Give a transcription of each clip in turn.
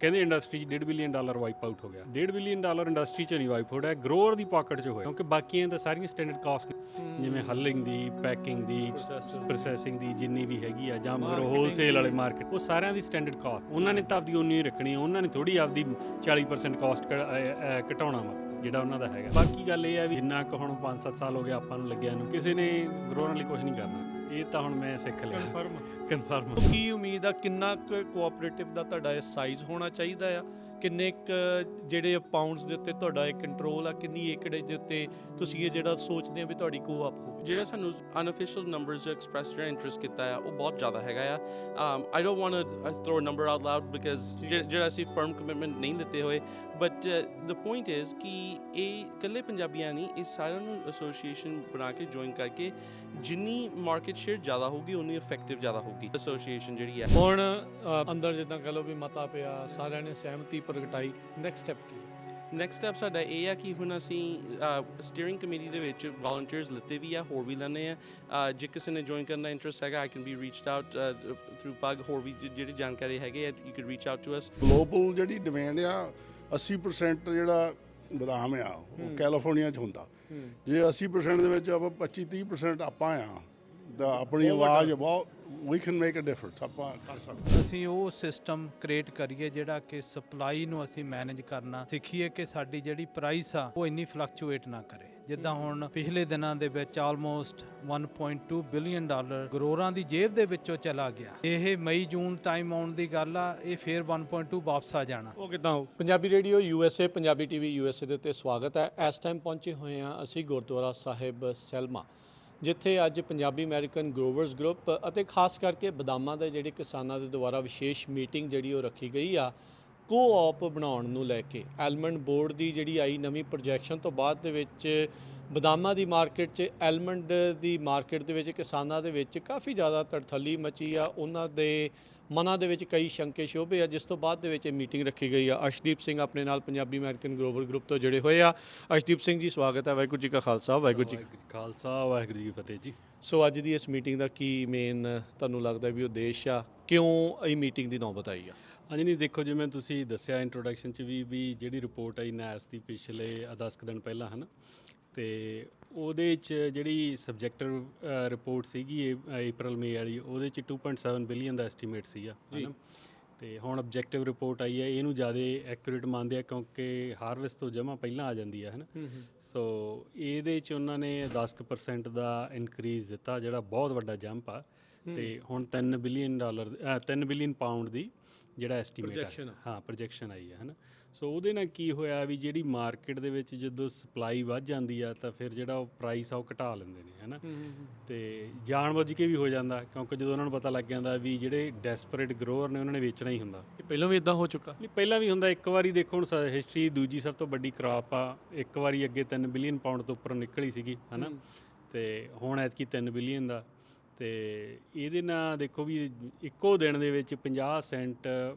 ਕਹਿੰਦੇ ਇੰਡਸਟਰੀ 'ਚ $1.5 billion wipe out ਹੋ ਗਿਆ। $1.5 ਬਿਲੀਅਨ ਇੰਡਸਟਰੀ 'ਚ ਨਹੀਂ ਵਾਈਪ ਹੋਇਆ, ਗਰੋਅਰ ਦੀ ਪਾਕਟ 'ਚ ਹੋਇਆ, ਕਿਉਂਕਿ ਬਾਕੀਆਂ ਤਾਂ ਸਾਰੀਆਂ ਸਟੈਂਡਰਡ ਕਾਸਟ ਜਿਵੇਂ ਹੱਲਿੰਗ ਦੀ, ਪੈਕਿੰਗ ਦੀ, ਪ੍ਰੋਸੈਸਿੰਗ ਦੀ ਜਿੰਨੀ ਵੀ ਹੈਗੀ ਆ, ਜਾਂ ਮਗਰ ਹੋਲਸੇਲ ਵਾਲੇ ਮਾਰਕੀਟ, ਉਹ ਸਾਰਿਆਂ ਦੀ ਸਟੈਂਡਰਡ ਕਾਸਟ ਉਹਨਾਂ ਨੇ ਤਾਂ ਆਪਦੀ ਉਨੀ ਹੀ ਰੱਖਣੀ, ਉਹਨਾਂ ਨੇ ਥੋੜੀ ਆਪਦੀ 40% ਕਾਸਟ ਘਟਾਉਣਾ ਵਾ ਜਿਹੜਾ ਉਹਨਾਂ ਦਾ ਹੈਗਾ। ਬਾਕੀ ਗੱਲ ਇਹ ਆ ਵੀ ਜਿੰਨਾ ਕੁ ਹੁਣ 5-7 ਸਾਲ ਹੋ ਗਏ ਆਪਾਂ ਨੂੰ ਲੱਗਿਆ ਨੂੰ, ਕਿਸੇ ਨੇ ਗਰੋਅਰ ਲਈ ਕੁਝ ਨਹੀਂ ਕਰਨਾ, ਇਹ ਤਾਂ ਹੁਣ ਮੈਂ ਸਿੱਖ ਲਿਆ। ਕਨਫਰਮ ਕੀ ਉਮੀਦ ਆ, ਕਿੰਨਾ ਕੁ ਕੋਆਪਰੇਟਿਵ ਦਾ ਤੁਹਾਡਾ ਇਹ ਸਾਈਜ਼ ਹੋਣਾ ਚਾਹੀਦਾ ਆ, ਕਿੰਨੇ ਕੁ ਜਿਹੜੇ ਪਾਊਂਡਸ ਦੇ ਉੱਤੇ ਤੁਹਾਡਾ ਇਹ ਕੰਟਰੋਲ ਆ, ਕਿੰਨੀ ਏਕੜ ਦੇ ਉੱਤੇ ਤੁਸੀਂ ਇਹ ਜਿਹੜਾ ਸੋਚਦੇ ਆ ਵੀ ਤੁਹਾਡੀ ਕੋਆਪ ਹੋਵੇ? ਜਿਹੜਾ ਸਾਨੂੰ ਅਨਅਫੀਸ਼ੀਅਲ ਨੰਬਰਸ ਐਕਸਪ੍ਰੈਸ ਜਿਹੜਾ ਇੰਟਰਸਟ ਕੀਤਾ ਆ ਉਹ ਬਹੁਤ ਜ਼ਿਆਦਾ ਹੈਗਾ ਆ। I don't want to throw a number out loud because ਜਿਹੜਾ ਅਸੀਂ ਫਰਮ ਕਮਿਟਮੈਂਟ ਨਹੀਂ ਦਿੱਤੇ ਹੋਏ, ਬਟ ਦ ਪੁਆਇੰਟ ਇਜ਼ ਕਿ ਇਹ ਇਕੱਲੇ ਪੰਜਾਬੀਆਂ ਨਹੀਂ, ਇਹ ਸਾਰਿਆਂ ਨੂੰ ਐਸੋਸੀਏਸ਼ਨ ਬਣਾ ਕੇ ਜੁਆਇਨ ਕਰਕੇ ਜਿੰਨੀ ਮਾਰਕੀਟ ਸ਼ੇਅਰ ਜ਼ਿਆਦਾ ਹੋਊਗੀ ਉਨੀ ਇਫੈਕਟਿਵ ਜ਼ਿਆਦਾ ਹੋਊਗੀ ਐਸੋਸੀਏਸ਼ਨ ਜਿਹੜੀ ਹੈ। ਹੁਣ ਅੰਦਰ ਜਿੱਦਾਂ ਕਹ ਲਓ ਵੀ ਮਤਾ ਪਿਆ, ਸਾਰਿਆਂ ਨੇ ਸਹਿਮਤੀ ਪ੍ਰਗਟਾਈ, ਨੈਕਸਟ ਸਟੈਪ ਕੀ? ਨੈਕਸਟ ਸਟੈਪ ਸਾਡਾ ਇਹ ਆ ਕਿ ਹੁਣ ਅਸੀਂ ਸਟੀਅਰਿੰਗ ਕਮੇਟੀ ਦੇ ਵਿੱਚ ਵਾਲੰਟੀਅਰਸ ਲਿੱਤੇ ਵੀ ਆ, ਹੋਰ ਵੀ ਲੈਣੇ ਆ। ਜੇ ਕਿਸੇ ਨੇ ਜੁਆਇਨ ਕਰਨ ਦਾ ਇੰਟਰਸਟ ਹੈਗਾ, I can be reached out through ਪਗ, ਹੋਰ ਵੀ ਜਿਹੜੀ ਜਾਣਕਾਰੀ ਹੈਗੇ ਆ, you can reach out to us. Global ਜਿਹੜੀ ਡਿਮਾਂਡ ਆ 80% ਜਿਹੜਾ ਬਦਾਮ ਆ ਉਹ ਕੈਲੀਫੋਰਨੀਆ 'ਚ ਹੁੰਦਾ। ਜੇ 80% ਦੇ ਵਿੱਚ ਆਪਾਂ 25-30% ਆਪਾਂ ਆ ਤਾਂ ਆਪਣੀ ਆਵਾਜ਼ ਬਹੁਤ we can make a difference, ਆਪਾਂ ਕਰ ਸਕਦੇ। ਅਸੀਂ ਉਹ ਸਿਸਟਮ ਕ੍ਰੀਏਟ ਕਰੀਏ ਜਿਹੜਾ ਕਿ ਸਪਲਾਈ ਨੂੰ ਅਸੀਂ ਮੈਨੇਜ ਕਰਨਾ ਸਿੱਖੀਏ, ਕਿ ਸਾਡੀ ਜਿਹੜੀ ਪ੍ਰਾਈਸ ਆ ਉਹ ਇੰਨੀ ਫਲਕਚੁਏਟ ਨਾ ਕਰੇ। ਜਿੱਦਾਂ ਹੁਣ ਪਿਛਲੇ ਦਿਨਾਂ ਦੇ ਵਿੱਚ ਆਲਮੋਸਟ $1.2 ਬਿਲੀਅਨ ਗਰੋਰਾਂ ਦੀ ਜੇਬ ਦੇ ਵਿੱਚੋਂ ਚਲਾ ਗਿਆ। ਇਹ ਮਈ ਜੂਨ ਟਾਈਮ ਆਉਣ ਦੀ ਗੱਲ ਆ, ਇਹ ਫੇਰ 1.2 ਵਾਪਸ ਆ ਜਾਣਾ। ਉਹ ਕਿੱਦਾਂ ਹੋ? Punjabi radio USA, Punjabi TV USA ਦੇ ਉੱਤੇ ਸਵਾਗਤ ਹੈ। ਇਸ ਟਾਈਮ ਪਹੁੰਚੇ ਹੋਏ ਹਾਂ ਅਸੀਂ ਗੁਰਦੁਆਰਾ ਸਾਹਿਬ ਸੈਲਮਾ, ਜਿੱਥੇ ਅੱਜ ਪੰਜਾਬੀ ਅਮਰੀਕਨ ਗਰੋਵਰਸ ਗਰੁੱਪ ਅਤੇ ਖਾਸ ਕਰਕੇ ਬਦਾਮਾਂ ਦੇ ਜਿਹੜੇ ਕਿਸਾਨਾਂ ਦੇ ਦੁਆਰਾ ਵਿਸ਼ੇਸ਼ ਮੀਟਿੰਗ ਜਿਹੜੀ ਉਹ ਰੱਖੀ ਗਈ ਆ ਕੋਆਪ ਬਣਾਉਣ ਨੂੰ ਲੈ ਕੇ। ਐਲਮੰਡ ਬੋਰਡ ਦੀ ਜਿਹੜੀ ਆਈ ਨਵੀਂ ਪ੍ਰੋਜੈਕਸ਼ਨ ਤੋਂ ਬਾਅਦ ਦੇ ਵਿੱਚ ਬਦਾਮਾਂ ਦੀ ਮਾਰਕੀਟ 'ਚ, ਐਲਮੰਡ ਦੀ ਮਾਰਕੀਟ ਦੇ ਵਿੱਚ ਕਿਸਾਨਾਂ ਦੇ ਵਿੱਚ ਕਾਫੀ ਜ਼ਿਆਦਾ ਤੜਥੱਲੀ ਮਚੀ ਆ। ਉਹਨਾਂ ਦੇ ਮਨਾਂ ਦੇ ਵਿੱਚ ਕਈ ਸ਼ੰਕੇ ਸ਼ੋਭੇ ਆ, ਜਿਸ ਤੋਂ ਬਾਅਦ ਦੇ ਵਿੱਚ ਇਹ ਮੀਟਿੰਗ ਰੱਖੀ ਗਈ ਆ। ਅਰਸ਼ਦੀਪ ਸਿੰਘ ਆਪਣੇ ਨਾਲ ਪੰਜਾਬੀ ਅਮਰੀਕਨ ਗਰੋਵਰ ਗਰੁੱਪ ਤੋਂ ਜੁੜੇ ਹੋਏ ਆ। ਅਰਸ਼ਦੀਪ ਸਿੰਘ ਜੀ, ਸਵਾਗਤ ਹੈ। ਵਾਹਿਗੁਰੂ ਜੀ ਕਾ ਖਾਲਸਾ, ਵਾਹਿਗੁਰੂ ਜੀ ਖਾਲਸਾ, ਵਾਹਿਗੁਰੂ ਜੀ ਕੀ ਫਤਿਹ ਜੀ। ਸੋ ਅੱਜ ਦੀ ਇਸ ਮੀਟਿੰਗ ਦਾ ਕੀ ਮੇਨ ਤੁਹਾਨੂੰ ਲੱਗਦਾ ਵੀ ਉਦੇਸ਼ ਆ, ਕਿਉਂ ਇਹ ਮੀਟਿੰਗ ਦੀ ਨੌਬਤ ਆਈ ਆ? ਹਾਂਜੀ, ਨਹੀਂ ਦੇਖੋ, ਜਿਵੇਂ ਤੁਸੀਂ ਦੱਸਿਆ ਇੰਟਰੋਡਕਸ਼ਨ 'ਚ ਵੀ ਜਿਹੜੀ ਰਿਪੋਰਟ ਆਈ ਨੈਸ ਦੀ ਪਿਛਲੇ 10 ਦਿਨ ਪਹਿਲਾਂ, ਹੈ ਨਾ, ਤੇ ਉਹਦੇ 'ਚ ਜਿਹੜੀ ਸਬਜੈਕਟਿਵ ਰਿਪੋਰਟ ਸੀਗੀ April May ਵਾਲੀ, ਉਹਦੇ 'ਚ 2.7 ਬਿਲੀਅਨ ਦਾ ਐਸਟੀਮੇਟ ਸੀਗਾ, ਹੈ ਨਾ। ਤੇ ਹੁਣ ਆਬਜੈਕਟਿਵ ਰਿਪੋਰਟ ਆਈ ਹੈ, ਇਹਨੂੰ ਜ਼ਿਆਦਾ ਐਕੂਰੇਟ ਮੰਨਦੇ ਆ ਕਿਉਂਕਿ ਹਾਰਵੈਸਟ ਤੋਂ ਜਮ੍ਹਾਂ ਪਹਿਲਾਂ ਆ ਜਾਂਦੀ ਹੈ ਨਾ। ਸੋ ਇਹਦੇ 'ਚ ਉਹਨਾਂ ਨੇ 10% ਦਾ ਇਨਕਰੀਜ਼ ਦਿੱਤਾ, ਜਿਹੜਾ ਬਹੁਤ ਵੱਡਾ ਜੰਪ ਆ। ਤੇ ਹੁਣ $3 ਬਿਲੀਅਨ ਪਾਊਂਡ ਦੀ ਜਿਹੜਾ ਐਸਟੀਮੇਟ ਆ, ਹਾਂ, ਪ੍ਰੋਜੈਕਸ਼ਨ ਆਈ ਹੈ ਨਾ। ਸੋ ਉਹਦੇ ਨਾਲ ਕੀ ਹੋਇਆ ਵੀ ਜਿਹੜੀ ਮਾਰਕੀਟ ਦੇ ਵਿੱਚ ਜਦੋਂ ਸਪਲਾਈ ਵੱਧ ਜਾਂਦੀ ਆ ਤਾਂ ਫਿਰ ਜਿਹੜਾ ਉਹ ਪ੍ਰਾਈਸ ਆ ਉਹ ਘਟਾ ਲੈਂਦੇ ਨੇ, ਹੈ ਨਾ। ਤੇ ਜਾਣਬੁੱਝ ਕੇ ਵੀ ਹੋ ਜਾਂਦਾ, ਕਿਉਂਕਿ ਜਦੋਂ ਉਹਨਾਂ ਨੂੰ ਪਤਾ ਲੱਗ ਜਾਂਦਾ ਵੀ ਜਿਹੜੇ ਡੈਸਪਰੇਟ ਗਰੋਅਰ ਨੇ ਉਹਨਾਂ ਨੇ ਵੇਚਣਾ ਹੀ ਹੁੰਦਾ। ਇਹ ਪਹਿਲਾਂ ਵੀ ਇਦਾਂ ਹੋ ਚੁੱਕਾ? ਨਹੀਂ, ਪਹਿਲਾਂ ਵੀ ਹੁੰਦਾ। ਇੱਕ ਵਾਰੀ ਦੇਖੋ, ਹੁਣ ਹਿਸਟਰੀ ਦੂਜੀ ਸਭ ਤੋਂ ਵੱਡੀ ਕ੍ਰਾਪ ਆ, ਇੱਕ ਵਾਰੀ ਅੱਗੇ 3 ਬਿਲੀਅਨ ਪਾਊਂਡ ਤੋਂ ਉੱਪਰ ਨਿਕਲੀ ਸੀਗੀ, ਹੈ ਨਾ। ਤੇ ਹੁਣ ਐਤਕੀ 3 ਬਿਲੀਅਨ ਦਾ। ਤੇ ਇਹਦੇ ਨਾਲ ਦੇਖੋ ਵੀ ਇੱਕੋ ਦਿਨ ਦੇ ਵਿੱਚ 50 ਸੈਂਟ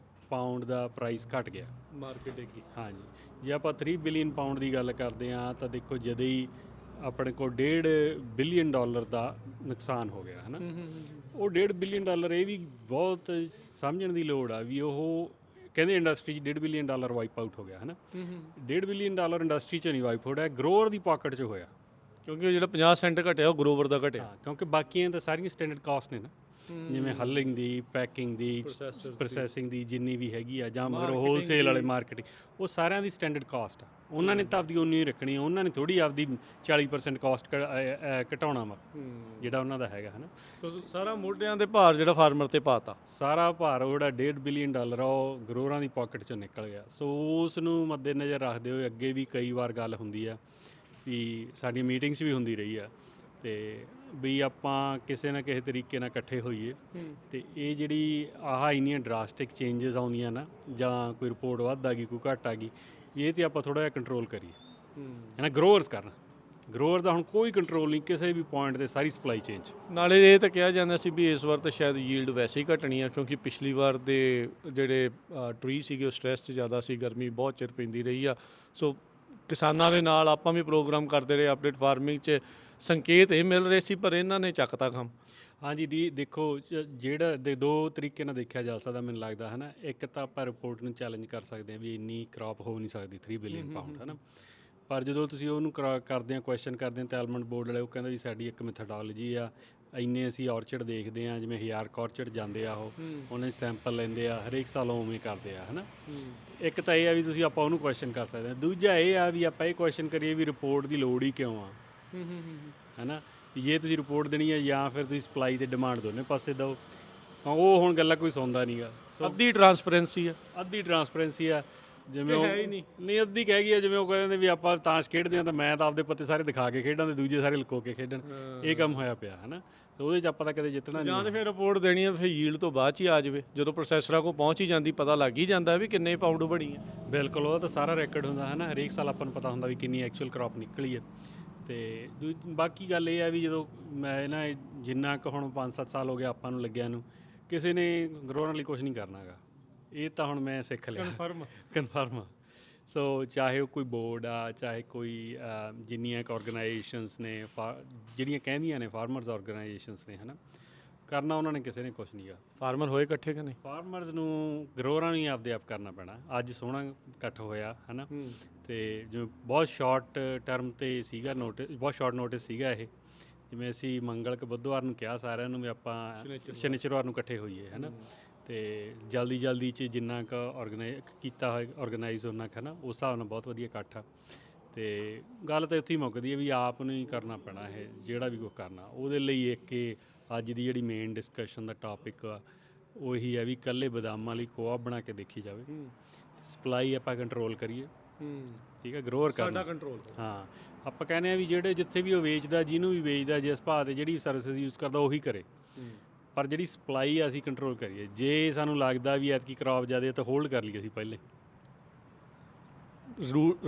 ਪਾਊਂਡ ਦਾ ਪ੍ਰਾਈਸ ਘਟ ਗਿਆ ਮਾਰਕੀਟ ਦੀ। ਹਾਂਜੀ, ਜੇ ਆਪਾਂ 3 ਬਿਲੀਅਨ ਪਾਊਂਡ ਦੀ ਗੱਲ ਕਰਦੇ ਹਾਂ ਤਾਂ ਦੇਖੋ ਜਦ ਹੀ ਆਪਣੇ ਕੋਲ $1.5 ਬਿਲੀਅਨ ਦਾ ਨੁਕਸਾਨ ਹੋ ਗਿਆ, ਹੈ ਨਾ। ਉਹ $1.5 ਬਿਲੀਅਨ ਇਹ ਵੀ ਬਹੁਤ ਸਮਝਣ ਦੀ ਲੋੜ ਆ ਵੀ ਉਹ ਕਹਿੰਦੇ ਇੰਡਸਟਰੀ 'ਚ $1.5 ਬਿਲੀਅਨ ਵਾਈਪ ਆਊਟ ਹੋ ਗਿਆ, ਹੈ ਨਾ। $1.5 ਬਿਲੀਅਨ ਇੰਡਸਟਰੀ 'ਚ ਨਹੀਂ ਵਾਈਪ ਹੋਇਆ, ਗਰੋਅਰ ਦੀ ਪਾਕਟ 'ਚ ਹੋਇਆ, ਕਿਉਂਕਿ ਉਹ ਜਿਹੜਾ 50 ਸੈਂਟ ਘਟਿਆ ਉਹ ਗਰੋਵਰ ਦਾ ਘਟਿਆ। ਕਿਉਂਕਿ ਬਾਕੀਆਂ ਤਾਂ ਸਾਰੀਆਂ ਸਟੈਂਡਰਡ ਕਾਸਟ ਨੇ ਨਾ, ਜਿਵੇਂ ਹੱਲਿੰਗ ਦੀ, ਪੈਕਿੰਗ ਦੀ, ਪ੍ਰੋਸੈਸਿੰਗ ਦੀ ਜਿੰਨੀ ਵੀ ਹੈਗੀ ਆ, ਜਾਂ ਮਗਰ ਹੋਲਸੇਲ ਵਾਲੇ ਮਾਰਕੀਟ, ਉਹ ਸਾਰਿਆਂ ਦੀ ਸਟੈਂਡਰਡ ਕਾਸਟ ਆ। ਉਹਨਾਂ ਨੇ ਤਾਂ ਆਪਦੀ ਉਨੀ ਹੀ ਰੱਖਣੀ, ਉਹਨਾਂ ਨੇ ਥੋੜੀ ਆਪਦੀ 40% ਕਾਸਟ ਘਟਾਉਣਾ ਵਾ ਜਿਹੜਾ ਉਹਨਾਂ ਦਾ ਹੈਗਾ, ਹੈ ਨਾ। ਸੋ ਸਾਰਾ ਮੋਢਿਆਂ ਦੇ ਭਾਰ ਜਿਹੜਾ ਫਾਰਮਰ ਤੇ ਪਾਤਾ, ਸਾਰਾ ਭਾਰ ਉਹ ਜਿਹੜਾ $1.5 ਬਿਲੀਅਨ ਉਹ ਗਰੋਅਰਾਂ ਦੀ ਪਾਕਟ 'ਚੋਂ ਨਿਕਲ ਗਿਆ। ਸੋ ਉਸ ਨੂੰ ਮੱਦੇ ਨਜ਼ਰ ਰੱਖਦੇ ਹੋਏ ਅੱਗੇ ਵੀ ਕਈ ਵਾਰ ਗੱਲ ਹੁੰਦੀ ਆ ਵੀ ਸਾਡੀ ਮੀਟਿੰਗਸ ਵੀ ਹੁੰਦੀ ਰਹੀ ਆ, ਤੇ ਵੀ ਆਪਾਂ ਕਿਸੇ ਨਾ ਕਿਸੇ ਤਰੀਕੇ ਨਾਲ ਇਕੱਠੇ ਹੋਈਏ ਤੇ ਇਹ ਜਿਹੜੀ ਇੰਨੀਆਂ ਡਰਾਸਟਿਕ ਚੇਂਜਸ ਆਉਂਦੀਆਂ ਨਾ, ਜਾਂ ਕੋਈ ਰਿਪੋਰਟ ਵੱਧ ਆ ਗਈ, ਕੋਈ ਘੱਟ ਆ ਗਈ, ਇਹ ਤੇ ਆਪਾਂ ਥੋੜ੍ਹਾ ਜਿਹਾ ਕੰਟਰੋਲ ਕਰੀਏ, ਹੈ ਨਾ। ਗਰੋਅਰਸ ਕਰਨ, ਗਰੋਅਰ ਦਾ ਹੁਣ ਕੋਈ ਕੰਟਰੋਲ ਨਹੀਂ ਕਿਸੇ ਵੀ ਪੁਆਇੰਟ 'ਤੇ, ਸਾਰੀ ਸਪਲਾਈ ਚੇਂਜ। ਨਾਲੇ ਇਹ ਤਾਂ ਕਿਹਾ ਜਾਂਦਾ ਸੀ ਵੀ ਇਸ ਵਾਰ ਤਾਂ ਸ਼ਾਇਦ ਯੀਲਡ ਵੈਸੇ ਹੀ ਘਟਣੀ ਆ, ਕਿਉਂਕਿ ਪਿਛਲੀ ਵਾਰ ਦੇ ਜਿਹੜੇ ਟਰੀ ਸੀਗੇ ਉਹ ਸਟ੍ਰੈਸ 'ਚ ਜ਼ਿਆਦਾ ਸੀ, ਗਰਮੀ ਬਹੁਤ ਚਿਰ ਪੈਂਦੀ ਰਹੀ ਆ। ਸੋ ਕਿਸਾਨਾਂ ਦੇ ਨਾਲ ਆਪਾਂ ਵੀ ਪ੍ਰੋਗਰਾਮ ਕਰਦੇ ਰਹੇ ਅਪਡੇਟ ਫਾਰਮਿੰਗ 'ਚ, ਸੰਕੇਤ ਇਹ ਮਿਲ ਰਹੇ ਸੀ, ਪਰ ਇਹਨਾਂ ਨੇ ਚੱਕਤਾ ਕੰਮ। ਹਾਂਜੀ ਦੀ ਦੇਖੋ ਜਿਹੜਾ ਦੋ ਤਰੀਕੇ ਨਾਲ ਦੇਖਿਆ ਜਾ ਸਕਦਾ ਮੈਨੂੰ ਲੱਗਦਾ ਹੈ ਨਾ। ਇੱਕ ਤਾਂ ਆਪਾਂ ਰਿਪੋਰਟ ਨੂੰ ਚੈਲੰਜ ਕਰ ਸਕਦੇ ਹਾਂ ਵੀ ਇੰਨੀ ਕ੍ਰੌਪ ਹੋ ਨਹੀਂ ਸਕਦੀ 3 ਬਿਲੀਅਨ ਪਾਊਂਡ ਹੈ ਨਾ। ਪਰ ਜਦੋਂ ਤੁਸੀਂ ਉਹਨੂੰ ਕਰਦੇ ਆ ਕੁਐਸਚਨ ਕਰਦੇ ਆ ਤਾਂ ਐਲਮੰਡ ਬੋਰਡ ਵਾਲੇ ਉਹ ਕਹਿੰਦੇ ਵੀ ਸਾਡੀ ਇੱਕ ਮੈਥਡੋਲੋਜੀ ਆ, ਇੰਨੇ ਅਸੀਂ ਔਰਚਰਡ ਦੇਖਦੇ ਆ, ਜਿਵੇਂ 1000 ਔਰਚਰਡ ਜਾਂਦੇ ਆ ਉਹਨਾਂ ਦੇ ਸੈਂਪਲ ਲੈਂਦੇ ਆ, ਹਰੇਕ ਸਾਲ ਉਵੇਂ ਕਰਦੇ ਆ ਹੈ ਨਾ। ਇੱਕ ਤਾਂ ਇਹ ਆ ਵੀ ਤੁਸੀਂ ਆਪਾਂ ਉਹਨੂੰ ਕੁਐਸਚਨ ਕਰ ਸਕਦੇ ਹਾਂ। ਦੂਜਾ ਇਹ ਆ ਵੀ ਆਪਾਂ ਇਹ ਕੁਐਸਚਨ ਕਰੀਏ ਵੀ ਰਿਪੋਰਟ ਦੀ ਲੋੜ ਹੀ ਕਿਉਂ ਆ ਹੈ ਨਾ। ਜੇ ਤੁਸੀਂ ਰਿਪੋਰਟ ਦੇਣੀ ਹੈ ਜਾਂ ਫਿਰ ਤੁਸੀਂ ਸਪਲਾਈ ਤੇ ਡਿਮਾਂਡ ਦੋਨੇ ਪਾਸੇ ਦਿਓ, ਉਹ ਹੁਣ ਗੱਲਾਂ ਕੋਈ ਸੁਣਦਾ ਨਹੀਂਗਾ। ਅੱਧੀ ਟਰਾਂਸਪੇਰੈਂਸੀ ਆ, ਅੱਧੀ ਟਰਾਂਸਪੇਰੈਂਸੀ ਆ, ਜਿਵੇਂ ਉਹ ਹੈ ਹੀ ਨਹੀਂ ਅੱਧੀ ਕਹਿ ਗਈ ਆ, ਜਿਵੇਂ ਉਹ ਕਹਿੰਦੇ ਵੀ ਆਪਾਂ ਤਾਸ਼ ਖੇਡਦੇ ਹਾਂ ਤਾਂ ਮੈਂ ਤਾਂ ਆਪਦੇ ਪੱਤੇ ਸਾਰੇ ਦਿਖਾ ਕੇ ਖੇਡਾਂ ਤੇ ਦੂਜੇ ਸਾਰੇ ਲੁਕੋ ਕੇ ਖੇਡਣ। ਇਹ ਕੰਮ ਹੋਇਆ ਪਿਆ ਹੈ ਨਾ। ਤੇ ਉਹਦੇ 'ਚ ਆਪਾਂ ਤਾਂ ਕਦੇ ਜਿੱਤਣਾ ਜਾਂ ਨਹੀਂ। ਤਾਂ ਫਿਰ ਰਿਪੋਰਟ ਦੇਣੀ ਹੈ ਫਿਰ ਯੀਲਡ ਤੋਂ ਬਾਅਦ 'ਚ ਹੀ ਆ ਜਾਵੇ, ਜਦੋਂ ਪ੍ਰੋਸੈਸਰਾਂ ਕੋਲ ਪਹੁੰਚ ਹੀ ਜਾਂਦੀ ਪਤਾ ਲੱਗ ਹੀ ਜਾਂਦਾ ਵੀ ਕਿੰਨੇ ਪਾਊਂਡ ਬਣੀ ਹੈ। ਬਿਲਕੁਲ, ਉਹਦਾ ਤਾਂ ਸਾਰਾ ਰੈਕੋਰਡ ਹੁੰਦਾ ਹੈ ਨਾ। ਹਰੇਕ ਸਾਲ ਆਪਾਂ ਨੂੰ ਪਤਾ ਹੁੰਦਾ ਵੀ ਕਿੰਨੀ ਐਕਚੁਅਲ ਕ੍ਰੌਪ ਨਿਕਲੀ ਹੈ। ਤੇ ਬਾਕੀ ਗੱਲ ਇਹ ਆ ਵੀ ਜਦੋਂ ਮੈਂ ਨਾ ਜਿੰਨਾ ਕੁ ਹੁਣ 5-7 ਸਾਲ ਹੋ ਗਏ ਆਪਾਂ ਨੂੰ ਲੱਗਿਆ ਨੂੰ, ਕਿਸੇ ਨੇ ਗਰੋਰਾਂ ਲਈ ਕੁਝ ਨਹੀਂ ਕਰਨਾ ਗਾ। ਇਹ ਤਾਂ ਹੁਣ ਮੈਂ ਸਿੱਖ ਲਿਆ ਕਨਫਰਮ। ਸੋ ਚਾਹੇ ਉਹ ਕੋਈ ਬੋਰਡ ਆ, ਚਾਹੇ ਕੋਈ ਜਿੰਨੀਆਂ ਕੁ ਆਰਗੇਨਾਈਜੇਸ਼ਨਸ ਨੇ ਜਿਹੜੀਆਂ ਕਹਿੰਦੀਆਂ ਨੇ ਫਾਰਮਰਸ ਆਰਗੇਨਾਈਜੇਸ਼ਨਸ ਨੇ ਹੈ ਨਾ, ਕਰਨਾ ਉਹਨਾਂ ਨੇ ਕਿਸੇ ਨੇ ਕੁਛ ਨਹੀਂ ਗਾ। ਫਾਰਮਰ ਹੋਏ ਇਕੱਠੇ ਕਿ ਨਹੀਂ? ਫਾਰਮਰਸ ਨੂੰ ਗਰੋਰਾਂ ਨੂੰ ਹੀ ਆਪਦੇ ਆਪ ਕਰਨਾ ਪੈਣਾ। ਅੱਜ ਸੋਹਣਾ ਇਕੱਠ ਹੋਇਆ ਹੈ ਨਾ। ਤੇ ਜਿਵੇਂ ਬਹੁਤ ਸ਼ਾਰਟ ਟਰਮ 'ਤੇ ਸੀਗਾ ਨੋਟਿਸ, ਬਹੁਤ ਸ਼ਾਰਟ ਨੋਟਿਸ ਸੀਗਾ ਇਹ। ਜਿਵੇਂ ਅਸੀਂ ਮੰਗਲ ਕੁ ਬੁੱਧਵਾਰ ਨੂੰ ਕਿਹਾ ਸਾਰਿਆਂ ਨੂੰ ਵੀ ਆਪਾਂ ਸ਼ਨੀਚਰਵਾਰ ਨੂੰ ਇਕੱਠੇ ਹੋਈਏ ਹੈ ਨਾ। ਤੇ ਜਲਦੀ 'ਚ ਜਿੰਨਾ ਕੁ ਕੀਤਾ ਹੋਇਆ ਆਰਗੇਨਾਈਜ਼ ਉਹਨਾਂ ਕੁ ਹੈ ਨਾ, ਉਸ ਹਿਸਾਬ ਨਾਲ ਬਹੁਤ ਵਧੀਆ ਇਕੱਠ ਆ। ਤੇ ਗੱਲ ਤਾਂ ਉੱਥੇ ਹੀ ਮੁੱਕਦੀ ਹੈ ਵੀ ਆਪ ਨੂੰ ਹੀ ਕਰਨਾ ਪੈਣਾ ਇਹ ਜਿਹੜਾ ਵੀ ਕੁਛ ਕਰਨਾ। ਉਹਦੇ ਲਈ ਇੱਕ ਅੱਜ ਦੀ ਜਿਹੜੀ ਮੇਨ ਡਿਸਕਸ਼ਨ ਦਾ ਟੌਪਿਕ ਆ ਉਹੀ ਹੈ ਵੀ ਇਕੱਲੇ ਬਦਾਮਾਂ ਲਈ ਕੋਆਪ ਬਣਾ ਕੇ ਦੇਖੀ ਜਾਵੇ, ਸਪਲਾਈ ਆਪਾਂ ਕੰਟਰੋਲ ਕਰੀਏ। ਠੀਕ ਹੈ, ਗਰੋਅਰ ਕਰਨਾ ਕੰਟਰੋਲ। ਹਾਂ, ਆਪਾਂ ਕਹਿੰਦੇ ਆ ਵੀ ਜਿਹੜੇ ਜਿੱਥੇ ਵੀ ਉਹ ਵੇਚਦਾ, ਜਿਹਨੂੰ ਵੀ ਵੇਚਦਾ, ਜਿਸ ਭਾਅ 'ਤੇ ਜਿਹੜੀ ਸਰਵਿਸ ਯੂਜ਼ ਕਰਦਾ ਉਹੀ ਕਰੇ। ਪਰ ਜਿਹੜੀ ਸਪਲਾਈ ਆ ਅਸੀਂ ਕੰਟਰੋਲ ਕਰੀਏ। ਜੇ ਸਾਨੂੰ ਲੱਗਦਾ ਵੀ ਐਤਕੀ ਕ੍ਰੌਪ ਜ਼ਿਆਦਾ ਤਾਂ ਹੋਲਡ ਕਰ ਲਈਏ ਅਸੀਂ ਪਹਿਲੇ।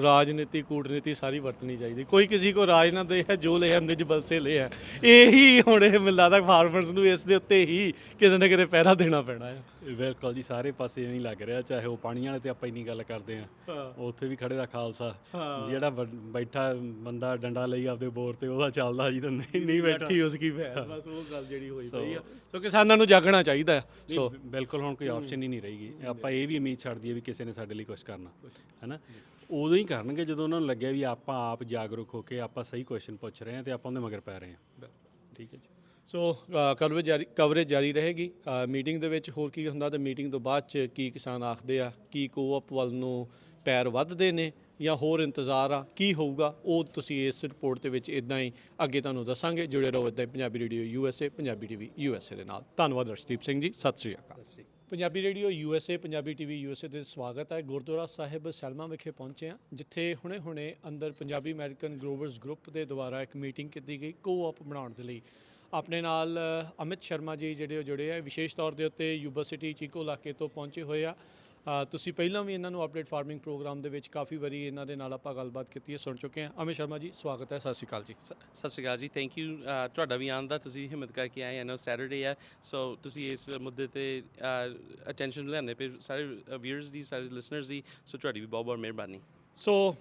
ਰਾਜਨੀਤੀ ਕੂਟਨੀਤੀ ਸਾਰੀ ਵਰਤਣੀ ਚਾਹੀਦੀ। ਕੋਈ ਕਿਸੇ ਕੋ ਰਾਜ ਨਾ ਦੇ ਹੈ, ਜੋ ਲੈ ਆਂਦੇ ਜਬਲ ਸੇ ਲੈ ਹੈ। ਇਹੀ ਹੁਣ ਇਹ ਮਿਲਦਾ ਤਾਂ ਫਾਰਮਰਸ ਨੂੰ ਇਸ ਦੇ ਉੱਤੇ ਹੀ ਕਿਤੇ ਨਾ ਕਿਤੇ ਪਹਿਰਾ ਦੇਣਾ ਪੈਣਾ ਆ। ਬਿਲਕੁਲ ਜੀ, ਸਾਰੇ ਪਾਸੇ ਨਹੀਂ ਲੱਗ ਰਿਹਾ। ਚਾਹੇ ਉਹ ਪਾਣੀ ਵਾਲੇ 'ਤੇ ਆਪਾਂ ਇੰਨੀ ਗੱਲ ਕਰਦੇ ਹਾਂ, ਉੱਥੇ ਵੀ ਖੜੇ ਦਾ ਖਾਲਸਾ। ਜਿਹੜਾ ਬੈਠਾ ਬੰਦਾ ਡੰਡਾ ਲਈ ਆਪਦੇ ਬੋਰ 'ਤੇ ਉਹਦਾ ਚੱਲਦਾ ਜੀ, ਤਾਂ ਨਹੀਂ ਬੈਠਾ ਉਸ ਕੀ ਭੈਸ, ਬਸ ਉਹ ਗੱਲ ਜਿਹੜੀ ਹੋਈ ਪਈ ਆ। ਸੋ ਕਿਸਾਨਾਂ ਨੂੰ ਜਾਗਣਾ ਚਾਹੀਦਾ ਆ। ਸੋ ਬਿਲਕੁਲ ਹੁਣ ਕੋਈ ਆਪਸ਼ਨ ਹੀ ਨਹੀਂ ਰਹੇਗੀ। ਆਪਾਂ ਇਹ ਵੀ ਉਮੀਦ ਛੱਡ ਦਈਏ ਵੀ ਕਿਸੇ ਨੇ ਸਾਡੇ ਲਈ ਕੁਝ ਕਰਨਾ ਹੈ ਨਾ। ਉਦੋਂ ਹੀ ਕਰਨਗੇ ਜਦੋਂ ਉਹਨਾਂ ਨੂੰ ਲੱਗਿਆ ਵੀ ਆਪਾਂ ਆਪ ਜਾਗਰੂਕ ਹੋ ਕੇ ਆਪਾਂ ਸਹੀ ਕੁਐਸਚਨ ਪੁੱਛ ਰਹੇ ਹਾਂ ਤੇ ਆਪਾਂ ਉਹਦੇ ਮਗਰ ਪੈ ਰਹੇ ਹਾਂ। ਠੀਕ ਹੈ ਜੀ। ਸੋ ਕਵਰੇਜ ਜਾਰੀ ਰਹੇਗੀ। ਮੀਟਿੰਗ ਦੇ ਵਿੱਚ ਹੋਰ ਕੀ ਹੁੰਦਾ ਤੇ ਮੀਟਿੰਗ ਤੋਂ ਬਾਅਦ 'ਚ ਕੀ ਕਿਸਾਨ ਆਖਦੇ ਆ, ਕੀ ਕੋਆਪ ਵੱਲ ਨੂੰ ਪੈਰ ਵੱਧਦੇ ਨੇ ਜਾਂ ਹੋਰ ਇੰਤਜ਼ਾਰ ਆ, ਕੀ ਹੋਊਗਾ, ਉਹ ਤੁਸੀਂ ਇਸ ਰਿਪੋਰਟ ਦੇ ਵਿੱਚ ਇੱਦਾਂ ਹੀ ਅੱਗੇ ਤੁਹਾਨੂੰ ਦੱਸਾਂਗੇ। ਜੁੜੇ ਰਹੋ ਇੱਦਾਂ ਹੀ Punjabi radio USA, Punjabi TV USA ਦੇ ਨਾਲ। ਧੰਨਵਾਦ ਰਸ਼ਦੀਪ ਸਿੰਘ ਜੀ, ਸਤਿ ਸ਼੍ਰੀ ਅਕਾਲ। Punjabi radio USA, Punjabi TV USA ਦੇ ਸਵਾਗਤ ਹੈ। ਗੁਰਦੁਆਰਾ ਸਾਹਿਬ ਸੈਲਮਾ ਵਿਖੇ ਪਹੁੰਚੇ ਹਾਂ, ਜਿੱਥੇ ਹੁਣੇ ਅੰਦਰ ਪੰਜਾਬੀ ਅਮਰੀਕਨ ਗਰੋਵਰਸ ਗਰੁੱਪ ਦੇ ਦੁਆਰਾ ਇੱਕ ਮੀਟਿੰਗ ਕੀਤੀ ਗਈ ਕੋਆਪ ਬਣਾਉਣ ਦੇ ਲਈ। ਆਪਣੇ ਨਾਲ ਅਮਿਤ ਸ਼ਰਮਾ ਜੀ ਜਿਹੜੇ ਉਹ ਜੁੜੇ ਆ, ਵਿਸ਼ੇਸ਼ ਤੌਰ ਦੇ ਉੱਤੇ ਯੂਬਾ ਸਿਟੀ ਚੀਕੋ ਇਲਾਕੇ ਤੋਂ ਪਹੁੰਚੇ ਹੋਏ ਆ। ਤੁਸੀਂ ਪਹਿਲਾਂ ਵੀ ਇਹਨਾਂ ਨੂੰ ਅਪਡੇਟ ਫਾਰਮਿੰਗ ਪ੍ਰੋਗਰਾਮ ਦੇ ਵਿੱਚ ਕਾਫੀ ਵਾਰੀ ਇਹਨਾਂ ਦੇ ਨਾਲ ਆਪਾਂ ਗੱਲਬਾਤ ਕੀਤੀ ਹੈ, ਸੁਣ ਚੁੱਕੇ ਹਾਂ। ਅਮਿਤ ਸ਼ਰਮਾ ਜੀ, ਸਵਾਗਤ ਹੈ, ਸਤਿ ਸ਼੍ਰੀ ਅਕਾਲ ਜੀ। ਸਤਿ ਸ਼੍ਰੀ ਅਕਾਲ ਜੀ, ਥੈਂਕ ਯੂ ਤੁਹਾਡਾ ਵੀ ਆਉਣ ਦਾ, ਤੁਸੀਂ ਹਿੰਮਤ ਕਰਕੇ ਆਏ। ਆਈ ਨੋ ਸੈਟਰਡੇ ਹੈ, ਸੋ ਤੁਸੀਂ ਇਸ ਮੁੱਦੇ 'ਤੇ ਅਟੈਂਸ਼ਨ ਲਿਆਉਂਦੇ ਪਏ ਸਾਰੇ ਵਿਊਅਰਸ ਦੀ, ਸਾਰੇ ਲਿਸਨਰਸ ਦੀ, ਸੋ ਤੁਹਾਡੀ ਵੀ ਬਹੁਤ ਬਹੁਤ ਮਿਹਰਬਾਨੀ। ਸੋ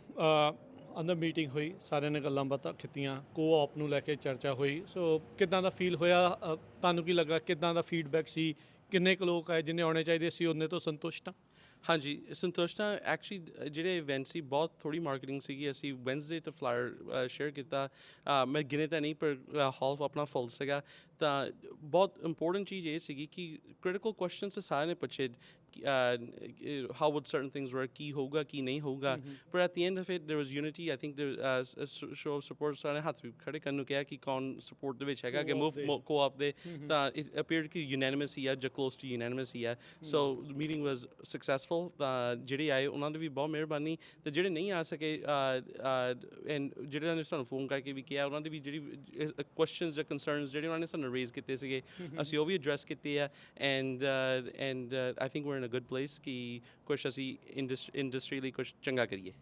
ਅੰਦਰ ਮੀਟਿੰਗ ਹੋਈ, ਸਾਰਿਆਂ ਨੇ ਗੱਲਾਂ ਬਾਤਾਂ ਕੀਤੀਆਂ, ਕੋਆਪ ਨੂੰ ਲੈ ਕੇ ਚਰਚਾ ਹੋਈ। ਸੋ ਕਿੱਦਾਂ ਦਾ ਫੀਲ ਹੋਇਆ ਤੁਹਾਨੂੰ? ਕੀ ਲੱਗਾ, ਕਿੱਦਾਂ ਦਾ ਫੀਡਬੈਕ ਸੀ? ਕਿੰਨੇ ਕੁ ਲੋਕ ਆਏ ਜਿੰਨੇ ਆਉਣੇ ਚਾਹੀਦੇ ਸੀ, ਉਹਨੇ ਤੋਂ ਸੰਤੁਸ਼ਟ ਹਾਂ? ਹਾਂਜੀ, ਸੰਤੁਸ਼ਟ ਹਾਂ। ਐਕਚੁਅਲੀ ਜਿਹੜੇ ਇਵੈਂਟ ਸੀ ਬਹੁਤ ਥੋੜ੍ਹੀ ਮਾਰਕੀਟਿੰਗ ਸੀਗੀ। ਅਸੀਂ ਵੈਨਸਡੇ 'ਤੇ ਫਲਾਇਰ ਸ਼ੇਅਰ ਕੀਤਾ, ਮੈਂ ਗਿਣੇ ਤਾਂ ਨਹੀਂ ਪਰ ਹਾਲ ਆਪਣਾ ਫੁੱਲ ਸੀਗਾ। ਤਾਂ ਬਹੁਤ ਇੰਪੋਰਟੈਂਟ ਚੀਜ਼ ਇਹ ਸੀਗੀ ਕਿ ਕ੍ਰਿਟੀਕਲ ਕੁਐਸਚਨਸ ਸਾਰਿਆਂ ਨੇ ਪੁੱਛੇ, how would certain things work, ਕੀ ਹੋਊਗਾ ਕੀ ਨਹੀਂ ਹੋਊਗਾ। ਪਰ at the end of it there was unity. I think show of support ਸਾਰਿਆਂ ਨੇ ਹੱਥ ਵੀ ਖੜੇ ਕਰਨ ਨੂੰ ਕਿਹਾ ਕਿ ਕੌਣ ਸਪੋਰਟ ਦੇ ਵਿੱਚ ਹੈਗਾ, ਕਿ ਮੂਵ ਕੋਆਪ ਦੇ। ਤਾਂ ਇਟ ਅਪੀਅਰਡ ਕਿ ਯੂਨੈਨਿਮਸ ਹੀ ਆ, ਜਾਂ ਕਲੋਜ਼ ਟੂ ਯੂਨੈਨਿਮਸ ਹੀ ਆ। ਸੋ ਮੀਟਿੰਗ ਵਾਜ਼ ਸਕਸੈਸਫੁਲ। ਤਾਂ ਜਿਹੜੇ ਆਏ ਉਹਨਾਂ ਦੀ ਵੀ ਬਹੁਤ ਮਿਹਰਬਾਨੀ, ਅਤੇ ਜਿਹੜੇ ਨਹੀਂ ਆ ਸਕੇ ਐਂਡ ਜਿਹੜਿਆਂ ਨੇ ਸਾਨੂੰ ਫੋਨ ਕਰਕੇ ਵੀ ਕਿਹਾ, ਉਹਨਾਂ ਦੀ ਵੀ ਜਿਹੜੀ ਕੁਐਸਚਨਸ ਜਾਂ ਕੰਸਰਨਸ ਜਿਹੜੇ ਉਹਨਾਂ ਨੇ ਸਾਨੂੰ ਰੇਜ਼ ਕੀਤੇ ਸੀਗੇ, ਅਸੀਂ ਉਹ ਵੀ ਐਡਰੈਸ ਕੀਤੇ ਆ। And I think we're in a good place ਕਿ ਕੁਛ ਅਸੀਂ ਇੰਡਸਟਰੀ ਲਈ ਕੁਛ ਚੰਗਾ ਕਰੀਏ।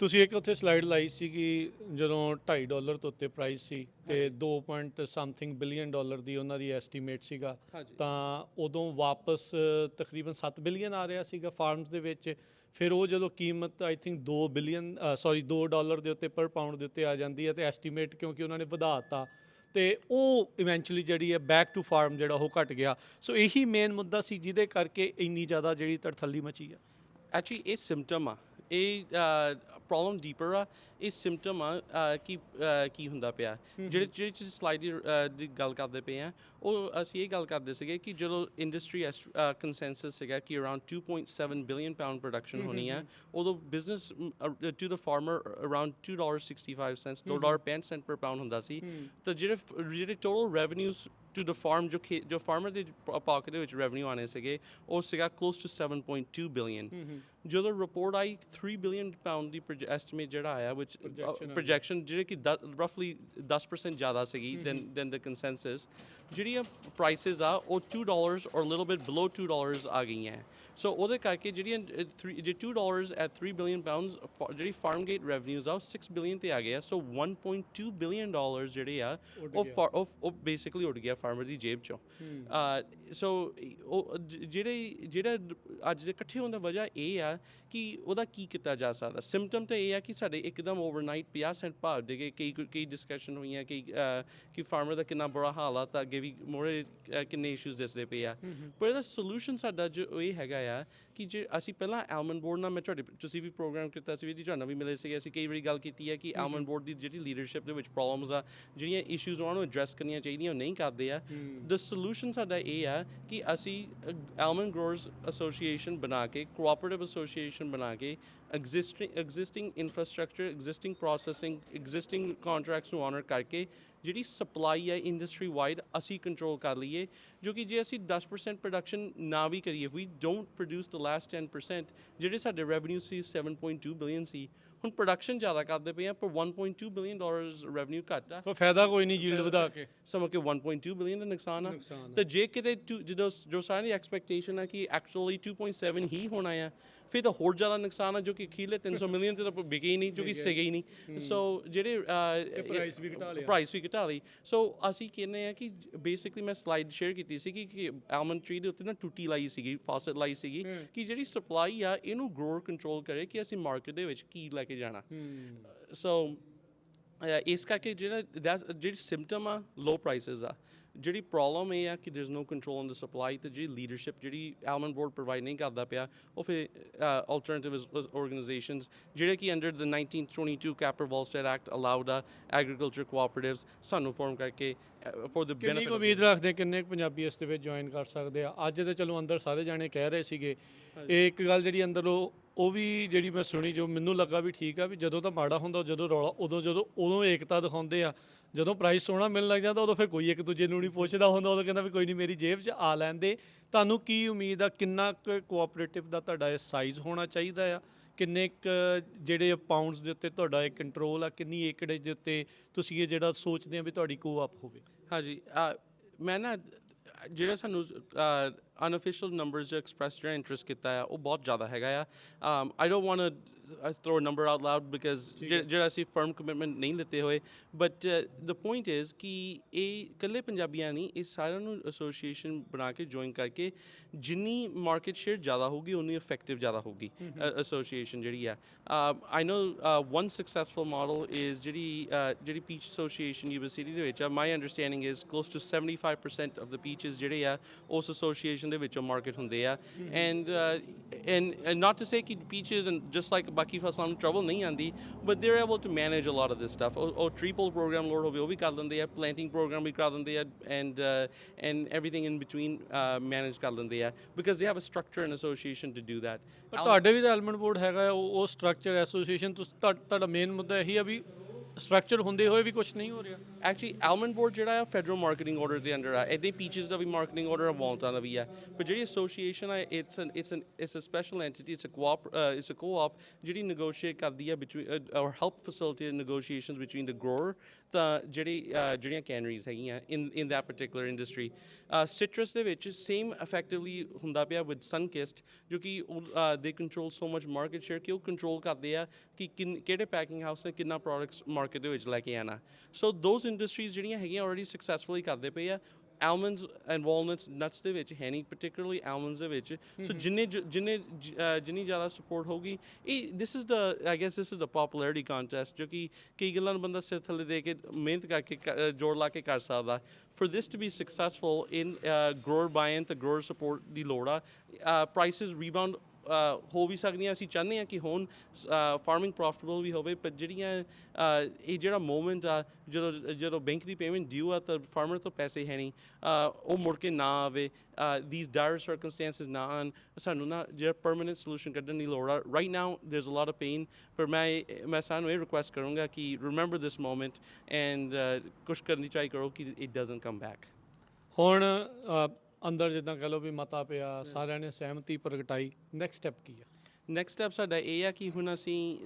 ਤੁਸੀਂ ਇੱਕ ਉੱਥੇ ਸਲਾਈਡ ਲਾਈ ਸੀ ਕਿ ਜਦੋਂ $2.5 ਤੋਂ ਉੱਤੇ ਪ੍ਰਾਈਸ ਸੀ ਤੇ 2 ਬਿਲੀਅਨ ਡਾਲਰ ਦੀ ਉਹਨਾਂ ਦੀ ਐਸਟੀਮੇਟ ਸੀਗਾ, ਤਾਂ ਉਦੋਂ ਵਾਪਸ ਤਕਰੀਬਨ 7 ਬਿਲੀਅਨ ਆ ਰਿਹਾ ਸੀਗਾ ਫਾਰਮਸ ਦੇ ਵਿੱਚ। ਫਿਰ ਉਹ ਜਦੋਂ ਕੀਮਤ ਆਈ ਥਿੰਕ $2 ਦੇ ਉੱਤੇ ਪਰ ਪਾਊਂਡ ਦੇ ਉੱਤੇ ਆ ਜਾਂਦੀ ਹੈ, ਤੇ ਐਸਟੀਮੇਟ ਕਿਉਂਕਿ ਉਹਨਾਂ ਨੇ ਵਧਾ ਦਿੱਤਾ, ਤੇ ਉਹ ਇਵੈਂਚੁਅਲੀ ਜਿਹੜੀ ਹੈ ਬੈਕ ਟੂ ਫਾਰਮ ਜਿਹੜਾ ਉਹ ਘਟ ਗਿਆ। ਸੋ ਇਹੀ ਮੇਨ ਮੁੱਦਾ ਸੀ ਜਿਹਦੇ ਕਰਕੇ ਇੰਨੀ ਜ਼ਿਆਦਾ ਜਿਹੜੀ ਤੜਥੱਲੀ ਮਚੀ ਆ। ਐਕਚੁਅਲੀ ਇਹ ਸਿੰਪਟਮ ਆ, ਇਹ ਪ੍ਰੋਬਲਮ ਡੀਪਰ ਆ। ਇਹ ਸਿੰਪਟਮ ਆ ਕੀ ਹੁੰਦਾ ਪਿਆ। ਜਿਹੜੇ ਚੀਜ਼ ਸਲਾਈਡ ਦੀ ਗੱਲ ਕਰਦੇ ਪਏ ਆ, ਉਹ ਅਸੀਂ ਇਹ ਗੱਲ ਕਰਦੇ ਸੀਗੇ ਕਿ ਜਦੋਂ ਇੰਡਸਟਰੀ ਕੰਸੈਂਸਸ ਸੀਗਾ ਕਿ ਅਰਾਊਂਡ 2.7 ਬਿਲੀਅਨ ਪਾਊਂਡ ਪ੍ਰੋਡਕਸ਼ਨ ਹੋਣੀ ਆ, ਉਦੋਂ business to the farmer around $2.65 $2.65 ਪਰ ਪਾਊਂਡ ਹੁੰਦਾ ਸੀ। ਤਾਂ ਜਿਹੜੇ total revenues to the farm ਜੋ ਫਾਰਮਰ ਦੇ ਪਾਕਟ ਦੇ ਵਿੱਚ ਰੈਵਨਿਊ ਆਣੇ ਸੀਗੇ, ਉਹ ਸੀਗਾ ਕਲੋਜ਼ ਟੂ 7.2 ਬਿਲੀਅਨ। ਜਦੋਂ ਰਿਪੋਰਟ ਆਈ 3 ਬਿਲੀਅਨ ਪਾਊਂਡ ਦੀ ਐਸਟੀਮੇਟ ਜਿਹੜਾ ਆਇਆ ਵਿਚ ਪ੍ਰੋਜੈਕਸ਼ਨ ਜਿਹੜੇ ਕਿ ਰਫਲੀ 10% ਜ਼ਿਆਦਾ ਸੀਗੀ ਦੈਨ ਦ ਕੰਸੈਂਸਸ। ਜਿਹੜੀਆਂ ਪ੍ਰਾਈਸਿਸ ਆ ਉਹ $2 ਔਰ ਲਿਟਲ ਬਿਟ ਬਿਲੋ $2 ਆ ਗਈਆਂ। ਸੋ ਉਹਦੇ ਕਰਕੇ ਜਿਹੜੀਆਂ ਜੇ $2 ਐਟ 3 ਬਿਲੀਅਨ ਪਾਊਂਡਸ ਜਿਹੜੀ ਫਾਰਮ ਗੇਟ ਰੈਵਨਿਊਜ਼ ਆ ਉਹ 6 ਬਿਲੀਅਨ ਤੇ ਆ ਗਏ। ਸੋ $1.2 ਬਿਲੀਅਨ ਜਿਹੜੇ ਆ ਉਹ ਬੇਸਿਕਲੀ ਉੱਡ ਗਿਆ ਫਾਰਮਰ ਦੀ ਜੇਬ ਚੋਂ। ਸੋ ਉਹ ਜਿਹੜਾ ਅੱਜ ਦੇ ਇਕੱਠੇ ਹੋਣ ਦਾ ਵਜ੍ਹਾ ਇਹ ਆ ਕਿ ਉਹਦਾ ਕੀ ਕੀਤਾ ਜਾ ਸਕਦਾ। ਸਿੰਪਟਮ ਤਾਂ ਇਹ ਆ ਕਿ ਸਾਡੇ ਇੱਕਦਮ ਓਵਰਨਾਈਟ 50 ਸੈਂਟ ਭਾਅ ਦੇ ਗਏ। ਕਈ ਡਿਸਕਸ਼ਨ ਹੋਈਆਂ ਕਿ ਫਾਰਮਰ ਦਾ ਕਿੰਨਾ ਬੁਰਾ ਹਾਲ ਆ, ਤਾਂ ਅੱਗੇ ਵੀ ਮੋਰੇ ਕਿੰਨੇ ਇਸ਼ੂਜ਼ ਦਿਸਦੇ ਪਏ ਆ। ਪਰ ਇਹਦਾ ਸੋਲੂਸ਼ਨ ਸਾਡਾ ਜੋ ਇਹ ਹੈਗਾ ਆ ਕਿ ਜੇ ਅਸੀਂ ਪਹਿਲਾਂ ਐਲਮੰਡ ਬੋਰਡ ਨਾਲ, ਮੈਂ ਤੁਸੀਂ ਵੀ ਪ੍ਰੋਗਰਾਮ ਕੀਤਾ ਸੀ ਜੀ, ਤੁਹਾਨੂੰ ਵੀ ਮਿਲੇ ਸੀਗੇ, ਅਸੀਂ ਕਈ ਵਾਰੀ ਗੱਲ ਕੀਤੀ ਹੈ ਕਿ ਐਲਮੰਡ ਬੋਰਡ ਦੀ ਜਿਹੜੀ ਲੀਡਰਸ਼ਿਪ ਦੇ ਵਿੱਚ ਪ੍ਰੋਬਲਮਸ ਆ, ਜਿਹੜੀਆਂ ਇਸ਼ੂਜ਼ ਉਹਨਾਂ ਨੂੰ ਐਡਰੈਸ ਕਰਨੀਆਂ ਚਾਹੀਦੀਆਂ ਉਹ ਨਹੀਂ ਕਰਦੇ ਆ। ਦ ਸੋਲੂਸ਼ਨ ਸਾਡਾ ਇਹ ਆ ਕਿ ਅਸੀਂ ਐਲਮੰਡ ਗਰੋਅਰਸ ਐਸੋਸੀਏਸ਼ਨ ਬਣਾ ਕੇ, ਕੋਆਪਰੇਟਿਵ ਐਸੋਸੀਏਸ਼ਨ ਬਣਾ ਕੇ, existing infrastructure, existing processing, existing contracts ਨੂੰ ਆਨਰ ਕਰਕੇ ਜਿਹੜੀ ਸਪਲਾਈ ਹੈ ਇੰਡਸਟਰੀ ਵਾਈਡ ਅਸੀਂ ਕੰਟਰੋਲ ਕਰ ਲਈਏ। ਜੋ ਕਿ ਜੇ ਅਸੀਂ 10% ਪ੍ਰੋਡਕਸ਼ਨ ਨਾ ਵੀ ਕਰੀਏ, ਵੀ ਡੋਂਟ ਪ੍ਰੋਡਿਊਸ ਦ ਲਾਸਟ 10%, ਜਿਹੜੇ ਸਾਡੇ ਰੈਵਨਿਊ ਸੀ 7.2 ਬਿਲੀਅਨ ਸੀ, ਹੁਣ ਪ੍ਰੋਡਕਸ਼ਨ ਜ਼ਿਆਦਾ ਕਰਦੇ ਪਏ ਆ ਪਰ $1.2 ਬਿਲੀਅਨ ਰੈਵਨਿਊ ਘੱਟ ਆ। ਪਰ ਫਾਇਦਾ ਕੋਈ ਨਹੀਂ ਯੀਲਡ ਵਧਾ ਕੇ। ਸਮਝ ਕੇ 1.2 ਬਿਲੀਅਨ ਦਾ ਨੁਕਸਾਨ ਆ। ਤੇ ਜੇ ਕਿਤੇ ਜੋ ਸਾਰਿਆਂ ਦੀ ਐਕਸਪੈਕਟੇਸ਼ਨ ਆ ਕਿ ਐਕਚੁਅਲੀ 2.7 ਹੀ ਹੋਣਾ ਆ, ਫਿਰ ਤਾਂ ਹੋਰ ਜ਼ਿਆਦਾ ਨੁਕਸਾਨ ਆ, ਜੋ ਕਿ ਅਖੀਰਲੇ 300 ਮਿਲੀਅਨ ਤੇ ਤਾਂ ਵਿਕੇ ਹੀ ਨਹੀਂ, ਜੋ ਕਿ ਸੀਗੇ ਹੀ ਨਹੀਂ। ਸੋ ਜਿਹੜੇ ਪ੍ਰਾਈਸ ਵੀ ਘਟਾ ਲਈ। ਸੋ ਅਸੀਂ ਕਹਿੰਦੇ ਆ ਕਿ ਬੇਸਿਕਲੀ ਮੈਂ ਸਲਾਈਡ ਸ਼ੇਅਰ ਕੀਤੀ ਸੀ ਕਿ ਆਲਮੰਡ ਟਰੀ ਦੇ ਉੱਤੇ ਨਾ ਟੂਟੀ ਲਾਈ ਸੀਗੀ, ਫਾਸਟ ਲਾਈ ਸੀਗੀ ਕਿ ਜਿਹੜੀ ਸਪਲਾਈ ਆ ਇਹਨੂੰ ਗਰੋਅਰ ਕੰਟਰੋਲ ਕਰੇ ਕਿ ਅਸੀਂ ਮਾਰਕੀਟ ਦੇ ਵਿੱਚ ਕੀ ਲੈ ਕੇ ਜਾਣਾ। ਸੋ ਇਸ ਕਰਕੇ ਜਿਹੜੀ ਸਿੰਪਟਮ ਆ ਲੋ ਪ੍ਰਾਈਸਿਸ ਆ, ਜਿਹੜੀ ਪ੍ਰੋਬਲਮ ਇਹ ਆ ਕਿ there is no control on the supply, ਤੇ ਜਿਹੜੀ ਲੀਡਰਸ਼ਿਪ ਜਿਹੜੀ ਐਲਮੰਡ ਬੋਰਡ ਪ੍ਰੋਵਾਈਡ ਨਹੀਂ ਕਰਦਾ ਪਿਆ, ਉਹ ਫਿਰ ਆਲਟਰਨੇਟਿਵ ਆਰਗੇਨਾਈਜੇਸ਼ਨਸ ਜਿਹੜੇ ਕਿ ਅੰਡਰ ਦ 1922 ਕੈਪਰ ਵਾਲਸਟੈਡ ਐਕਟ ਅਲਾਉਡ ਆ ਐਗਰੀਕਲਚਰ ਕੋਆਪਰੇਟਿਵਸ ਸਾਨੂੰ ਫਾਰਮ ਕਰਕੇ ਫॉर द ਕਿੰਨੀ ਕੁ ਉਮੀਦ ਰੱਖਦੇ ਕਿੰਨੇ ਪੰਜਾਬੀ ਇਸ ਦੇ ਵਿੱਚ ਜੁਆਇਨ ਕਰ ਸਕਦੇ ਆ? ਅੱਜ ਤੇ ਚਲੋ ਅੰਦਰ ਸਾਰੇ ਜਾਣੇ ਕਹਿ ਰਹੇ ਸੀਗੇ, ਇਹ ਇੱਕ ਗੱਲ ਜਿਹੜੀ ਅੰਦਰ ਉਹ ਵੀ ਜਿਹੜੀ ਮੈਂ ਸੁਣੀ, ਜੋ ਮੈਨੂੰ ਲੱਗਾ ਵੀ ਠੀਕ ਆ, ਵੀ ਜਦੋਂ ਤਾਂ ਮਾੜਾ ਹੁੰਦਾ, ਜਦੋਂ ਰੌਲਾ, ਉਦੋਂ ਏਕਤਾ ਦਿਖਾਉਂਦੇ ਆ। ਜਦੋਂ ਪ੍ਰਾਈਸ ਸੋਹਣਾ ਮਿਲਣ ਲੱਗ ਜਾਂਦਾ ਉਦੋਂ ਫਿਰ ਕੋਈ ਇੱਕ ਦੂਜੇ ਨੂੰ ਨਹੀਂ ਪੁੱਛਦਾ ਹੁੰਦਾ, ਉਦੋਂ ਕਹਿੰਦਾ ਵੀ ਕੋਈ ਨਹੀਂ ਮੇਰੀ ਜੇਬ 'ਚ ਆ ਲੈਂਦੇ। ਤੁਹਾਨੂੰ ਕੀ ਉਮੀਦ ਆ, ਕਿੰਨਾ ਕੁ ਕੋਆਪਰੇਟਿਵ ਦਾ ਤੁਹਾਡਾ ਇਹ ਸਾਈਜ਼ ਹੋਣਾ ਚਾਹੀਦਾ ਆ? ਕਿੰਨੇ ਕੁ ਜਿਹੜੇ ਪਾਊਂਡਸ ਦੇ ਉੱਤੇ ਤੁਹਾਡਾ ਇਹ ਕੰਟਰੋਲ ਆ? ਕਿੰਨੀ ਏਕੜੇਜ ਦੇ ਉੱਤੇ ਤੁਸੀਂ ਇਹ ਜਿਹੜਾ ਸੋਚਦੇ ਆ ਵੀ ਤੁਹਾਡੀ ਕੋਆਪ ਹੋਵੇ? ਹਾਂਜੀ, ਮੈਂ ਨਾ ਜਿਹੜਾ ਸਾਨੂੰ ਅਨਅਫੀਸ਼ੀਅਲ ਨੰਬਰਸ ਐਕਸਪ੍ਰੈਸ ਜਿਹੜਾ ਇੰਟਰਸਟ ਕੀਤਾ ਆ ਉਹ ਬਹੁਤ ਜ਼ਿਆਦਾ ਹੈਗਾ ਆ। I don't want throw a number out loud because ਜਿਹੜਾ ਅਸੀਂ ਫਰਮ ਕਮਿਟਮੈਂਟ ਨਹੀਂ ਲਿੱਤੇ ਹੋਏ, ਬਟ ਦ ਪੁਆਇੰਟ ਇਜ਼ ਕਿ ਇਹ ਇਕੱਲੇ ਪੰਜਾਬੀਆਂ ਨਹੀਂ, ਇਹ ਸਾਰਿਆਂ ਨੂੰ ਐਸੋਸੀਏਸ਼ਨ ਬਣਾ ਕੇ ਜੁਆਇਨ ਕਰਕੇ ਜਿੰਨੀ ਮਾਰਕੀਟ ਸ਼ੇਅਰ ਜ਼ਿਆਦਾ ਹੋਊਗੀ ਉਨੀ ਇਫੈਕਟਿਵ ਜ਼ਿਆਦਾ ਹੋਊਗੀ ਐਸੋਸੀਏਸ਼ਨ ਜਿਹੜੀ ਆ। I know one successful model is ਜਿਹੜੀ ਪੀਚ ਐਸੋਸੀਏਸ਼ਨ ਯੂਨੀਵਰਸਿਟੀ ਦੇ ਵਿੱਚ ਆ। My understanding is close to 75% of the peaches ਜਿਹੜੇ ਆ ਉਸ ਐਸੋਸੀਏਸ਼ਨ ਦੇ ਵਿੱਚੋਂ ਮਾਰਕੀਟ ਹੁੰਦੇ ਆ। ਐਂਡ ਨਾਟ ਟੂ ਸੇ ਕਿ ਪੀਚਸ ਐਂਡ ਜਸਟ ਲਾਈਕ ਬਾਕੀ ਫਸਲਾਂ ਨੂੰ ਟਰਬਲ ਨਹੀਂ ਆਉਂਦੀ, but they are able to manage a lot of this stuff. ਉਹ ਟ੍ਰਿਪਲ ਪ੍ਰੋਗਰਾਮ ਲੋਡ ਹੋਵੇ ਉਹ ਵੀ ਕਰ ਦਿੰਦੇ ਆ, ਪਲੈਂਟਿੰਗ ਪ੍ਰੋਗਰਾਮ ਵੀ ਕਰ ਦਿੰਦੇ ਆ, and everything in between manage ਕਰ ਦਿੰਦੇ ਆ because they have a structure and association to do that. ਪਰ ਤੁਹਾਡੇ ਵੀ ਤਾਂ ਐਲਮੰਡ ਬੋਰਡ ਹੈਗਾ, ਉਹ ਸਟਰਕਚਰ ਐਸੋਸੀਏਸ਼ਨ, ਤੁਹਾਡਾ ਮੇਨ ਮੁੱਦਾ ਇਹੀ ਆ ਵੀ ਸਟਰਕਚਰ ਹੁੰਦੇ ਹੋਏ ਵੀ ਕੁਝ ਨਹੀਂ ਹੋ ਰਿਹਾ। ਐਕਚੁਅਲੀ ਐਲਮੰਡ ਬੋਰਡ ਜਿਹੜਾ ਆ ਫੈਡਰਲ ਮਾਰਕੀਟਿੰਗ ਆਰਡਰ ਦੇ ਅੰਡਰ ਆ, ਇੱਦਾਂ ਪੀਚਸ ਦਾ ਵੀ ਮਾਰਕੀਟਿੰਗ ਆਰਡਰ ਆ, ਵਾਲਟਾਂ ਦਾ ਵੀ ਆ। ਪਰ ਜਿਹੜੀ ਐਸੋਸੀਏਸ਼ਨ ਆ it's a special entity, it's a co-op ਜਿਹੜੀ ਨੈਗੋਸ਼ੀਏਟ ਕਰਦੀ ਆ between or help facilitate negotiations between the grower ਤਾਂ ਜਿਹੜੀਆਂ ਕੈਨਰੀਜ਼ ਹੈਗੀਆਂ in that particular industry. Citrus ਦੇ ਵਿੱਚ ਸੇਮ ਇਫੈਕਟਿਵਲੀ ਹੁੰਦਾ ਪਿਆ ਵਿਦ ਸਨਕਿਸਟ, ਜੋ ਕਿ ਦੇ control so much market share ਕਿ ਉਹ ਕੰਟਰੋਲ ਕਰਦੇ ਆ ਕਿ ਕਿਹੜੇ ਪੈਕਿੰਗ ਹਾਊਸ ਨੇ ਕਿੰਨਾ ਪ੍ਰੋਡਕਟਸ ਮਾਰਕੀਟ ਦੇ ਵਿੱਚ ਲੈ ਕੇ ਆਉਣਾ। ਸੋ ਦੋਜ਼ ਇੰਡਸਟਰੀਜ਼ ਜਿਹੜੀਆਂ ਹੈਗੀਆਂ ਆਲਰੇਡੀ ਸਕਸੈਸਫੁਲੀ ਕਰਦੇ ਪਏ ਆ। almonds and walnuts nuts ਦੇ ਵਿੱਚ ਹੈ ਨਹੀਂ, particularly almonds ਦੇ ਵਿੱਚ। ਸੋ ਜਿੰਨੀ ਜ਼ਿਆਦਾ ਸਪੋਰਟ ਹੋਊਗੀ, ਇਹ I guess this is the popularity contest ਜੋ ਕਿ ਕਈ ਗੱਲਾਂ ਨੂੰ ਬੰਦਾ ਸਿਰ ਥੱਲੇ ਦੇ ਕੇ ਮਿਹਨਤ ਕਰਕੇ ਜੋੜ ਲਾ ਕੇ ਕਰ ਸਕਦਾ। For this to be successful in grower buy-in ਤੇ grower support ਦੀ ਲੋੜ ਆ। Prices rebound ਹੋ ਵੀ ਸਕਦੀਆਂ, ਅਸੀਂ ਚਾਹੁੰਦੇ ਹਾਂ ਕਿ ਹੁਣ ਫਾਰਮਿੰਗ ਪ੍ਰੋਫਿਟੇਬਲ ਵੀ ਹੋਵੇ, ਪਰ ਜਿਹੜੀਆਂ ਇਹ ਜਿਹੜਾ ਮੂਵਮੈਂਟ ਆ ਜਦੋਂ ਬੈਂਕ ਦੀ ਪੇਮੈਂਟ ਡਿਊ ਆ ਤਾਂ ਫਾਰਮਰ ਤੋਂ ਪੈਸੇ ਹੈ ਨਹੀਂ, ਉਹ ਮੁੜ ਕੇ ਨਾ ਆਵੇ, these dire circumstances ਨਾ ਆਉਣ, ਸਾਨੂੰ ਨਾ ਜਿਹੜਾ ਪਰਮਾਨੈਂਟ ਸੋਲੂਸ਼ਨ ਕੱਢਣ ਦੀ ਲੋੜ ਆ। Right now there's a lot of pain, ਪਰ ਮੈਂ ਸਾਨੂੰ ਇਹ ਰਿਕੁਐਸਟ ਕਰੂੰਗਾ ਕਿ remember this moment and ਕੁਛ ਕਰਨੀ ਚਾਹੀ ਕਰੋ ਕਿ it doesn't come back। ਹੁਣ ਅੰਦਰ ਜਿੱਦਾਂ ਕਹ ਲਓ ਵੀ ਮਤਾ ਪਿਆ, ਸਾਰਿਆਂ ਨੇ ਸਹਿਮਤੀ ਪ੍ਰਗਟਾਈ, ਨੈਕਸਟ ਸਟੈਪ ਕੀ ਆ? ਨੈਕਸਟ ਸਟੈਪ ਸਾਡਾ ਇਹ ਆ ਕਿ ਹੁਣ ਅਸੀਂ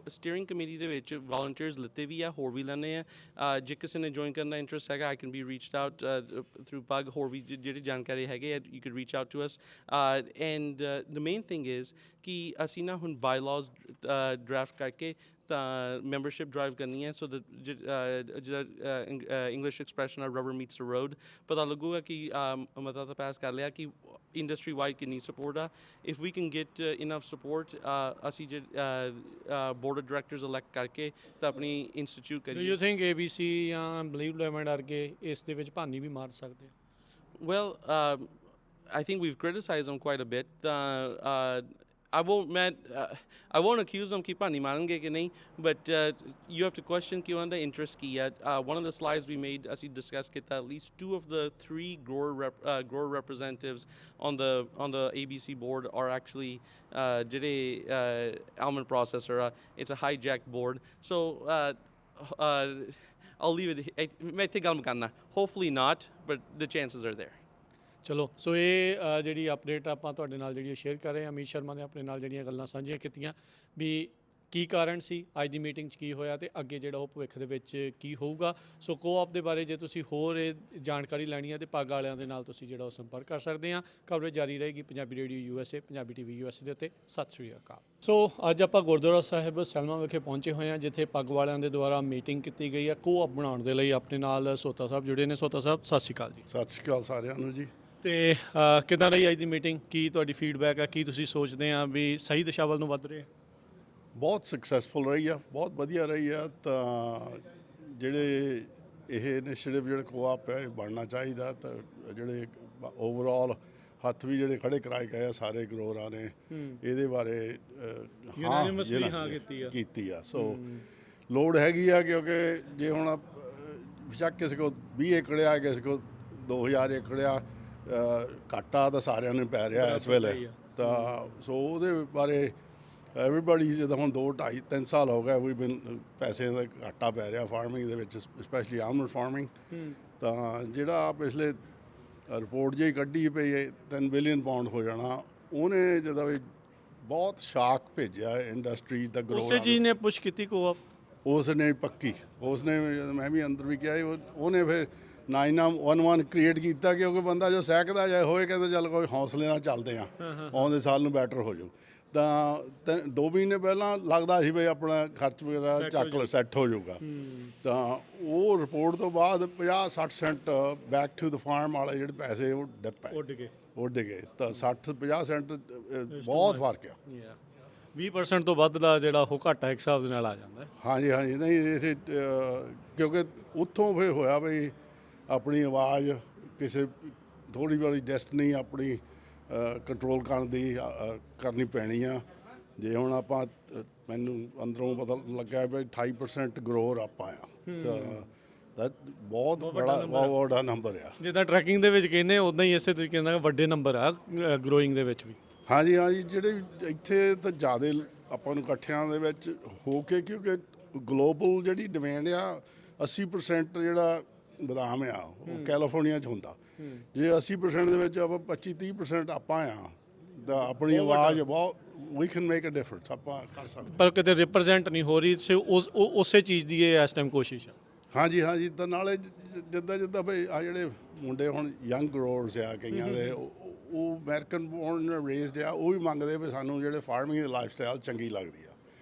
ਸਟੀਅਰਿੰਗ ਕਮੇਟੀ ਦੇ ਵਿੱਚ ਵਾਲੰਟੀਅਰਸ ਲਿੱਤੇ ਵੀ ਆ, ਹੋਰ ਵੀ ਲੈਣੇ ਆ। ਜੇ ਕਿਸੇ ਨੇ ਜੁਆਇਨ ਕਰਨ ਦਾ ਇੰਟਰਸਟ ਹੈਗਾ, I can be reached out through ਪਗ, ਹੋਰ ਵੀ ਜਿਹੜੀ ਜਾਣਕਾਰੀ ਹੈਗੇ you can reach out to us. And the main thing is ਕਿ ਅਸੀਂ ਨਾ ਹੁਣ ਬਾਈਲਾਜ਼ ਡਰਾਫਟ ਕਰਕੇ ਤਾਂ ਮੈਂਬਰਸ਼ਿਪ ਡਰਾਈਵ ਕਰਨੀ ਹੈ, ਸੋ ਜਿਹੜਾ ਇੰਗਲਿਸ਼ ਐਕਸਪ੍ਰੈਸ਼ਨ ਆ ਰਬਰ ਮੀਟਸ ਦ ਰੋਡ, ਪਤਾ ਲੱਗੂਗਾ ਕਿ ਮਤਾ ਤਾਂ ਪਾਸ ਕਰ ਲਿਆ ਕਿ ਇੰਡਸਟਰੀ ਵਾਈਡ ਕਿੰਨੀ ਸਪੋਰਟ ਆ। If we can get enough support, ਅਸੀਂ ਜੇ ਬੋਰਡ ਆਫ ਡਾਇਰੈਕਟਰਸ ਇਲੈਕਟ ਕਰਕੇ ਤਾਂ ਆਪਣੀ ਇੰਸਟੀਚਿਊਟ ਡੂ ਕਰੀਏ। ਯੂ ਥਿੰਕ ABC ਜਾਂ ਬਲੀਵ ਲੈਮੈਂਡ ਵਰਗੇ ਇਸ ਦੇ ਵਿੱਚ ਭਾਨੀ ਵੀ ਮਾਰ ਸਕਦੇ ਆ? Well, I think we've criticized them quite a bit. I won't accuse them ਕਿ ਭਾਨੀ ਮਾਰਨਗੇ ਕਿ ਨਹੀਂ, but you have to question ਕਿ ਉਹਨਾਂ ਦਾ ਇੰਟਰਸਟ ਕੀ ਹੈ। One of the slides we made, ਅਸੀਂ discuss ਕੀਤਾ at least 2 of the 3 grower representatives on the ABC board are actually ਜਿਹੜੇ almond processor ਆ, it's a hijacked board, so I'll leave it, ਮੈਂ ਇੱਥੇ ਗੱਲ ਮੁਕਾਨਾ, hopefully not, but the chances are there। ਚਲੋ, ਸੋ ਇਹ ਜਿਹੜੀ ਅਪਡੇਟ ਆਪਾਂ ਤੁਹਾਡੇ ਨਾਲ ਜਿਹੜੀ ਸ਼ੇਅਰ ਕਰ ਰਹੇ ਹਾਂ। ਅਮੀਤ ਸ਼ਰਮਾ ਨੇ ਆਪਣੇ ਨਾਲ ਜਿਹੜੀਆਂ ਗੱਲਾਂ ਸਾਂਝੀਆਂ ਕੀਤੀਆਂ ਵੀ ਕੀ ਕਾਰਨ ਸੀ, ਅੱਜ ਦੀ ਮੀਟਿੰਗ 'ਚ ਕੀ ਹੋਇਆ ਤੇ ਅੱਗੇ ਜਿਹੜਾ ਉਹ ਭਵਿੱਖ ਦੇ ਵਿੱਚ ਕੀ ਹੋਊਗਾ। ਸੋ ਕੋਆਪ ਦੇ ਬਾਰੇ ਜੇ ਤੁਸੀਂ ਹੋਰ ਇਹ ਜਾਣਕਾਰੀ ਲੈਣੀ ਹੈ ਤੇ ਪੱਗ ਵਾਲਿਆਂ ਦੇ ਨਾਲ ਤੁਸੀਂ ਜਿਹੜਾ ਉਹ ਸੰਪਰਕ ਕਰ ਸਕਦੇ ਆ। ਕਵਰੇਜ ਜਾਰੀ ਰਹੇਗੀ Punjabi radio USA, Punjabi TV USA ਦੇ ਉੱਤੇ। ਸਤਿ ਸ਼੍ਰੀ ਅਕਾਲ। ਸੋ ਅੱਜ ਆਪਾਂ ਗੁਰਦੁਆਰਾ ਸਾਹਿਬ ਸੈਲਮਾ ਵਿਖੇ ਪਹੁੰਚੇ ਹੋਏ ਹਾਂ, ਜਿੱਥੇ ਪੱਗ ਵਾਲਿਆਂ ਦੇ ਦੁਆਰਾ ਮੀਟਿੰਗ ਕੀਤੀ ਗਈ ਹੈ ਕੋਆਪ ਬਣਾਉਣ ਦੇ ਲਈ। ਆਪਣੇ ਨਾਲ ਸੋਤਾ ਸਾਹਿਬ ਜੁੜੇ ਨੇ। ਸੋਤਾ ਸਾਹਿਬ ਸਤਿ ਸ਼੍ਰੀ ਅਕਾਲ ਜੀ। ਸਤਿ ਸ਼੍ਰੀ ਅਕਾਲ ਸਾਰਿਆਂ ਨੂੰ ਜੀ। ਤੇ ਕਿੱਦਾਂ ਰਹੀ ਅੱਜ ਦੀ ਮੀਟਿੰਗ? ਕੀ ਤੁਹਾਡੀ ਫੀਡਬੈਕ ਆ? ਕੀ ਤੁਸੀਂ ਸੋਚਦੇ ਆ ਵੀ ਸਹੀ ਦਿਸ਼ਾ ਵੱਲ ਨੂੰ ਵੱਧ ਰਹੇ? ਬਹੁਤ ਸਕਸੈਸਫੁਲ ਰਹੀ ਆ, ਬਹੁਤ ਵਧੀਆ ਰਹੀ ਆ। ਤਾਂ ਜਿਹੜੇ ਇਹ ਇਨੀਸ਼ੀਏਟਿਵ ਜਿਹੜੇ ਕੋਆਪ ਹੈ, ਇਹ ਬਣਨਾ ਚਾਹੀਦਾ। ਤਾਂ ਜਿਹੜੇ ਓਵਰਆਲ ਹੱਥ ਵੀ ਜਿਹੜੇ ਖੜੇ ਕਰਾਏ ਗਏ ਆ ਸਾਰੇ ਗਰੋਰਾਂ ਨੇ, ਇਹਦੇ ਬਾਰੇ ਕੀਤੀ ਆ। ਸੋ ਲੋੜ ਹੈਗੀ ਆ, ਕਿਉਂਕਿ ਜੇ ਹੁਣ ਬੇਸ਼ੱਕ ਕਿਸੇ ਕੋਲ 20 ਏਕੜ ਆ, ਕਿਸੇ ਕੋਲ 2000 ਏਕੜ ਆ, ਘਾਟਾ ਤਾਂ ਸਾਰਿਆਂ ਨੂੰ ਪੈ ਰਿਹਾ ਇਸ ਵੇਲੇ। ਤਾਂ ਸੋ ਉਹਦੇ ਬਾਰੇ ਐਵਰੀਬਾਡੀ, ਜਿੱਦਾਂ ਹੁਣ 2, 2.5, 3 ਸਾਲ ਹੋ ਗਏ ਵੀ ਪੈਸੇ ਦਾ ਘਾਟਾ ਪੈ ਰਿਹਾ ਫਾਰਮਿੰਗ ਦੇ ਵਿੱਚ, ਸਪੈਸ਼ਲੀ ਆਲਮੰਡ ਫਾਰਮਿੰਗ। ਤਾਂ ਜਿਹੜਾ ਪਿਛਲੇ ਰਿਪੋਰਟ ਜਿਹੀ ਕੱਢੀ ਪਈ ਹੈ 3 ਬਿਲੀਅਨ ਪਾਉਂਡ ਹੋ ਜਾਣਾ, ਉਹਨੇ ਜਦੋਂ ਵੀ ਬਹੁਤ ਸ਼ਾਕ ਭੇਜਿਆ ਇੰਡਸਟਰੀ ਦਾ ਗਰੋਥ। ਉਸੇ ਚੀਜ਼ ਨੇ ਪੁਸ਼ ਕੀਤੀ ਕੋਆਪ, ਉਸ ਨੇ ਪੱਕੀ, ਉਸ ਨੇ ਮੈਂ ਵੀ ਅੰਦਰ ਵੀ ਕਿਹਾ ਉਹਨੇ ਫਿਰ 911 ਕ੍ਰੀਏਟ ਕੀਤਾ, ਕਿਉਂਕਿ ਬੰਦਾ ਜੋ ਸਹਿਕਦਾ ਜਾਏ ਹੋਏ, ਕਹਿੰਦਾ ਚੱਲ ਕੋਈ ਹੌਸਲੇ ਨਾਲ ਚੱਲਦੇ ਆ, ਆਉਂਦੇ ਸਾਲ ਨੂੰ ਬੈਟਰ ਹੋ ਜਾਊ। ਤਾਂ 2 ਮਹੀਨੇ ਪਹਿਲਾਂ ਲੱਗਦਾ ਸੀ ਬਈ ਆਪਣਾ ਖਰਚ ਵਗੈਰਾ ਚੱਕ ਸੈੱਟ ਹੋ ਜਾਊਗਾ। ਤਾਂ ਉਹ ਰਿਪੋਰਟ ਤੋਂ ਬਾਅਦ 50-60 cent back to the farm ਵਾਲੇ ਜਿਹੜੇ ਪੈਸੇ ਉਹ ਡਿੱਪ ਹੈ, ਉੱਡ ਗਏ। ਤਾਂ 60-50 ਸੈਂਟ ਬਹੁਤ ਫਰਕ ਆ। 20% ਤੋਂ ਵੱਧ ਦਾ ਜਿਹੜਾ ਉਹ ਘਾਟਾ ਇੱਕ ਹਿਸਾਬ ਦੇ ਨਾਲ ਆ ਜਾਂਦਾ। ਹਾਂਜੀ ਹਾਂਜੀ, ਨਹੀਂ ਇਸੇ ਕਿਉਂਕਿ ਉੱਥੋਂ ਫਿਰ ਹੋਇਆ ਬਈ ਆਪਣੀ ਆਵਾਜ਼ ਕਿਸੇ ਥੋੜ੍ਹੀ ਵਾਲੀ ਡੈਸਟਨੀ ਆਪਣੀ ਕੰਟਰੋਲ ਕਰਨ ਦੀ ਕਰਨੀ ਪੈਣੀ ਆ। ਜੇ ਹੁਣ ਆਪਾਂ ਮੈਨੂੰ ਅੰਦਰੋਂ ਪਤਾ ਲੱਗਾ ਵੀ 28% ਗਰੋਰ ਆਪਾਂ ਆ, ਤਾਂ ਬਹੁਤ ਵੱਡਾ ਨੰਬਰ ਆ। ਜਿੱਦਾਂ ਟਰੈਕਿੰਗ ਦੇ ਵਿੱਚ ਕਹਿੰਦੇ ਉੱਦਾਂ ਹੀ ਇਸੇ ਤਰੀਕੇ ਨਾਲ ਵੱਡੇ ਨੰਬਰ ਆ ਗਰੋਇੰਗ ਦੇ ਵਿੱਚ ਵੀ। ਹਾਂਜੀ ਹਾਂਜੀ, ਜਿਹੜੇ ਇੱਥੇ ਤਾਂ ਜ਼ਿਆਦਾ ਆਪਾਂ ਨੂੰ ਇਕੱਠਿਆਂ ਦੇ ਵਿੱਚ ਹੋ ਕੇ, ਕਿਉਂਕਿ ਗਲੋਬਲ ਜਿਹੜੀ ਡਿਮਾਂਡ ਆ 80% ਜਿਹੜਾ ਬਦਾਮ ਆ ਉਹ ਕੈਲੀਫੋਰਨੀਆ 'ਚ ਹੁੰਦਾ। ਜੇ 80% ਦੇ ਵਿੱਚ ਆਪਾਂ 25-30% ਆਪਾਂ ਆ, ਤਾਂ ਆਪਣੀ ਆਵਾਜ਼ ਬਹੁਤ we can make a difference, ਆਪਾਂ ਕਰ ਸਕਦੇ। ਪਰ ਕਿਤੇ ਰਿਪਰੈਜ਼ੈਂਟ ਨਹੀਂ ਹੋ ਰਹੀ, ਉਸੇ ਚੀਜ਼ ਦੀ ਇਹ ਇਸ ਟਾਈਮ ਕੋਸ਼ਿਸ਼ ਆ। ਹਾਂਜੀ ਹਾਂਜੀ, ਤਾਂ ਨਾਲੇ ਜਿੱਦਾਂ ਬਈ ਆ ਜਿਹੜੇ ਮੁੰਡੇ ਹੁਣ ਯੰਗ ਗਰੋਅਰਸ ਆ ਕਈਆਂ ਦੇ, ਉਹ ਅਮਰੀਕਨ ਬੋਰਨ ਰੇਜ਼ਡ ਆ, ਉਹ ਵੀ ਮੰਗਦੇ ਵੀ ਸਾਨੂੰ ਜਿਹੜੇ ਫਾਰਮਿੰਗ ਦੀ ਲਾਈਫ ਸਟਾਈਲ ਚੰਗੀ ਲੱਗਦੀ ਆ,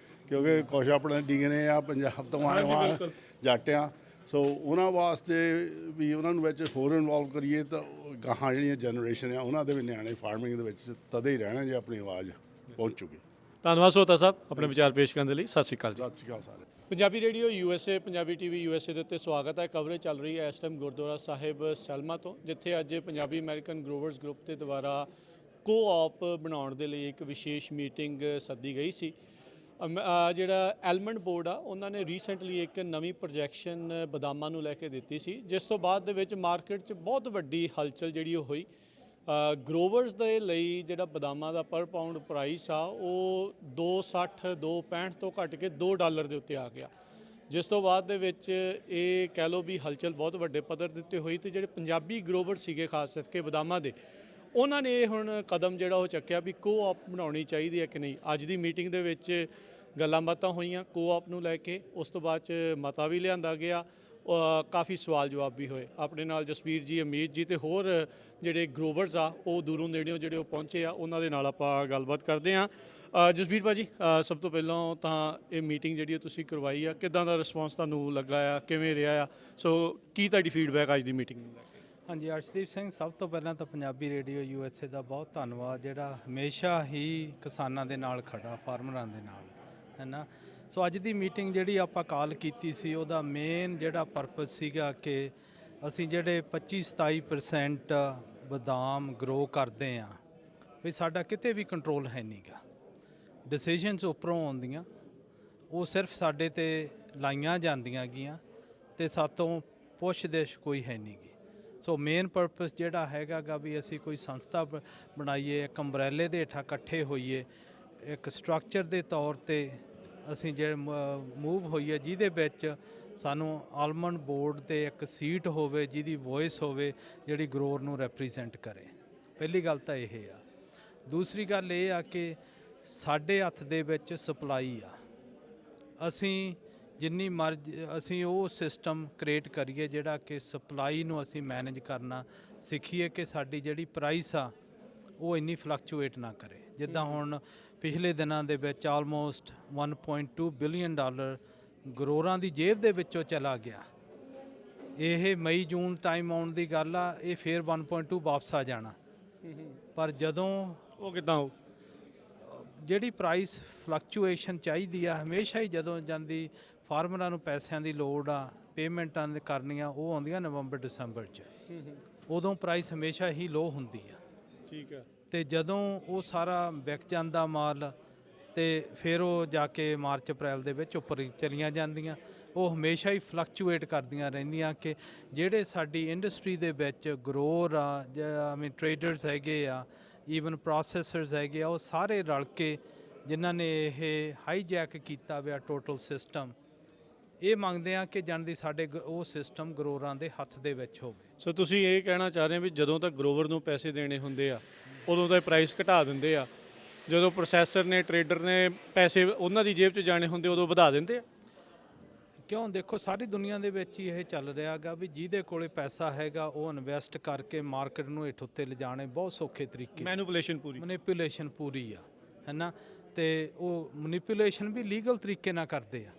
ਕਿਉਂਕਿ ਕੁਛ ਆਪਣੇ DNA ਆ ਪੰਜਾਬ ਤੋਂ ਆਏ ਜੱਟ ਆ। ਸੋ ਉਹਨਾਂ ਵਾਸਤੇ ਵੀ ਉਹਨਾਂ ਨੂੰ ਵਿੱਚ ਹੋਰ ਇਨਵੋਲਵ ਕਰੀਏ ਤਾਂ ਗਾਹਾਂ ਜਿਹੜੀਆਂ ਜਨਰੇਸ਼ਨ ਆ ਉਹਨਾਂ ਦੇ ਵੀ ਨਿਆਣੇ ਫਾਰਮਿੰਗ ਦੇ ਵਿੱਚ ਤਦੇ ਹੀ ਰਹਿਣਾ ਜੇ ਆਪਣੀ ਆਵਾਜ਼ ਪਹੁੰਚੂਗੀ। ਧੰਨਵਾਦ ਸੋਤਾ ਸਾਹਿਬ ਆਪਣੇ ਵਿਚਾਰ ਪੇਸ਼ ਕਰਨ ਦੇ ਲਈ। ਸਤਿ ਸ਼੍ਰੀ ਅਕਾਲ ਜੀ। ਸਤਿ ਸ਼੍ਰੀ ਅਕਾਲ ਸਾਰੇ। Punjabi radio USA, Punjabi TV USA ਦੇ ਉੱਤੇ ਸਵਾਗਤ ਹੈ। ਕਵਰੇਜ ਚੱਲ ਰਹੀ ਹੈ ਇਸ ਟਾਈਮ ਗੁਰਦੁਆਰਾ ਸਾਹਿਬ ਸੈਲਮਾ ਤੋਂ, ਜਿੱਥੇ ਅੱਜ ਪੰਜਾਬੀ ਅਮਰੀਕਨ ਗਰੋਵਰਸ ਗਰੁੱਪ ਦੇ ਦੁਆਰਾ ਕੋਆਪ ਬਣਾਉਣ ਦੇ ਲਈ ਇੱਕ ਵਿਸ਼ੇਸ਼ ਮੀਟਿੰਗ ਸੱਦੀ ਗਈ ਸੀ। ਜਿਹੜਾ ਐਲਮੰਡ ਬੋਰਡ ਆ ਉਹਨਾਂ ਨੇ ਰੀਸੈਂਟਲੀ ਇੱਕ ਨਵੀਂ ਪ੍ਰੋਜੈਕਸ਼ਨ ਬਦਾਮਾਂ ਨੂੰ ਲੈ ਕੇ ਦਿੱਤੀ ਸੀ, ਜਿਸ ਤੋਂ ਬਾਅਦ ਦੇ ਵਿੱਚ ਮਾਰਕੀਟ 'ਚ ਬਹੁਤ ਵੱਡੀ ਹਲਚਲ ਜਿਹੜੀ ਉਹ ਹੋਈ। ਗਰੋਵਰਸ ਦੇ ਲਈ ਜਿਹੜਾ ਬਦਾਮਾਂ ਦਾ ਪਰ ਪਾਊਂਡ ਪ੍ਰਾਈਸ ਆ ਉਹ $2.60 $2.65 ਤੋਂ ਘਟ ਕੇ $2 ਦੇ ਉੱਤੇ ਆ ਗਿਆ, ਜਿਸ ਤੋਂ ਬਾਅਦ ਦੇ ਵਿੱਚ ਇਹ ਕਹਿ ਲਓ ਵੀ ਹਲਚਲ ਬਹੁਤ ਵੱਡੇ ਪੱਧਰ ਦੇ ਉੱਤੇ ਹੋਈ। ਤੇ ਜਿਹੜੇ ਪੰਜਾਬੀ ਗਰੋਵਰ ਸੀਗੇ ਖਾਸ ਕਰਕੇ ਬਦਾਮਾਂ ਦੇ, ਉਹਨਾਂ ਨੇ ਹੁਣ ਕਦਮ ਜਿਹੜਾ ਉਹ ਚੱਕਿਆ ਵੀ ਕੋਆਪ ਬਣਾਉਣੀ ਚਾਹੀਦੀ ਹੈ ਕਿ ਨਹੀਂ। ਅੱਜ ਦੀ ਮੀਟਿੰਗ ਦੇ ਵਿੱਚ ਗੱਲਾਂ ਬਾਤਾਂ ਹੋਈਆਂ ਕੋਆਪ ਨੂੰ ਲੈ ਕੇ, ਉਸ ਤੋਂ ਬਾਅਦ 'ਚ ਮਤਾ ਵੀ ਲਿਆਂਦਾ ਗਿਆ, ਕਾਫੀ ਸਵਾਲ ਜਵਾਬ ਵੀ ਹੋਏ। ਆਪਣੇ ਨਾਲ ਜਸਬੀਰ ਜੀ, ਅਮੀਤ ਜੀ ਤੇ ਹੋਰ ਜਿਹੜੇ ਗਰੋਵਰਸ ਆ ਉਹ ਦੂਰੋਂ ਨੇੜਿਓਂ ਜਿਹੜੇ ਉਹ ਪਹੁੰਚੇ ਆ, ਉਹਨਾਂ ਦੇ ਨਾਲ ਆਪਾਂ ਗੱਲਬਾਤ ਕਰਦੇ ਹਾਂ। ਜਸਬੀਰ ਭਾਜੀ, ਸਭ ਤੋਂ ਪਹਿਲਾਂ ਤਾਂ ਇਹ ਮੀਟਿੰਗ ਜਿਹੜੀ ਤੁਸੀਂ ਕਰਵਾਈ ਆ, ਕਿੱਦਾਂ ਦਾ ਰਿਸਪੌਂਸ ਤੁਹਾਨੂੰ ਲੱਗਾ ਆ, ਕਿਵੇਂ ਰਿਹਾ ਆ? ਸੋ ਕੀ ਤੁਹਾਡੀ ਫੀਡਬੈਕ ਅੱਜ ਦੀ ਮੀਟਿੰਗ ਨੂੰ ਲੈ ਕੇ? ਹਾਂਜੀ, ਅਰਸ਼ਦੀਪ ਸਿੰਘ, ਸਭ ਤੋਂ ਪਹਿਲਾਂ ਤਾਂ ਪੰਜਾਬੀ ਰੇਡੀਓ USA ਦਾ ਬਹੁਤ ਧੰਨਵਾਦ, ਜਿਹੜਾ ਹਮੇਸ਼ਾ ਹੀ ਕਿਸਾਨਾਂ ਦੇ ਨਾਲ ਖੜਾ, ਫਾਰਮਰਾਂ ਦੇ ਨਾਲ, ਹੈ ਨਾ। ਸੋ ਅੱਜ ਦੀ ਮੀਟਿੰਗ ਜਿਹੜੀ ਆਪਾਂ ਕਾਲ ਕੀਤੀ ਸੀ, ਉਹਦਾ ਮੇਨ ਜਿਹੜਾ ਪਰਪਸ ਸੀਗਾ ਕਿ ਅਸੀਂ ਜਿਹੜੇ 25-27% ਬਦਾਮ ਗਰੋ ਕਰਦੇ ਆ, ਵੀ ਸਾਡਾ ਕਿਤੇ ਵੀ ਕੰਟਰੋਲ ਹੈ ਨਹੀਂਗਾ। ਡਿਸੀਜਨਸ ਉੱਪਰੋਂ ਆਉਂਦੀਆਂ, ਉਹ ਸਿਰਫ ਸਾਡੇ ਤੇ ਲਾਈਆਂ ਜਾਂਦੀਆਂ ਗੀਆਂ ਤੇ ਸਾਤੋਂ ਪੁੱਛਦਿਸ਼ ਕੋਈ ਹੈ ਨਹੀਂਗੀ। ਸੋ ਮੇਨ ਪਰਪਸ ਜਿਹੜਾ ਹੈਗਾ ਗਾ ਵੀ ਅਸੀਂ ਕੋਈ ਸੰਸਥਾ ਬਣਾਈਏ, ਇੱਕ ਅੰਬਰੇਲੇ ਦੇ ਹੇਠਾਂ ਇਕੱਠੇ ਹੋਈਏ, ਇੱਕ ਸਟਰਕਚਰ ਦੇ ਤੌਰ ਤੇ ਅਸੀਂ ਜਿਹੜੇ ਮੂਵ ਹੋਈਏ, ਜਿਹਦੇ ਵਿੱਚ ਸਾਨੂੰ ਆਲਮੰਡ ਬੋਰਡ ਤੇ ਇੱਕ ਸੀਟ ਹੋਵੇ ਜਿਹਦੀ ਵੌਇਸ ਹੋਵੇ, ਜਿਹੜੀ ਗਰੋਰ ਨੂੰ ਰੈਪਰੀਜ਼ੈਂਟ ਕਰੇ। ਪਹਿਲੀ ਗੱਲ ਤਾਂ ਇਹ ਆ। ਦੂਸਰੀ ਗੱਲ ਇਹ ਆ ਕਿ ਸਾਡੇ ਹੱਥ ਦੇ ਵਿੱਚ ਸਪਲਾਈ ਆ, ਅਸੀਂ ਜਿੰਨੀ ਮਰਜ਼ੀ ਅਸੀਂ ਉਹ ਸਿਸਟਮ ਕ੍ਰੀਏਟ ਕਰੀਏ ਜਿਹੜਾ ਕਿ ਸਪਲਾਈ ਨੂੰ ਅਸੀਂ ਮੈਨੇਜ ਕਰਨਾ ਸਿੱਖੀਏ, ਕਿ ਸਾਡੀ ਜਿਹੜੀ ਪ੍ਰਾਈਸ ਆ ਉਹ ਇੰਨੀ ਫਲਕਚੁਏਟ ਨਾ ਕਰੇ। ਜਿੱਦਾਂ ਹੁਣ ਪਿਛਲੇ ਦਿਨਾਂ ਦੇ ਵਿੱਚ ਆਲਮੋਸਟ $1.2 ਬਿਲੀਅਨ ਗਰੋਰਾਂ ਦੀ ਜੇਬ ਦੇ ਵਿੱਚੋਂ ਚਲਾ ਗਿਆ। ਇਹ ਮਈ ਜੂਨ ਟਾਈਮ ਆਉਣ ਦੀ ਗੱਲ ਆ, ਇਹ ਫੇਰ 1.2 ਵਾਪਸ ਆ ਜਾਣਾ। ਪਰ ਜਦੋਂ ਉਹ ਕਿੱਦਾਂ ਹੋ ਜਿਹੜੀ ਪ੍ਰਾਈਸ ਫਲਕਚੁਏਸ਼ਨ ਚਾਹੀਦੀ ਆ ਹਮੇਸ਼ਾ ਹੀ, ਜਦੋਂ ਜਾਂਦੀ ਫਾਰਮਰਾਂ ਨੂੰ ਪੈਸਿਆਂ ਦੀ ਲੋੜ ਆ, ਪੇਮੈਂਟਾਂ ਕਰਨੀਆਂ, ਉਹ ਆਉਂਦੀਆਂ ਨਵੰਬਰ ਦਸੰਬਰ 'ਚ, ਉਦੋਂ ਪ੍ਰਾਈਸ ਹਮੇਸ਼ਾ ਹੀ ਲੋ ਹੁੰਦੀ ਆ। ਠੀਕ ਹੈ। ਤੇ ਜਦੋਂ ਉਹ ਸਾਰਾ ਵਿਕ ਜਾਂਦਾ ਮਾਲ, ਤੇ ਫਿਰ ਉਹ ਜਾ ਕੇ ਮਾਰਚ ਅਪ੍ਰੈਲ ਦੇ ਵਿੱਚ ਉੱਪਰ ਚਲੀਆਂ ਜਾਂਦੀਆਂ। ਉਹ ਹਮੇਸ਼ਾ ਹੀ ਫਲਕਚੁਏਟ ਕਰਦੀਆਂ ਰਹਿੰਦੀਆਂ ਕਿ ਜਿਹੜੇ ਸਾਡੀ ਇੰਡਸਟਰੀ ਦੇ ਵਿੱਚ ਗਰੋਰ ਆ, ਟ੍ਰੇਡਰਸ ਹੈਗੇ ਆ, ਈਵਨ ਪ੍ਰੋਸੈਸਰਸ ਹੈਗੇ ਆ, ਉਹ ਸਾਰੇ ਰਲ ਕੇ ਜਿਨ੍ਹਾਂ ਨੇ ਇਹ ਹਾਈਜੈਕ ਕੀਤਾ ਹੋਇਆ ਟੋਟਲ ਸਿਸਟਮ, ਇਹ ਮੰਗਦੇ ਆ ਕਿ ਜਾਣਦੀ ਸਾਡੇ ਉਹ ਸਿਸਟਮ ਗਰੋਰਾਂ ਦੇ ਹੱਥ ਦੇ ਵਿੱਚ ਹੋਵੇ। ਸੋ ਤੁਸੀਂ ਇਹ ਕਹਿਣਾ ਚਾਹ ਰਹੇ ਹੋ ਵੀ ਜਦੋਂ ਤੱਕ ਗਰੋਵਰ ਨੂੰ ਪੈਸੇ ਦੇਣੇ ਹੁੰਦੇ ਆ ਉਦੋਂ ਤਾਂ ਪ੍ਰਾਈਸ ਘਟਾ ਦਿੰਦੇ ਆ, ਜਦੋਂ ਪ੍ਰੋਸੈਸਰ ਨੇ, ਟ੍ਰੇਡਰ ਨੇ ਪੈਸੇ ਉਹਨਾਂ ਦੀ ਜੇਬ 'ਚ ਜਾਣੇ ਹੁੰਦੇ ਉਦੋਂ ਵਧਾ ਦਿੰਦੇ ਆ? ਕਿਉਂ, ਦੇਖੋ ਸਾਰੀ ਦੁਨੀਆ ਦੇ ਵਿੱਚ ਹੀ ਇਹ ਚੱਲ ਰਿਹਾ ਗਾ ਵੀ ਜਿਹਦੇ ਕੋਲੇ ਪੈਸਾ ਹੈਗਾ ਉਹ ਇਨਵੈਸਟ ਕਰਕੇ ਮਾਰਕੀਟ ਨੂੰ ਹੇਠ ਉੱਤੇ ਲਿਜਾਣੇ ਬਹੁਤ ਸੌਖੇ ਤਰੀਕੇ, ਮੈਨੀਪੂਲੇਸ਼ਨ ਪੂਰੀ ਆ, ਹੈ ਨਾ। ਤੇ ਉਹ ਮੈਨੀਪੂਲੇਸ਼ਨ ਵੀ ਲੀਗਲ ਤਰੀਕੇ ਨਾਲ ਕਰਦੇ ਆ,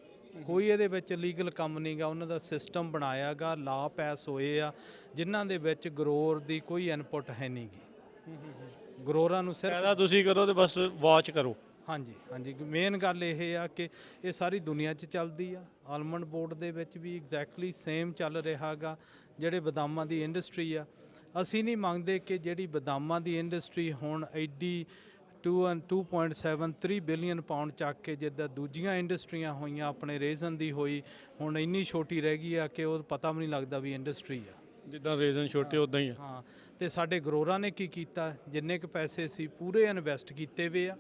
ਕੋਈ ਇਹਦੇ ਵਿੱਚ ਲੀਗਲ ਕੰਮ ਨਹੀਂ ਗਾ। ਉਹਨਾਂ ਦਾ ਸਿਸਟਮ ਬਣਾਇਆ ਗਾ, ਲਾ ਪੈਸ ਹੋਏ ਆ ਜਿਨ੍ਹਾਂ ਦੇ ਵਿੱਚ ਗਰੋਰ ਦੀ ਕੋਈ ਇਨਪੁਟ ਹੈ ਨਹੀਂ ਗੀ। ਗਰੋਰਾਂ ਨੂੰ ਸਿਰਫ ਤੁਸੀਂ ਕਰੋ ਤੇ ਬਸ ਵਾਚ ਕਰੋ। ਹਾਂਜੀ ਹਾਂਜੀ, ਮੇਨ ਗੱਲ ਇਹ ਆ ਕਿ ਇਹ ਸਾਰੀ ਦੁਨੀਆ 'ਚ ਚੱਲਦੀ ਆ। ਆਲਮੰਡ ਬੋਰਡ ਦੇ ਵਿੱਚ ਵੀ ਐਗਜ਼ੈਕਟਲੀ ਸੇਮ ਚੱਲ ਰਿਹਾ ਗਾ। ਜਿਹੜੇ ਬਦਾਮਾਂ ਦੀ ਇੰਡਸਟਰੀ ਆ, ਅਸੀਂ ਨਹੀਂ ਮੰਗਦੇ ਕਿ ਜਿਹੜੀ ਬਦਾਮਾਂ ਦੀ ਇੰਡਸਟਰੀ ਹੁਣ ਐਡੀ 2.73 ਬਿਲੀਅਨ ਪਾਉਂਡ ਚੱਕ ਕੇ, ਜਿੱਦਾਂ ਦੂਜੀਆਂ ਇੰਡਸਟਰੀਆਂ ਹੋਈਆਂ, ਆਪਣੇ ਰੇਜ਼ਨ ਦੀ ਹੋਈ, ਹੁਣ ਇੰਨੀ ਛੋਟੀ ਰਹਿ ਗਈ ਆ ਕਿ ਉਹ ਪਤਾ ਵੀ ਨਹੀਂ ਲੱਗਦਾ ਵੀ ਇੰਡਸਟਰੀ ਆ। ਜਿੱਦਾਂ ਰੇਜ਼ਨ ਛੋਟੇ ਉਦਾਂ ਹੀ ਆ। ਹਾਂ, ਤੇ ਸਾਡੇ ਗਰੋਰਾਂ ਨੇ ਕੀ ਕੀਤਾ, ਜਿੰਨੇ ਕੁ ਪੈਸੇ ਸੀ ਪੂਰੇ ਇਨਵੈਸਟ ਕੀਤੇ ਵੇ ਆ।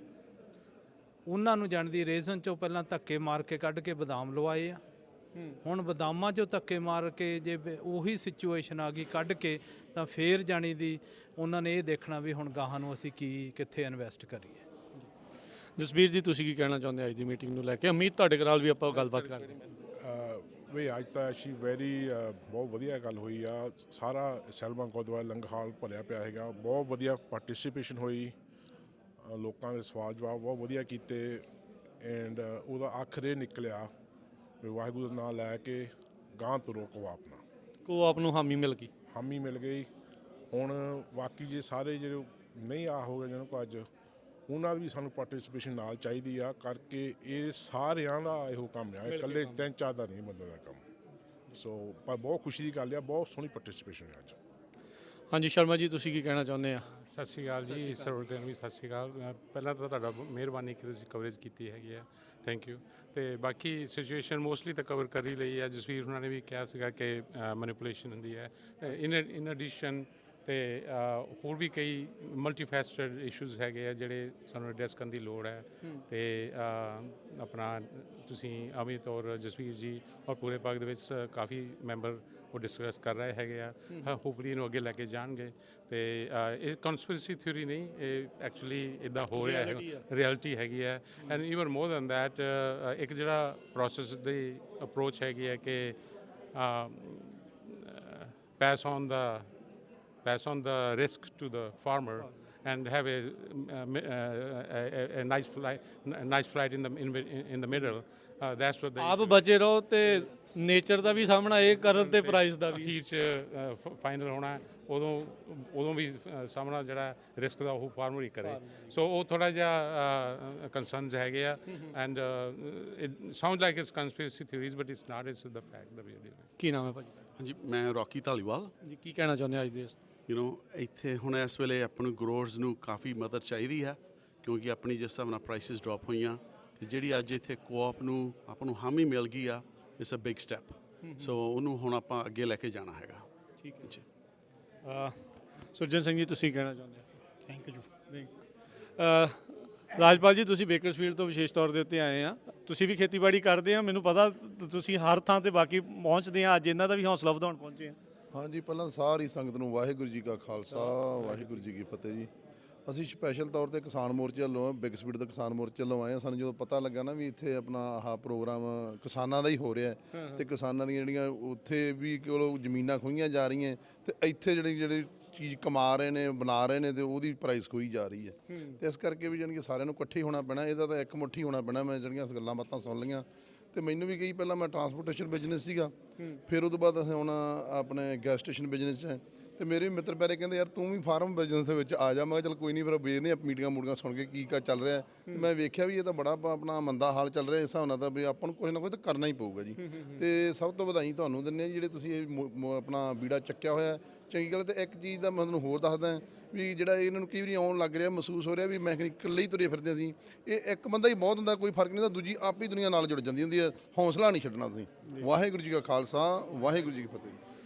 ਉਹਨਾਂ ਨੂੰ ਜਾਣਦੀ ਰੇਜ਼ਨ 'ਚੋਂ ਪਹਿਲਾਂ ਧੱਕੇ ਮਾਰ ਕੇ ਕੱਢ ਕੇ ਬਦਾਮ ਲਵਾਏ ਆ। ਹੁਣ ਬਦਾਮਾਂ 'ਚੋਂ ਧੱਕੇ ਮਾਰ ਕੇ ਜੇ ਉਹੀ ਸਿਚੁਏਸ਼ਨ ਆ ਗਈ ਕੱਢ ਕੇ, ਤਾਂ ਫੇਰ ਜਾਣੀ ਦੀ ਉਹਨਾਂ ਨੇ ਇਹ ਦੇਖਣਾ ਵੀ ਹੁਣ ਗਾਹਾਂ ਨੂੰ ਅਸੀਂ ਕਿੱਥੇ ਇਨਵੈਸਟ ਕਰੀਏ। ਜਸਬੀਰ ਜੀ, ਤੁਸੀਂ ਕੀ ਕਹਿਣਾ ਚਾਹੁੰਦੇ ਅੱਜ ਦੀ ਮੀਟਿੰਗ ਨੂੰ ਲੈ ਕੇ? ਉਮੀਦ ਤੁਹਾਡੇ ਨਾਲ ਵੀ ਆਪਾਂ ਗੱਲਬਾਤ ਕਰਦੇ ਹਾਂ। ਵੀ ਅੱਜ ਤਾਂ ਐਕਚੁਅਲੀ ਬਹੁਤ ਵਧੀਆ ਗੱਲ ਹੋਈ ਆ। ਸਾਰਾ ਸੈਲਮਾ ਗੁਰਦੁਆਰਾ ਲੰਗਰ ਹਾਲ ਭਰਿਆ ਪਿਆ ਹੈਗਾ, ਬਹੁਤ ਵਧੀਆ ਪਾਰਟਿਸਿਪੇਸ਼ਨ ਹੋਈ, ਲੋਕਾਂ ਦੇ ਸਵਾਲ ਜਵਾਬ ਬਹੁਤ ਵਧੀਆ ਕੀਤੇ। ਐਂਡ ਉਹਦਾ ਆਖਰ ਇਹ ਨਿਕਲਿਆ ਵੀ ਵਾਹਿਗੁਰੂ ਦਾ ਨਾਮ ਲੈ ਕੇ ਗਾਂ ਤੁਰੋ ਕੋਆਪ ਨਾਲ। ਕੋਆਪ ਨੂੰ ਹਾਮੀ ਮਿਲ ਗਈ। ਹਾਮੀ ਮਿਲ ਗਈ। ਹੁਣ ਬਾਕੀ ਜੇ ਸਾਰੇ ਜਿਹੜੇ ਨਹੀਂ ਆ ਹੋ ਗਏ ਜਿਹਨਾਂ ਕੋਲ ਅੱਜ, ਉਹਨਾਂ ਦੀ ਵੀ ਸਾਨੂੰ ਪਾਰਟਿਸਿਪੇਸ਼ਨ ਨਾਲ ਚਾਹੀਦੀ ਆ, ਕਰਕੇ ਇਹ ਸਾਰਿਆਂ ਦਾ ਇਹੋ ਕੰਮ ਆ, ਇਕੱਲੇ 3-4 ਦਾ ਨਹੀਂ ਬੰਦੇ ਦਾ ਕੰਮ। ਸੋ ਪਰ ਬਹੁਤ ਖੁਸ਼ੀ ਦੀ ਗੱਲ ਆ, ਬਹੁਤ ਸੋਹਣੀ ਪਾਰਟਿਸਿਪੇਸ਼ਨ ਹੈ ਅੱਜ। ਹਾਂਜੀ ਸ਼ਰਮਾ ਜੀ, ਤੁਸੀਂ ਕੀ ਕਹਿਣਾ ਚਾਹੁੰਦੇ ਆ? ਸਤਿ ਸ਼੍ਰੀ ਅਕਾਲ ਜੀ, ਸਰਵਰ ਨੂੰ ਵੀ ਸਤਿ ਸ਼੍ਰੀ ਅਕਾਲ। ਪਹਿਲਾਂ ਤਾਂ ਤੁਹਾਡਾ ਮਿਹਰਬਾਨੀ ਕਿ ਤੁਸੀਂ ਕਵਰੇਜ ਕੀਤੀ ਹੈਗੀ ਆ, ਥੈਂਕ ਯੂ। ਤੇ ਬਾਕੀ ਸਿਚੁਏਸ਼ਨ ਮੋਸਟਲੀ ਤਾਂ ਕਵਰ ਕਰ ਹੀ ਲਈ ਹੈ। ਜਸਵੀਰ ਉਹਨਾਂ ਨੇ ਵੀ ਕਿਹਾ ਸੀਗਾ ਕਿ ਮੈਨੀਪੂਲੇਸ਼ਨ ਹੁੰਦੀ ਹੈ। ਇਨ ਐਡੀਸ਼ਨ ਤੇ ਹੋਰ ਵੀ ਕਈ ਮਲਟੀਫੈਸਟਡ ਇਸ਼ੂਜ਼ ਹੈਗੇ ਆ ਜਿਹੜੇ ਸਾਨੂੰ ਐਡਰੈਸ ਕਰਨ ਦੀ ਲੋੜ ਹੈ। ਤੇ ਆਪਣਾ ਤੁਸੀਂ ਅਮਿਤ ਔਰ ਜਸਵੀਰ ਜੀ ਔਰ ਪੂਰੇ ਪਾਕ ਦੇ ਵਿੱਚ ਕਾਫੀ ਮੈਂਬਰ ਉਹ ਡਿਸਕਸ ਕਰ ਰਹੇ ਹੈਗੇ ਆ। ਹੋਪਫੁਲੀ ਇਹਨੂੰ ਅੱਗੇ ਲੈ ਕੇ ਜਾਣਗੇ। ਤੇ ਇਹ ਕਨਸਪੀਰੇਸੀ ਥਿਊਰੀ ਨਹੀਂ, ਇਹ ਐਕਚੁਅਲੀ ਇੱਦਾਂ ਹੋ ਰਿਹਾ ਹੈ, ਰਿਐਲਿਟੀ ਹੈਗੀ ਹੈ। And even more than that, ਇੱਕ ਜਿਹੜਾ ਪ੍ਰੋਸੈਸ ਦੀ ਅਪਰੋਚ ਹੈਗੀ ਹੈ ਕਿ pass on the risk to the farmer and have a nice flight in the middle. That's what they ਆਪ ਬਚੇ ਰਹੋ ਤੇ ਨੇਚਰ ਦਾ ਵੀ ਸਾਹਮਣਾ ਇਹ ਕਰਨ ਤੇ ਪ੍ਰਾਈਸ ਦਾ ਵੀ ਅਖੀਰ 'ਚ ਫਾਈਨਲ ਹੋਣਾ। ਉਦੋਂ ਵੀ ਸਾਹਮਣਾ ਜਿਹੜਾ ਰਿਸਕ ਦਾ ਉਹ ਫਾਰਮਰ ਹੀ ਕਰੇ। ਸੋ ਉਹ ਥੋੜ੍ਹਾ ਜਿਹਾ ਕੰਸਰਨਸ ਹੈਗੇ ਆ। And it sound like it's conspiracy theories but it's not, it's the fact ਦਾ ਵੀ। ਕੀ ਨਾਮ ਹੈ ਭਾਜੀ? ਹਾਂਜੀ, ਮੈਂ ਰੌਕੀ ਧਾਲੀਵਾਲ। ਜੀ ਕੀ ਕਹਿਣਾ ਚਾਹੁੰਦੇ ਆ ਅੱਜ ਦੇ? ਇੱਥੇ ਹੁਣ ਇਸ ਵੇਲੇ ਆਪਾਂ ਨੂੰ ਗਰੋਅਰਸ ਨੂੰ ਕਾਫੀ ਮਦਦ ਚਾਹੀਦੀ ਹੈ, ਕਿਉਂਕਿ ਆਪਣੀ ਜਿਸ ਹਿਸਾਬ ਨਾਲ ਪ੍ਰਾਈਸਿਸ ਡਰੋਪ ਹੋਈਆਂ, ਤੇ ਜਿਹੜੀ ਅੱਜ ਇੱਥੇ ਕੋਆਪ ਨੂੰ ਆਪਾਂ ਨੂੰ ਹਾਮੀ ਮਿਲ ਗਈ ਆ, ਇਟਸ ਅ ਬਿਗ ਸਟੈਪ। ਸੋ ਉਹਨੂੰ ਹੁਣ ਆਪਾਂ ਅੱਗੇ ਲੈ ਕੇ ਜਾਣਾ ਹੈਗਾ। ਠੀਕ ਹੈ ਜੀ। ਸੁਰਜਨ ਸਿੰਘ ਜੀ, ਤੁਸੀਂ ਕਹਿਣਾ ਚਾਹੁੰਦੇ ਹੋ? Thank you. ਰਾਜਪਾਲ ਜੀ, ਤੁਸੀਂ ਬੇਕਰਸਫੀਲਡ ਤੋਂ ਵਿਸ਼ੇਸ਼ ਤੌਰ ਦੇ ਉੱਤੇ ਆਏ ਆ। ਤੁਸੀਂ ਵੀ ਖੇਤੀਬਾੜੀ ਕਰਦੇ ਆ, ਮੈਨੂੰ ਪਤਾ ਤੁਸੀਂ ਹਰ ਥਾਂ ਤੇ ਬਾਕੀ ਪਹੁੰਚਦੇ ਆ। ਅੱਜ ਇਹਨਾਂ ਦਾ ਵੀ ਹੌਸਲਾ ਵਧਾਉਣ ਪਹੁੰਚੇ ਆ। ਹਾਂਜੀ, ਪਹਿਲਾਂ ਸਾਰੀ ਸੰਗਤ ਨੂੰ ਵਾਹਿਗੁਰੂ ਜੀ ਕਾ ਖਾਲਸਾ, ਵਾਹਿਗੁਰੂ ਜੀ ਕੀ ਫਤਿਹ ਜੀ। ਅਸੀਂ ਸਪੈਸ਼ਲ ਤੌਰ ਤੇ ਕਿਸਾਨ ਮੋਰਚੇ ਵੱਲੋਂ, ਬਿਗ ਸਪੀਡ ਦੇ ਕਿਸਾਨ ਮੋਰਚੇ ਵੱਲੋਂ ਆਏ ਹਾਂ। ਸਾਨੂੰ ਜਦੋਂ ਪਤਾ ਲੱਗਾ ਨਾ ਵੀ ਇੱਥੇ ਆਪਣਾ ਆਹ ਪ੍ਰੋਗਰਾਮ ਕਿਸਾਨਾਂ ਦਾ ਹੀ ਹੋ ਰਿਹਾ ਤੇ ਕਿਸਾਨਾਂ ਦੀਆਂ ਜਿਹੜੀਆਂ ਉੱਥੇ ਵੀ ਕੋਲੋਂ ਜ਼ਮੀਨਾਂ ਖੋਹੀਆਂ ਜਾ ਰਹੀਆਂ ਤੇ ਇੱਥੇ ਜਿਹੜੀ ਚੀਜ਼ ਕਮਾ ਰਹੇ ਨੇ, ਬਣਾ ਰਹੇ ਨੇ, ਤੇ ਉਹਦੀ ਪ੍ਰਾਈਸ ਖੋਈ ਜਾ ਰਹੀ ਹੈ। ਤੇ ਇਸ ਕਰਕੇ ਵੀ ਜਾਣੀ ਕਿ ਸਾਰਿਆਂ ਨੂੰ ਇਕੱਠੇ ਹੋਣਾ ਪੈਣਾ, ਇਹਦਾ ਤਾਂ ਇੱਕ ਮੁੱਠੀ ਹੋਣਾ ਪੈਣਾ। ਮੈਂ ਜਿਹੜੀਆਂ ਗੱਲਾਂ ਬਾਤਾਂ ਸੁਣ ਲਈਆਂ ਤੇ ਮੈਨੂੰ ਵੀ ਕਈ, ਪਹਿਲਾਂ ਮੈਂ ਟਰਾਂਸਪੋਰਟੇਸ਼ਨ ਬਿਜ਼ਨਸ ਸੀਗਾ, ਫਿਰ ਉਹ ਤੋਂ ਬਾਅਦ ਅਸੀਂ ਹੁਣ ਆਪਣੇ ਗੈਸ ਸਟੇਸ਼ਨ ਬਿਜ਼ਨਸ 'ਚ ਹੈ। ਤੇ ਮੇਰੇ ਵੀ ਮਿੱਤਰ ਪਿਆਰੇ ਕਹਿੰਦੇ ਯਾਰ ਤੂੰ ਵੀ ਫਾਰਮ ਬਿਜ਼ਨਸ ਦੇ ਵਿੱਚ ਆ ਜਾ। ਮੈਂ ਕਿਹਾ ਚੱਲ ਕੋਈ ਨਹੀਂ, ਫਿਰ ਵੇਖਦੇ ਹਾਂ ਮੀਟਿੰਗਾਂ ਮੂਟਿੰਗਾਂ ਸੁਣ ਕੇ ਕੀ ਚੱਲ ਰਿਹਾ। ਤੇ ਮੈਂ ਵੇਖਿਆ ਵੀ ਇਹ ਤਾਂ ਬੜਾ ਆਪਣਾ ਮੰਦਾ ਹਾਲ ਚੱਲ ਰਿਹਾ। ਇਸ ਹਿਸਾਬ ਨਾਲ ਤਾਂ ਵੀ ਆਪਾਂ ਨੂੰ ਕੁਝ ਨਾ ਕੁਝ ਤਾਂ ਕਰਨਾ ਹੀ ਪਊਗਾ ਜੀ। ਤੇ ਸਭ ਤੋਂ ਵਧਾਈ ਤੁਹਾਨੂੰ ਦਿੰਦੇ ਹਾਂ ਜਿਹੜੇ ਤੁਸੀਂ ਇਹ ਆਪਣਾ ਬੀੜਾ ਚੱਕਿਆ ਹੋਇਆ, ਚੰਗੀ ਗੱਲ। ਤੇ ਇੱਕ ਚੀਜ਼ ਦਾ ਮੈਂ ਤੁਹਾਨੂੰ ਹੋਰ ਦੱਸਦਾ ਵੀ ਜਿਹੜਾ ਇਹਨਾਂ ਨੂੰ ਕਈ ਵਾਰੀ ਆਉਣ ਲੱਗ ਰਿਹਾ, ਮਹਿਸੂਸ ਹੋ ਰਿਹਾ ਵੀ ਮੈਂ ਇਕੱਲੇ ਹੀ ਤੁਰੇ ਫਿਰਦੇ ਅਸੀਂ। ਇਹ ਇੱਕ ਬੰਦਾ ਹੀ ਬਹੁਤ ਹੁੰਦਾ, ਕੋਈ ਫਰਕ ਨਹੀਂ ਤਾਂ ਦੂਜੀ ਆਪ ਹੀ ਦੁਨੀਆ ਨਾਲ ਜੁੜ ਜਾਂਦੀ ਹੁੰਦੀ ਹੈ। ਹੌਸਲਾ ਨਹੀਂ ਛੱਡਣਾ ਤੁਸੀਂ। ਵਾਹਿਗੁਰੂ ਜੀ ਕਾ ਖਾਲਸਾ, ਵਾਹਿਗੁਰੂ ਜੀ ਕੀ ਫਤਿਹ।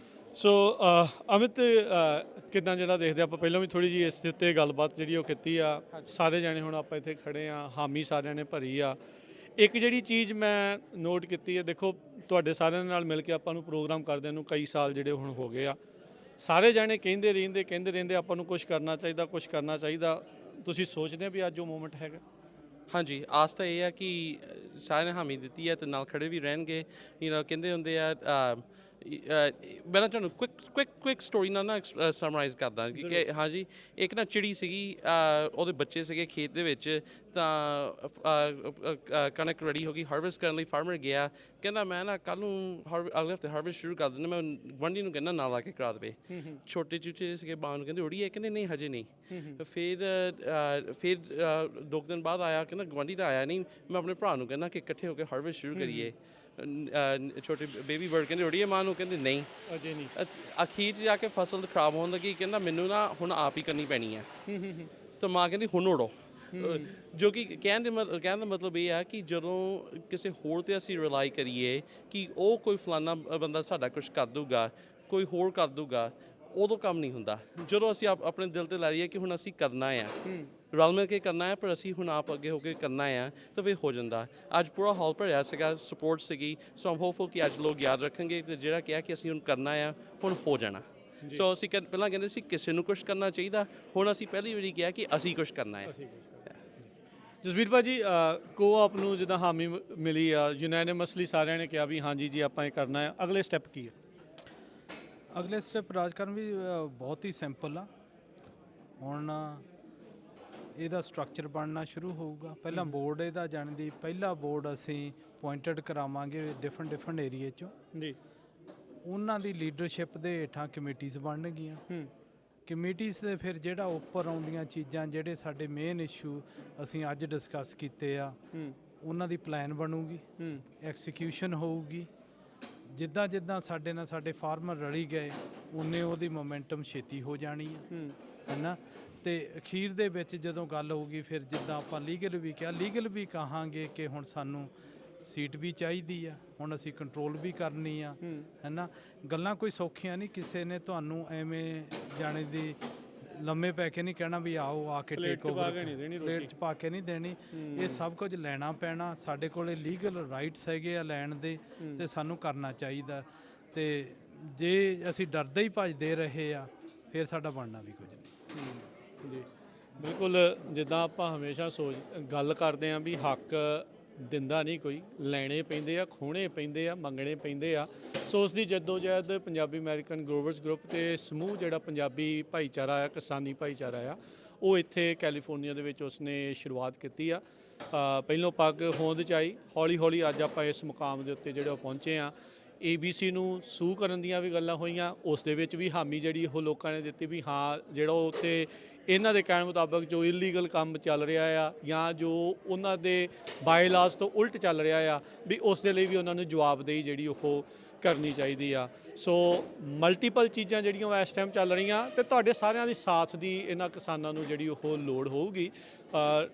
ਸੋ ਅਮਿਤ, ਕਿੱਦਾਂ ਜਿਹੜਾ ਦੇਖਦੇ ਆਪਾਂ ਪਹਿਲਾਂ ਵੀ ਥੋੜੀ ਜਿਹੀ ਇਸ ਦੇ ਉੱਤੇ ਗੱਲਬਾਤ ਜਿਹੜੀ ਉਹ ਕੀਤੀ ਆ। ਸਾਰੇ ਜਾਣੇ ਹੁਣ ਆਪਾਂ ਇੱਥੇ ਖੜੇ ਆ, ਹਾਮੀ ਸਾਰਿਆਂ ਨੇ ਭਰੀ ਆ। ਇੱਕ ਜਿਹੜੀ ਚੀਜ਼ ਮੈਂ ਨੋਟ ਕੀਤੀ ਹੈ, ਦੇਖੋ ਤੁਹਾਡੇ ਸਾਰਿਆਂ ਨਾਲ ਮਿਲ ਕੇ ਆਪਾਂ ਨੂੰ ਪ੍ਰੋਗਰਾਮ ਕਰਦਿਆਂ ਨੂੰ ਕਈ ਸਾਲ ਜਿਹੜੇ ਹੁਣ ਹੋ ਗਏ ਆ। ਸਾਰੇ ਜਾਣੇ ਕਹਿੰਦੇ ਰਹਿੰਦੇ ਆਪਾਂ ਨੂੰ ਕੁਝ ਕਰਨਾ ਚਾਹੀਦਾ। ਤੁਸੀਂ ਸੋਚਦੇ ਆ ਵੀ ਅੱਜ ਉਹ ਮੂਮੈਂਟ ਹੈਗਾ? ਹਾਂਜੀ, ਆਸ ਤਾਂ ਇਹ ਆ ਕਿ ਸਾਰਿਆਂ ਨੇ ਹਾਮੀ ਦਿੱਤੀ ਹੈ ਤੇ ਨਾਲ ਖੜੇ ਵੀ ਰਹਿਣਗੇ। ਕਹਿੰਦੇ ਹੁੰਦੇ ਆ, ਮੈਂ ਨਾ ਤੁਹਾਨੂੰ ਕੁਇਕ ਸਟੋਰੀ ਨਾਲ ਨਾ ਸਮਰਾਈਜ਼ ਕਰਦਾ ਕਿ ਹਾਂਜੀ, ਇੱਕ ਨਾ ਚਿੜੀ ਸੀਗੀ, ਉਹਦੇ ਬੱਚੇ ਸੀਗੇ ਖੇਤ ਦੇ ਵਿੱਚ। ਤਾਂ ਕਣਕ ਰੈਡੀ ਹੋ ਗਈ ਹਾਰਵੈਸਟ ਕਰਨ ਲਈ। ਫਾਰਮਰ ਗਿਆ, ਕਹਿੰਦਾ ਮੈਂ ਨਾ ਕੱਲ੍ਹ ਨੂੰ ਅਗਲੇ ਹਫ਼ਤੇ ਹਾਰਵੈਸਟ ਸ਼ੁਰੂ ਕਰ ਦਿੰਦਾ, ਮੈਂ ਗੁਆਂਢੀ ਨੂੰ ਕਹਿੰਦਾ ਨਾਲ ਆ ਕੇ ਕਰਾ ਦੇਵੇ। ਛੋਟੇ ਚੂਚੇ ਸੀਗੇ, ਬਾਂ ਨੂੰ ਕਹਿੰਦੇ ਉੜੀਏ, ਕਹਿੰਦੇ ਨਹੀਂ ਹਜੇ ਨਹੀਂ। ਫਿਰ 2 ਦਿਨ ਬਾਅਦ ਆਇਆ, ਕਹਿੰਦਾ ਗੁਆਂਢੀ ਤਾਂ ਆਇਆ ਨਹੀਂ, ਮੈਂ ਆਪਣੇ ਭਰਾ ਨੂੰ ਕਹਿੰਦਾ ਕਿ ਇਕੱਠੇ ਹੋ ਕੇ ਹਾਰਵੈਸਟ ਸ਼ੁਰੂ ਕਰੀਏ। ਛੋਟੇ ਬੇਬੀ ਬਰਡ ਕਹਿੰਦੇ ਉੜੀਏ, ਮਾਂ ਨੂੰ ਕਹਿੰਦੇ ਨਹੀਂ ਅਜੇ ਨਹੀਂ। ਅਖੀਰ 'ਚ ਜਾ ਕੇ ਫਸਲ ਖਰਾਬ ਹੋਣ ਲੱਗੀ, ਕਹਿੰਦਾ ਮੈਨੂੰ ਨਾ ਹੁਣ ਆਪ ਹੀ ਕਰਨੀ ਪੈਣੀ ਹੈ। ਤਾਂ ਮਾਂ ਕਹਿੰਦੀ ਹੁਣ ਉੜੋ। ਜੋ ਕਿ ਕਹਿਣ ਦਾ ਮਤਲਬ ਇਹ ਆ ਕਿ ਜਦੋਂ ਕਿਸੇ ਹੋਰ 'ਤੇ ਅਸੀਂ ਰਿਲਾਈ ਕਰੀਏ ਕਿ ਉਹ ਕੋਈ ਫਲਾਨਾ ਬੰਦਾ ਸਾਡਾ ਕੁਛ ਕਰ ਦੂਗਾ, ਕੋਈ ਹੋਰ ਕਰ ਦੂਗਾ, ਉਦੋਂ ਕੰਮ ਨਹੀਂ ਹੁੰਦਾ। ਜਦੋਂ ਅਸੀਂ ਆਪਣੇ ਦਿਲ 'ਤੇ ਲੈ ਲਈਏ ਕਿ ਹੁਣ ਅਸੀਂ ਕਰਨਾ ਆ, ਰਲ ਮਿਲ ਕੇ ਕਰਨਾ ਹੈ, ਪਰ ਅਸੀਂ ਹੁਣ ਆਪ ਅੱਗੇ ਹੋ ਕੇ ਕਰਨਾ ਆ, ਤਾਂ ਫਿਰ ਹੋ ਜਾਂਦਾ। ਅੱਜ ਪੂਰਾ ਹਾਲ ਭਰਿਆ ਸੀਗਾ, ਸਪੋਰਟ ਸੀਗੀ। ਸੋ ਆਮ ਹੋਪਫੁਲ ਕਿ ਅੱਜ ਲੋਕ ਯਾਦ ਰੱਖਣਗੇ ਕਿ ਜਿਹੜਾ ਕਿਹਾ ਕਿ ਅਸੀਂ ਹੁਣ ਕਰਨਾ ਆ, ਹੁਣ ਹੋ ਜਾਣਾ। ਸੋ ਅਸੀਂ ਪਹਿਲਾਂ ਕਹਿੰਦੇ ਸੀ ਕਿਸੇ ਨੂੰ ਕੁਛ ਕਰਨਾ ਚਾਹੀਦਾ, ਹੁਣ ਅਸੀਂ ਪਹਿਲੀ ਵਾਰੀ ਕਿਹਾ ਕਿ ਅਸੀਂ ਕੁਛ ਕਰਨਾ ਹੈ। ਜਸਵੀਰ ਭਾਜੀ, ਕੋਆਪ ਨੂੰ ਜਿੱਦਾਂ ਹਾਮੀ ਮਿਲੀ ਆ, ਯੂਨੈਨਿਮਸਲੀ ਸਾਰਿਆਂ ਨੇ ਕਿਹਾ ਵੀ ਹਾਂਜੀ ਜੀ ਆਪਾਂ ਇਹ ਕਰਨਾ ਹੈ, ਅਗਲੇ ਸਟੈਪ ਕੀ ਹੈ? ਅਗਲੇ ਸਟੈਪ ਰਾਜਕਰਨ ਵੀ ਬਹੁਤ ਹੀ ਸਿੰਪਲ ਆ। ਹੁਣ ਇਹਦਾ ਸਟਰਕਚਰ ਬਣਨਾ ਸ਼ੁਰੂ ਹੋਊਗਾ। ਪਹਿਲਾਂ ਬੋਰਡ ਇਹਦਾ ਜਾਣ ਦੀ ਪਹਿਲਾ ਬੋਰਡ ਅਸੀਂ ਪੁਆਇੰਟਡ ਕਰਾਵਾਂਗੇ ਡਿਫਰੈਂਟ ਏਰੀਏ 'ਚੋਂ ਜੀ। ਉਹਨਾਂ ਦੀ ਲੀਡਰਸ਼ਿਪ ਦੇ ਹੇਠਾਂ ਕਮੇਟੀਜ਼ ਬਣਨਗੀਆਂ। ਕਮੇਟੀਜ਼ ਦੇ ਫਿਰ ਜਿਹੜਾ ਉੱਪਰ ਆਉਂਦੀਆਂ ਚੀਜ਼ਾਂ, ਜਿਹੜੇ ਸਾਡੇ ਮੇਨ ਇਸ਼ੂ ਅਸੀਂ ਅੱਜ ਡਿਸਕਸ ਕੀਤੇ ਆ, ਉਹਨਾਂ ਦੀ ਪਲਾਨ ਬਣੂਗੀ, ਐਕਸੀਕਿਊਸ਼ਨ ਹੋਊਗੀ। ਜਿੱਦਾਂ ਜਿੱਦਾਂ ਸਾਡੇ ਨਾਲ ਸਾਡੇ ਫਾਰਮਰ ਰਲੀ ਗਏ ਉਨੇ ਉਹਦੀ ਮੋਮੈਂਟਮ ਛੇਤੀ ਹੋ ਜਾਣੀ ਹੈ ਨਾ। ਤੇ ਅਖੀਰ ਦੇ ਵਿੱਚ ਜਦੋਂ ਗੱਲ ਹੋਊਗੀ ਫਿਰ ਜਿੱਦਾਂ ਆਪਾਂ ਲੀਗਲ ਵੀ ਕਿਹਾ, ਲੀਗਲ ਵੀ ਕਹਾਂਗੇ ਕਿ ਹੁਣ ਸਾਨੂੰ ਸੀਟ ਵੀ ਚਾਹੀਦੀ ਆ, ਹੁਣ ਅਸੀਂ ਕੰਟਰੋਲ ਵੀ ਕਰਨੀ ਆ, ਹੈ ਨਾ। ਗੱਲਾਂ ਕੋਈ ਸੌਖੀਆਂ ਨਹੀਂ, ਕਿਸੇ ਨੇ ਤੁਹਾਨੂੰ ਐਵੇਂ ਜਾਣੇ ਦੀ ਲੰਮੇ ਪੈ ਕੇ ਨਹੀਂ ਕਹਿਣਾ ਵੀ ਆਓ ਆ ਕੇ ਟੇਕ ਓਵਰ, ਪਲੇਟ 'ਚ ਪਾ ਕੇ ਨਹੀਂ ਦੇਣੀ। ਇਹ ਸਭ ਕੁਝ ਲੈਣਾ ਪੈਣਾ, ਸਾਡੇ ਕੋਲ ਲੀਗਲ ਰਾਈਟਸ ਹੈਗੇ ਆ ਲੈਣ ਦੇ, ਤੇ ਸਾਨੂੰ ਕਰਨਾ ਚਾਹੀਦਾ। ਤੇ ਜੇ ਅਸੀਂ ਡਰਦੇ ਹੀ ਭੱਜਦੇ ਰਹੇ ਆ ਫਿਰ ਸਾਡਾ ਬਣਨਾ ਵੀ ਕੁਝ ਨਹੀਂ। ਜੀ ਬਿਲਕੁਲ, ਜਿੱਦਾਂ ਆਪਾਂ ਹਮੇਸ਼ਾ ਗੱਲ ਕਰਦੇ ਹਾਂ ਵੀ ਹੱਕ ਦਿੰਦਾ ਨਹੀਂ ਕੋਈ, ਲੈਣੇ ਪੈਂਦੇ ਆ, ਖੋਣੇ ਪੈਂਦੇ ਆ, ਮੰਗਣੇ ਪੈਂਦੇ ਆ। ਸੋ ਉਸ ਦੀ ਜਦੋਜਹਿਦ ਪੰਜਾਬੀ ਅਮਰੀਕਨ ਗਰੋਵਰਸ ਗਰੁੱਪ ਤੇ ਸਮੂਹ ਜਿਹੜਾ ਪੰਜਾਬੀ ਭਾਈਚਾਰਾ ਆ, ਕਿਸਾਨੀ ਭਾਈਚਾਰਾ ਆ, ਉਹ ਇੱਥੇ ਕੈਲੀਫੋਰਨੀਆ ਦੇ ਵਿੱਚ ਉਸਨੇ ਸ਼ੁਰੂਆਤ ਕੀਤੀ ਆ। ਪਹਿਲੋਂ ਪੱਗ ਹੋਂਦ 'ਚ ਆਈ, ਹੌਲੀ ਹੌਲੀ ਅੱਜ ਆਪਾਂ ਇਸ ਮੁਕਾਮ ਦੇ ਉੱਤੇ ਜਿਹੜੇ ਪਹੁੰਚੇ ਆ। ABC ਨੂੰ ਸੂ ਕਰਨ ਦੀਆਂ ਵੀ ਗੱਲਾਂ ਹੋਈਆਂ, ਉਸ ਦੇ ਵਿੱਚ ਵੀ ਹਾਮੀ ਜਿਹੜੀ ਉਹ ਲੋਕਾਂ ਨੇ ਦਿੱਤੀ ਵੀ ਹਾਂ ਜਿਹੜਾ ਉੱਥੇ ਇਹਨਾਂ ਦੇ ਕਹਿਣ ਮੁਤਾਬਕ ਜੋ ਇਲੀਗਲ ਕੰਮ ਚੱਲ ਰਿਹਾ ਆ ਜਾਂ ਜੋ ਉਹਨਾਂ ਦੇ ਬਾਇਲਾਜ਼ ਤੋਂ ਉਲਟ ਚੱਲ ਰਿਹਾ ਆ ਵੀ ਉਸ ਦੇ ਲਈ ਵੀ ਉਹਨਾਂ ਨੂੰ ਜਵਾਬਦੇਹੀ ਜਿਹੜੀ ਉਹ ਕਰਨੀ ਚਾਹੀਦੀ ਆ। ਸੋ ਮਲਟੀਪਲ ਚੀਜ਼ਾਂ ਜਿਹੜੀਆਂ ਇਸ ਟਾਈਮ ਚੱਲ ਰਹੀਆਂ ਤੇ ਤੁਹਾਡੇ ਸਾਰਿਆਂ ਦੀ ਸਾਥ ਦੀ ਇਹਨਾਂ ਕਿਸਾਨਾਂ ਨੂੰ ਜਿਹੜੀ ਉਹ ਲੋੜ ਹੋਊਗੀ।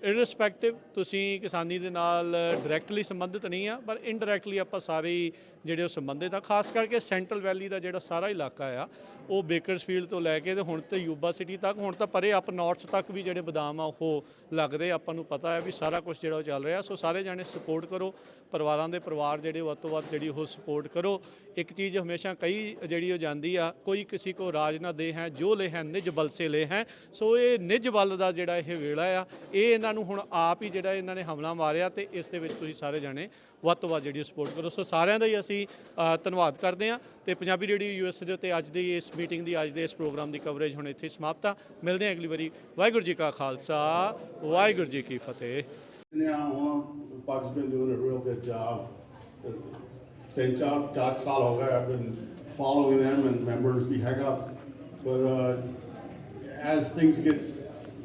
ਇਰਰਿਸਪੈਕਟਿਵ ਤੁਸੀਂ ਕਿਸਾਨੀ ਦੇ ਨਾਲ ਡਾਇਰੈਕਟਲੀ ਸੰਬੰਧਿਤ ਨਹੀਂ ਆ, ਪਰ ਇਨਡਾਇਰੈਕਟਲੀ ਆਪਾਂ ਸਾਰੇ ਜਿਹੜੇ ਉਹ ਸੰਬੰਧਿਤ ਆ। ਖਾਸ ਕਰਕੇ ਸੈਂਟਰਲ ਵੈਲੀ ਦਾ ਜਿਹੜਾ ਸਾਰਾ ਇਲਾਕਾ ਆ ਉਹ ਬੇਕਰਸਫੀਲਡ ਤੋਂ ਲੈ ਕੇ ਤੇ ਹੁਣ ਤੇ ਯੂਬਾ ਸਿਟੀ ਤੱਕ, ਹੁਣ ਤਾਂ ਪਰੇ ਅਪ ਨਾਰਥ ਤੱਕ ਵੀ ਜਿਹੜੇ ਬਦਾਮ ਆ ਉਹ ਲੱਗਦੇ। ਆਪਾਂ ਨੂੰ ਪਤਾ ਹੈ ਵੀ ਸਾਰਾ ਕੁਝ ਜਿਹੜਾ ਉਹ ਚੱਲ ਰਿਹਾ। ਸੋ ਸਾਰੇ ਜਾਣੇ ਸਪੋਰਟ ਕਰੋ, ਪਰਿਵਾਰਾਂ ਦੇ ਪਰਿਵਾਰ ਜਿਹੜੇ ਵੱਧ ਤੋਂ ਵੱਧ ਜਿਹੜੀ ਉਹ ਸਪੋਰਟ ਕਰੋ। ਇੱਕ ਚੀਜ਼ ਹਮੇਸ਼ਾ ਕਈ ਜਿਹੜੀ ਉਹ ਜਾਂਦੀ ਆ, ਕੋਈ ਕਿਸੇ ਕੋ ਰਾਜ ਨਾ ਦੇ ਹੈ ਜੋ ਲੈ ਹੈ ਨਿਜ ਬਲ ਸੇ ਲੈ ਹੈ। ਸੋ ਇਹ ਨਿਜ ਬਲ ਦਾ ਜਿਹੜਾ ਇਹ ਵੇਲਾ ਆ, ਇਹ ਇਹਨਾਂ ਨੂੰ ਹੁਣ ਆਪ ਹੀ ਜਿਹੜਾ ਇਹਨਾਂ ਨੇ ਹਮਲਾ ਮਾਰਿਆ ਤੇ ਇਸ ਦੇ ਵਿੱਚ ਤੁਸੀਂ ਸਾਰੇ ਜਾਣੇ ਵੱਧ ਤੋਂ ਵੱਧ ਜਿਹੜੀ ਸਪੋਰਟ ਕਰੋ। ਸੋ ਸਾਰਿਆਂ ਦਾ ਹੀ ਅਸੀਂ ਧੰਨਵਾਦ ਕਰਦੇ ਹਾਂ ਤੇ ਪੰਜਾਬੀ ਰੇਡੀਓ USA ਦੇ ਉੱਤੇ ਅੱਜ ਦੀ ਇਸ ਮੀਟਿੰਗ ਦੀ, ਅੱਜ ਦੇ ਇਸ ਪ੍ਰੋਗਰਾਮ ਦੀ ਕਵਰੇਜ ਹੁਣ ਇੱਥੇ ਸਮਾਪਤ ਆ। ਮਿਲਦੇ ਹਾਂ ਅਗਲੀ ਵਾਰੀ। ਵਾਹਿਗੁਰੂ ਜੀ ਕਾ ਖਾਲਸਾ, ਵਾਹਿਗੁਰੂ ਜੀ ਕੀ ਫਤਿਹ। Bugs been doing a real good job. 3-4 ਸਾਲ ਹੋ ਗਏ I've been following them and members ਵੀ ਹੈਗਾ, but as things get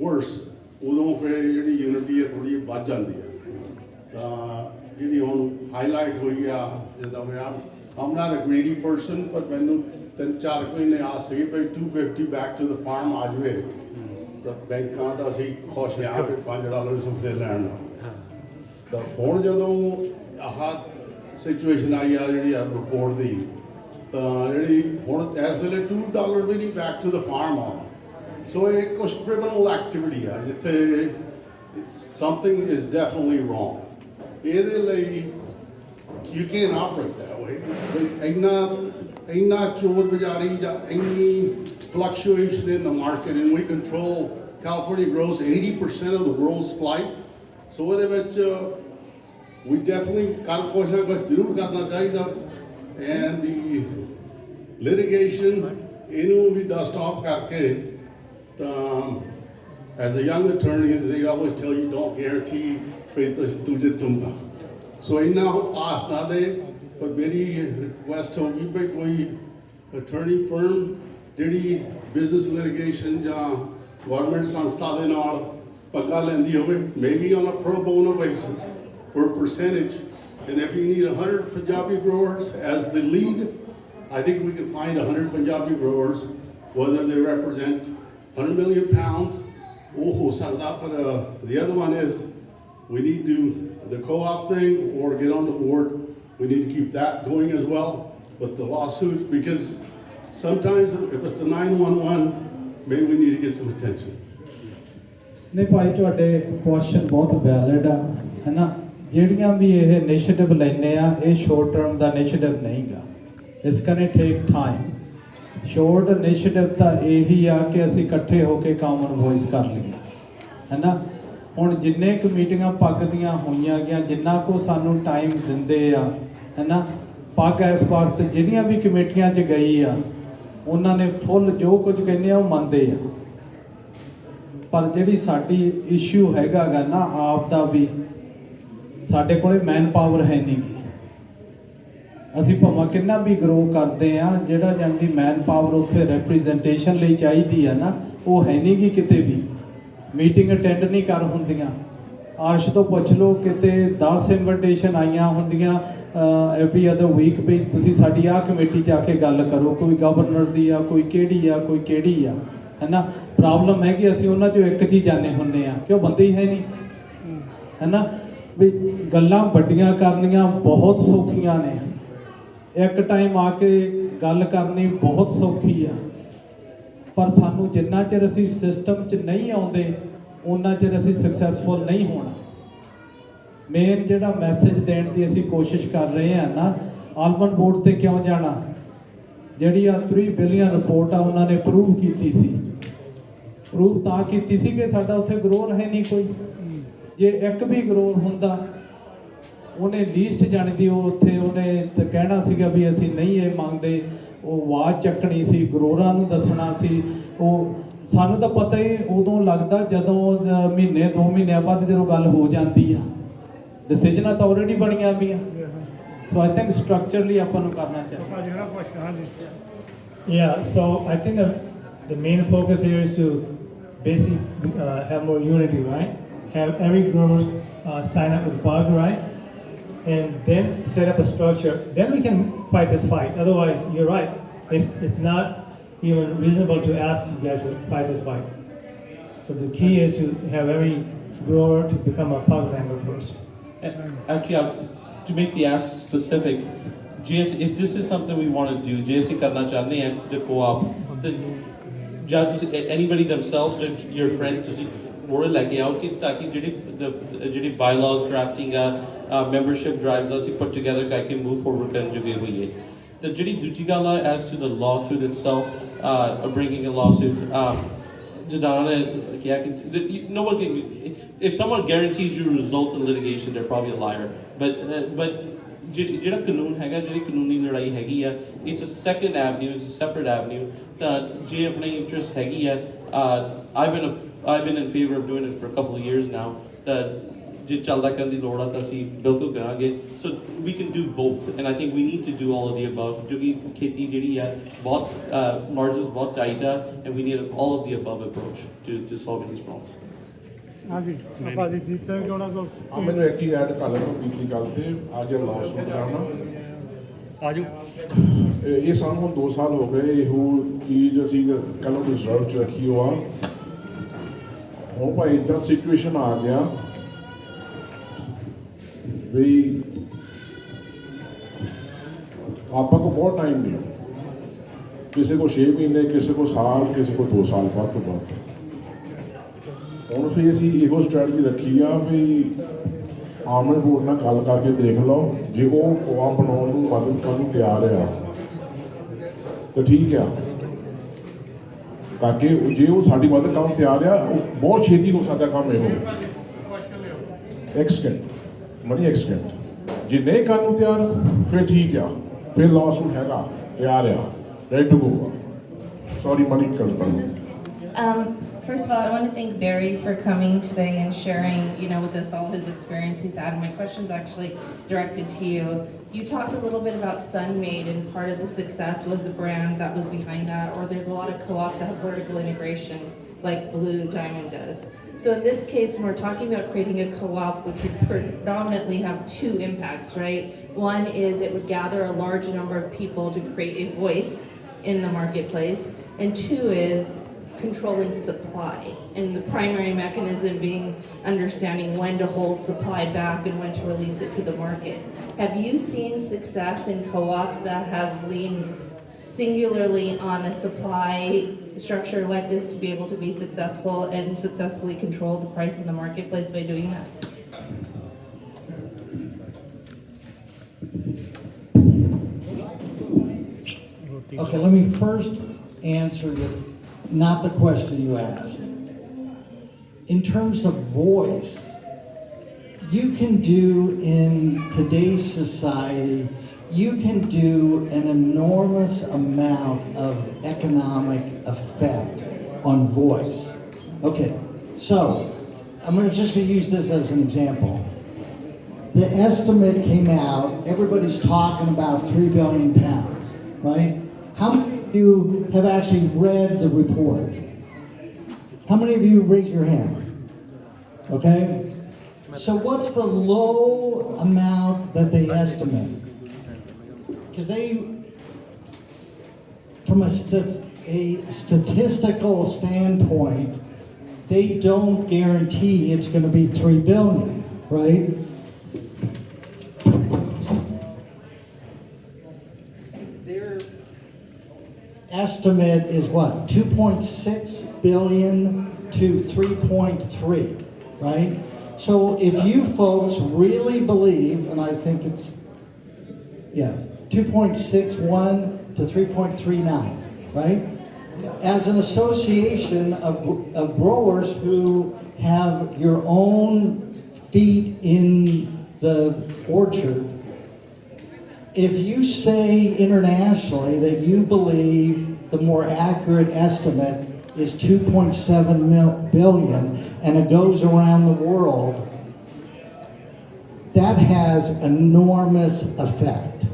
worse ਉਦੋਂ ਫਿਰ ਜਿਹੜੀ ਯੂਨਿਟੀ ਹੈ ਥੋੜੀ ਵੱਧ ਜਾਂਦੀ ਹੈ। ਤਾਂ ਜਿਹੜੀ ਹੁਣ ਹਾਈਲਾਈਟ ਹੋਈ ਆ ਜਿੱਦਾਂ ਹੋਇਆ, I'm not a greedy person, but ਮੈਨੂੰ 3-4 ਮਹੀਨੇ ਆ ਸੀ ਵੀ 250 back to the farm ਆ ਜਾਵੇ ਤਾਂ ਬੈਂਕਾਂ ਦਾ ਅਸੀਂ ਖੁਸ਼ ਹਾਂ ਵੀ $5 ਸੁਫੇ ਲੈਣ ਨਾਲ। ਤਾਂ ਹੁਣ ਜਦੋਂ ਆਹ ਸਿਚੁਏਸ਼ਨ ਆਈ ਆ ਜਿਹੜੀ ਆ ਰਿਪੋਰਟ ਦੀ, ਤਾਂ ਜਿਹੜੀ ਹੁਣ ਇਸ ਵੇਲੇ $2 ਵੀ ਨਹੀਂ ਬੈਕ ਟੂ ਦ ਫਾਰਮ ਆ। ਸੋ ਇਹ ਕੁਛ ਕ੍ਰਿਮੀਨਲ ਐਕਟੀਵਿਟੀ ਆ ਜਿੱਥੇ ਸਮਥਿੰਗ ਇਜ਼ ਡੈਫੀਨਿਟਲੀ ਰੋਂਗ। ਇਹਦੇ ਲਈ you can operate that way. ਇੰਨਾ ਚੋਰ ਬਜ਼ਾਰੀ ਜਾਂ ਇੰਨੀ fluctuation in the market, and we control, California grows 80% of the world's supply. So ਇਹਦੇ ਵਿੱਚ we definitely ਕੁਛ ਨਾ ਕੁਛ ਜ਼ਰੂਰ ਕਰਨਾ ਚਾਹੀਦਾ। and the litigation ਇਹਨੂੰ ਵੀ dust off ਕਰਕੇ as a young attorney they always tell you don't guarantee ਵੀ ਤੂੰ ਜਿੱਤੂਗਾ। ਸੋ ਇੰਨਾ ਆਸ ਨਾ ਦੇ, ਪਰ ਮੇਰੀ ਰਿਕੁਐਸਟ ਹੋਊਗੀ ਵੀ ਕੋਈ attorney firm ਜਿਹੜੀ ਬਿਜ਼ਨਸ ਲਿਟੀਗੇਸ਼ਨ ਜਾਂ ਗਵਰਨਮੈਂਟ ਸੰਸਥਾ ਦੇ ਨਾਲ ਪੱਕਾ ਲੈਂਦੀ ਹੋਵੇ, maybe on a pro bono basis or percentage. And if you need 100 Punjabi growers as the lead, I think we can find 100 Punjabi growers, whether they represent 100 million pounds. But the other one is we need to do the co-op thing or get on the board. We need to keep that going as well. But the lawsuits, because sometimes if it's a 911, maybe we need to get some attention. ਨਹੀਂ ਭਾਈ, ਤੁਹਾਡੇ question ਬਹੁਤ valid ਆ, ਹੈ ਨਾ। ਜਿਹੜੀਆਂ ਵੀ ਇਹ initiative ਲੈਂਦੇ ਆ, ਇਹ ਸ਼ੋਰਟ ਟਰਮ ਦਾ ਇਨੀਸ਼ੀਏਟਿਵ ਨਹੀਂ ਗਾ। ਇਸ can take time. Short initiative ਤਾਂ ਇਹੀ ਆ ਕਿ ਅਸੀਂ ਇਕੱਠੇ ਹੋ ਕੇ ਕਾਮਨ ਵੌਇਸ ਕਰ ਲਈਏ, ਹੈ ਨਾ। ਹੁਣ ਜਿੰਨੇ ਕੁ ਮੀਟਿੰਗਾਂ ਪੱਗ ਦੀਆਂ ਹੋਈਆਂ ਗਈਆਂ, ਜਿੰਨਾ ਕੁ ਸਾਨੂੰ ਟਾਈਮ ਦਿੰਦੇ ਆ, ਹੈ ਨਾ, ਪੱਗ ਇਸ ਵਾਸਤੇ ਜਿਹੜੀਆਂ ਵੀ ਕਮੇਟੀਆਂ 'ਚ ਗਈ ਆ ਉਹਨਾਂ ਨੇ ਫੁੱਲ ਜੋ ਕੁਝ ਕਹਿੰਦੇ ਆ ਉਹ ਮੰਨਦੇ ਆ। ਪਰ ਜਿਹੜੀ ਸਾਡੀ ਇਸ਼ੂ ਹੈਗਾ ਗਾ ਨਾ ਆਪ ਦਾ ਵੀ, ਸਾਡੇ ਕੋਲੇ ਮੈਨ ਪਾਵਰ ਹੈ ਨਹੀਂ ਗੀ। ਅਸੀਂ ਭਾਵੇਂ ਕਿੰਨਾ ਵੀ ਗਰੋ ਕਰਦੇ ਆ, ਜਿਹੜਾ ਜਾਂਦੀ ਮੈਨ ਪਾਵਰ ਉੱਥੇ ਰਿਪਰੈਜ਼ੈਂਟੇਸ਼ਨ ਲਈ ਚਾਹੀਦੀ ਆ ਨਾ, ਉਹ ਹੈ ਨਹੀਂ ਗੀ ਕਿਤੇ ਵੀ। ਮੀਟਿੰਗ ਅਟੈਂਡ ਨਹੀਂ ਕਰ ਹੁੰਦੀਆਂ। ਅਰਸ਼ ਤੋਂ ਪੁੱਛ ਲਓ, ਕਿਤੇ 10 ਇਨਵੀਟੇਸ਼ਨ ਆਈਆਂ ਹੁੰਦੀਆਂ ਐਵਰੀ ਅਦਰ ਵੀਕ ਵੀ ਤੁਸੀਂ ਸਾਡੀ ਆਹ ਕਮੇਟੀ 'ਚ ਆ ਕੇ ਗੱਲ ਕਰੋ, ਕੋਈ ਗਵਰਨਰ ਦੀ ਆ, ਕੋਈ ਕਿਹੜੀ ਆ, ਕੋਈ ਕਿਹੜੀ ਆ, ਹੈ ਨਾ। ਪ੍ਰੋਬਲਮ ਹੈ ਕਿ ਅਸੀਂ ਉਹਨਾਂ 'ਚੋਂ ਇੱਕ 'ਚ ਹੀ ਜਾਂਦੇ ਹੁੰਦੇ ਆ ਕਿ ਉਹ ਬੰਦੇ ਹੀ ਹੈ ਨਹੀਂ, ਹੈ ਨਾ। ਵੀ ਗੱਲਾਂ ਵੱਡੀਆਂ ਕਰਨੀਆਂ ਬਹੁਤ ਸੌਖੀਆਂ ਨੇ, ਇੱਕ ਟਾਈਮ ਆ ਕੇ ਗੱਲ ਕਰਨੀ ਬਹੁਤ ਸੌਖੀ ਆ, ਪਰ ਸਾਨੂੰ ਜਿੰਨਾ ਚਿਰ ਅਸੀਂ ਸਿਸਟਮ 'ਚ ਨਹੀਂ ਆਉਂਦੇ ਉਹਨਾਂ ਚਿਰ ਅਸੀਂ ਸਕਸੈਸਫੁਲ ਨਹੀਂ ਹੋਣਾ। ਮੇਨ ਜਿਹੜਾ ਮੈਸੇਜ ਦੇਣ ਦੀ ਅਸੀਂ ਕੋਸ਼ਿਸ਼ ਕਰ ਰਹੇ ਹਾਂ ਨਾ, ਆਲਮੰਡ ਬੋਰਡ ਤੇ ਕਿਉਂ ਜਾਣਾ, ਜਿਹੜੀ ਆ 3 ਬਿਲੀਅਨ ਰਿਪੋਰਟ ਆ ਉਹਨਾਂ ਨੇ ਪ੍ਰੂਵ ਕੀਤੀ ਸੀ। ਪ੍ਰੂਵ ਤਾਂ ਕੀਤੀ ਸੀ ਕਿ ਸਾਡਾ ਉੱਥੇ ਗਰੋਰ ਹੈ ਨਹੀਂ ਕੋਈ। ਜੇ ਇੱਕ ਵੀ ਗਰੋਰ ਹੁੰਦਾ ਉਹਨੇ ਲੀਸਟ ਜਾਣਦੀ, ਉਹ ਉੱਥੇ ਉਹਨੇ ਤਾਂ ਕਹਿਣਾ ਸੀਗਾ ਵੀ ਅਸੀਂ ਨਹੀਂ ਇਹ ਮੰਗਦੇ, ਉਹ ਆਵਾਜ਼ ਚੱਕਣੀ ਸੀ, ਗਰੋਰਾਂ ਨੂੰ ਦੱਸਣਾ ਸੀ। ਉਹ ਸਾਨੂੰ ਤਾਂ ਪਤਾ ਹੀ ਉਦੋਂ ਲੱਗਦਾ ਜਦੋਂ ਮਹੀਨੇ 2 ਮਹੀਨਿਆਂ ਬਾਅਦ ਜਦੋਂ ਗੱਲ ਹੋ ਜਾਂਦੀ ਆ, ਡਿਸੀਜਨਾਂ ਤਾਂ ਆਲਰੇਡੀ ਬਣੀਆਂ ਪਈਆਂ। ਸੋ ਆਈ ਥਿੰਕ ਸਟਰਕਚਰਲੀ ਆਪਾਂ ਨੂੰ ਕਰਨਾ ਚਾਹੀਦਾ। Yeah, so I think the main focus here is to basically have more unity, right? Have every grower sign up with bug, right? And then set up a structure. Then we can fight this fight. Otherwise, you're right. It's not even reasonable to ask you guys to fight this fight. So the key is to have every grower to become a pug member first. Actually, to make the ask specific, JSC, if this is something we want to do, JSC karna chahte hain the co-op, then anybody themselves, your friend, ਤੁਸੀਂ ਮੋੜੇ ਲੈ ਕੇ ਆਓ ਕਿ ਤਾਂ ਕਿ ਜਿਹੜੀ bylaws drafting ਆ, membership drives ਅਸੀਂ put together ਕਰਕੇ ਮੂਵ ਫੋਰਵਰਡ ਕਰਨ ਜੋਗੇ ਹੋਈਏ। ਤੇ ਜਿਹੜੀ ਦੂਜੀ ਗੱਲ ਆ as to the lawsuit itself, bringing a lawsuit, ਜਿੱਦਾਂ ਨੇ ਕਿਹਾ ਕਿ no one can, if someone guarantees you results in litigation, they're probably a liar. But ਜਿਹੜਾ ਕਾਨੂੰਨ ਹੈਗਾ, ਜਿਹੜੀ ਕਾਨੂੰਨੀ ਲੜਾਈ ਹੈਗੀ ਆ, it's a second avenue, it's a separate avenue। ਤਾਂ ਜੇ ਆਪਣੀ ਇੰਟਰਸਟ ਹੈਗੀ ਆ, I've been in favor of doing it for a couple of years now, that ਜੇ ਚੱਲਦਾ ਕਰਨ ਦੀ ਲੋੜ ਆ ਤਾਂ ਅਸੀਂ ਬਿਲਕੁਲ ਕਰਾਂਗੇ। So we can do both, and I think we need to do all of the above, ਜੋ ਕਿ ਖੇਤੀ ਜਿਹੜੀ ਆ ਬਹੁਤ margins ਬਹੁਤ tight ਆ, and we need all of the above approach to solving these problems। ਮੈਨੂੰ ਇੱਕ ਹੀ ਐਡ ਕਰ ਲੈਣਾ ਪਿਛਲੀ ਗੱਲ ਤੇ, ਅੱਜ ਲਾਸੂਟ ਕਰਨਾ ਆਜੋ। ਇਹ ਸਾਨੂੰ ਹੁਣ 2 ਸਾਲ ਹੋ ਗਏ ਇਹੋ ਚੀਜ਼ ਅਸੀਂ ਕੱਲ੍ਹ ਰਿਜ਼ਰਵ 'ਚ ਰੱਖੀ ਹੋ ਆ। ਹੁਣ ਭਾਈ ਇੱਦਾਂ ਸਿਚੁਏਸ਼ਨ ਆ ਗਿਆ ਵੀ ਆਪਾਂ ਕੋਲ ਬਹੁਤ ਟਾਈਮ ਨਹੀਂ, ਕਿਸੇ ਕੋ 6 ਮਹੀਨੇ, ਕਿਸੇ ਕੋ ਸਾਲ, ਕਿਸੇ ਕੋ 2 ਸਾਲ ਬਾਅਦ ਤੋਂ ਬਾਅਦ। ਹੁਣ ਫਿਰ ਅਸੀਂ ਇਹੋ ਸਟ੍ਰੈਟਜੀ ਰੱਖੀ ਆ ਵੀ ਆਲਮੰਡ ਬੋਰਡ ਨਾਲ ਗੱਲ ਕਰਕੇ ਦੇਖ ਲਓ, ਜੇ ਉਹ ਕੋਆ ਬਣਾਉਣ ਨੂੰ ਮਦਦ ਕਰਨ ਨੂੰ ਤਿਆਰ ਆ ਤਾਂ ਠੀਕ ਆ, ਤਾਂ ਕਿ ਜੇ ਉਹ ਸਾਡੀ ਮਦਦ ਕਰਨ ਤਿਆਰ ਆ, ਉਹ ਬਹੁਤ ਛੇਤੀ ਹੋ ਸਕਦਾ ਕੰਮ ਇਹੋ ਮਨੀ ਐਕਸਟੈਂਟ। ਜੇ ਨਹੀਂ ਕਰਨ ਨੂੰ ਤਿਆਰ ਫਿਰ ਠੀਕ ਆ, ਫਿਰ ਲਾਸੂਟ ਹੈਗਾ, ਤਿਆਰ ਆ, ਰੈਡੀ ਟੂ ਗੋ। ਸੌਰੀ ਮਨੀ ਕਰ First of all, I want to thank Barry for coming today and sharing, with us all his experience he's had. My question's actually directed to you. You talked a little bit about Sunmade, and part of the success was the brand that was behind that, or there's a lot of co-ops that have vertical integration, like Blue Diamond does. So in this case, when we're talking about creating a co-op, which would predominantly have 2 impacts, right? One is it would gather a large number of people to create a voice in the marketplace, and 2 is controlling supply, and the primary mechanism being understanding when to hold supply back and when to release it to the market. Have you seen success in co-ops that have leaned singularly on a supply structure like this to be able to be successful and successfully control the price in the marketplace by doing that? Okay, let me first answer not the question you asked. In terms of voice, you can do in today's society, you can do an enormous amount of economic effect on voice. Okay, so I'm going to just use this as an example. the estimate came out, everybody's talking about 3 billion pounds, right? How many of you have actually read the report? How many of you raise your hand? Okay? So what's the low amount that they estimate? Because from a statistical standpoint, they don't guarantee it's going to be 3 billion, right? Their estimate is what? 2.6 billion to 3.3, right? So if you folks really believe, and I think it's, 2.61 to 3.39, right? As an association of growers who have your own feet in the orchard, if you say internationally that you believe the more accurate estimate is 2.7 billion and it goes around the world, that has enormous effect.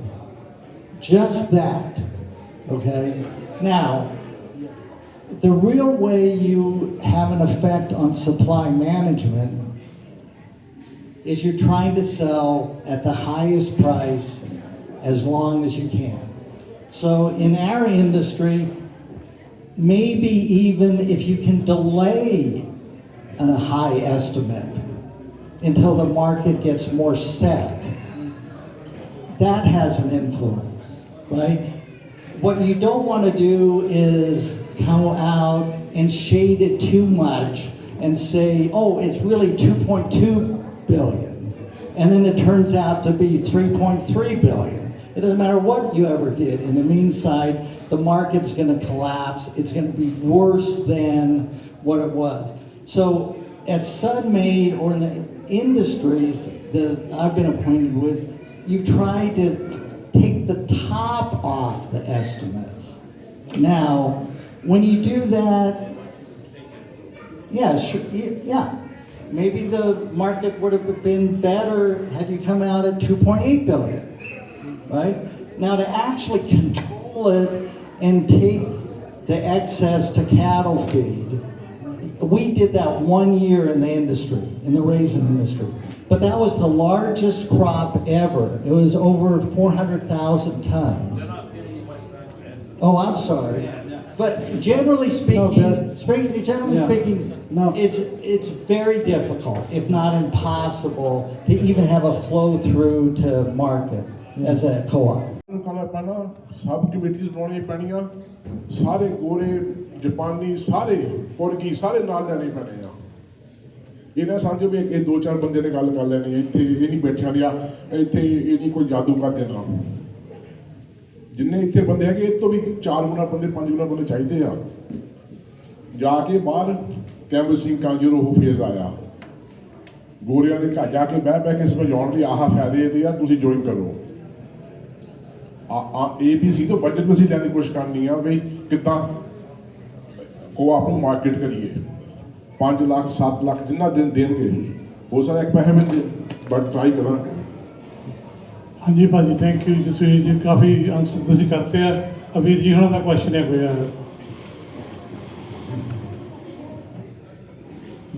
Just that, okay? Now, the real way you have an effect on supply management is you're trying to sell at the highest price as long as you can. So in our industry, maybe even if you can delay a high estimate until the market gets more set, that has an influence, right? What you don't want to do is come out and shade it too much and say, oh, it's really 2.2 billion. And then it turns out to be 3.3 billion. It doesn't matter what you ever did. In the meantime, the market's going to collapse. It's going to be worse than what it was. So at Sunmade or in the industries that I've been acquainted with, you've tried to take the top off the estimates. Now, when you do that, maybe the market would have been better had you come out at 2.8 billion, right? Now, to actually control it and take the excess to cattle feed, we did that 1 year in the industry, in the raisin industry. But that was the largest crop ever. It was over 400,000 tons. Oh, I'm sorry. But generally speaking, it's very difficult, if not impossible, to even have a flow through to market as a co-op. ਸਬ ਕਮੇਟੀਆਂ ਬਣਾਉਣੀਆਂ ਪੈਣੀਆਂ, ਸਾਰੇ ਗੋਰੇ ਜਾਪਾਨੀ ਸਾਰੇ ਪੁਰਗੀ ਸਾਰੇ ਨਾਲ ਲੈਣੇ ਪੈਣੇ ਆ। ਇਹ ਨਾ ਸਮਝੋ ਵੀ ਇਹ ਦੋ ਚਾਰ ਬੰਦੇ ਨੇ ਗੱਲ ਕਰ ਲੈਣੀ, ਇੱਥੇ ਇਹ ਨਹੀਂ ਬੈਠਿਆਂ ਦੀ ਆ, ਇੱਥੇ ਇਹ ਨਹੀਂ ਕੋਈ ਜਾਦੂ ਕਰ ਦੇਣਾ। ਜਿੰਨੇ ਇੱਥੇ ਬੰਦੇ ਹੈਗੇ ਇਹ ਤੋਂ ਵੀ 4 ਗੁਣਾ ਬੰਦੇ 5 ਗੁਣਾ ਬੰਦੇ ਚਾਹੀਦੇ ਆ। ਜਾ ਕੇ ਬਾਹਰ ਕੈਂਵਸਿੰਗ ਕਾ ਜਦੋਂ ਉਹ ਫੇਜ਼ ਆਇਆ, ਗੋਰਿਆਂ ਦੇ ਘਰ ਜਾ ਕੇ ਬਹਿ ਕੇ ਸਮਝਾਉਣ ਦੀ ਆਹ ਫਾਇਦੇ ਇਹਦੇ ਆ, ਤੁਸੀਂ ਜੁਆਇਨ ਕਰੋ। ABC ਤੋਂ ਬਜਟ ਅਸੀਂ ਲੈਣ ਦੀ ਕੋਸ਼ਿਸ਼ ਕਰਨੀ ਆ ਵੀ ਕਿੱਦਾਂ ਕੋਆਪ ਨੂੰ ਮਾਰਕੀਟ ਕਰੀਏ। 5 ਲੱਖ 7 ਲੱਖ ਜਿੰਨਾ ਦਿਨ ਦੇਣਗੇ ਹੋ ਸਕਦਾ ਇੱਕ ਪੈਸੇ ਮਿਲ ਜੇ, ਬਟ ਟਰਾਈ ਕਰਾਂਗੇ। ਹਾਂਜੀ ਭਾਜੀ, ਥੈਂਕ ਯੂ ਜਸਵੀਰ ਜੀ, ਕਾਫੀ ਆਨਸਰ ਤੁਸੀਂ ਕਰਤੇ ਆ। ਅਵੀਰ ਜੀ ਹੁਣਾਂ ਦਾ ਕੁਐਸਚਨ ਹੈ ਕੋਈ?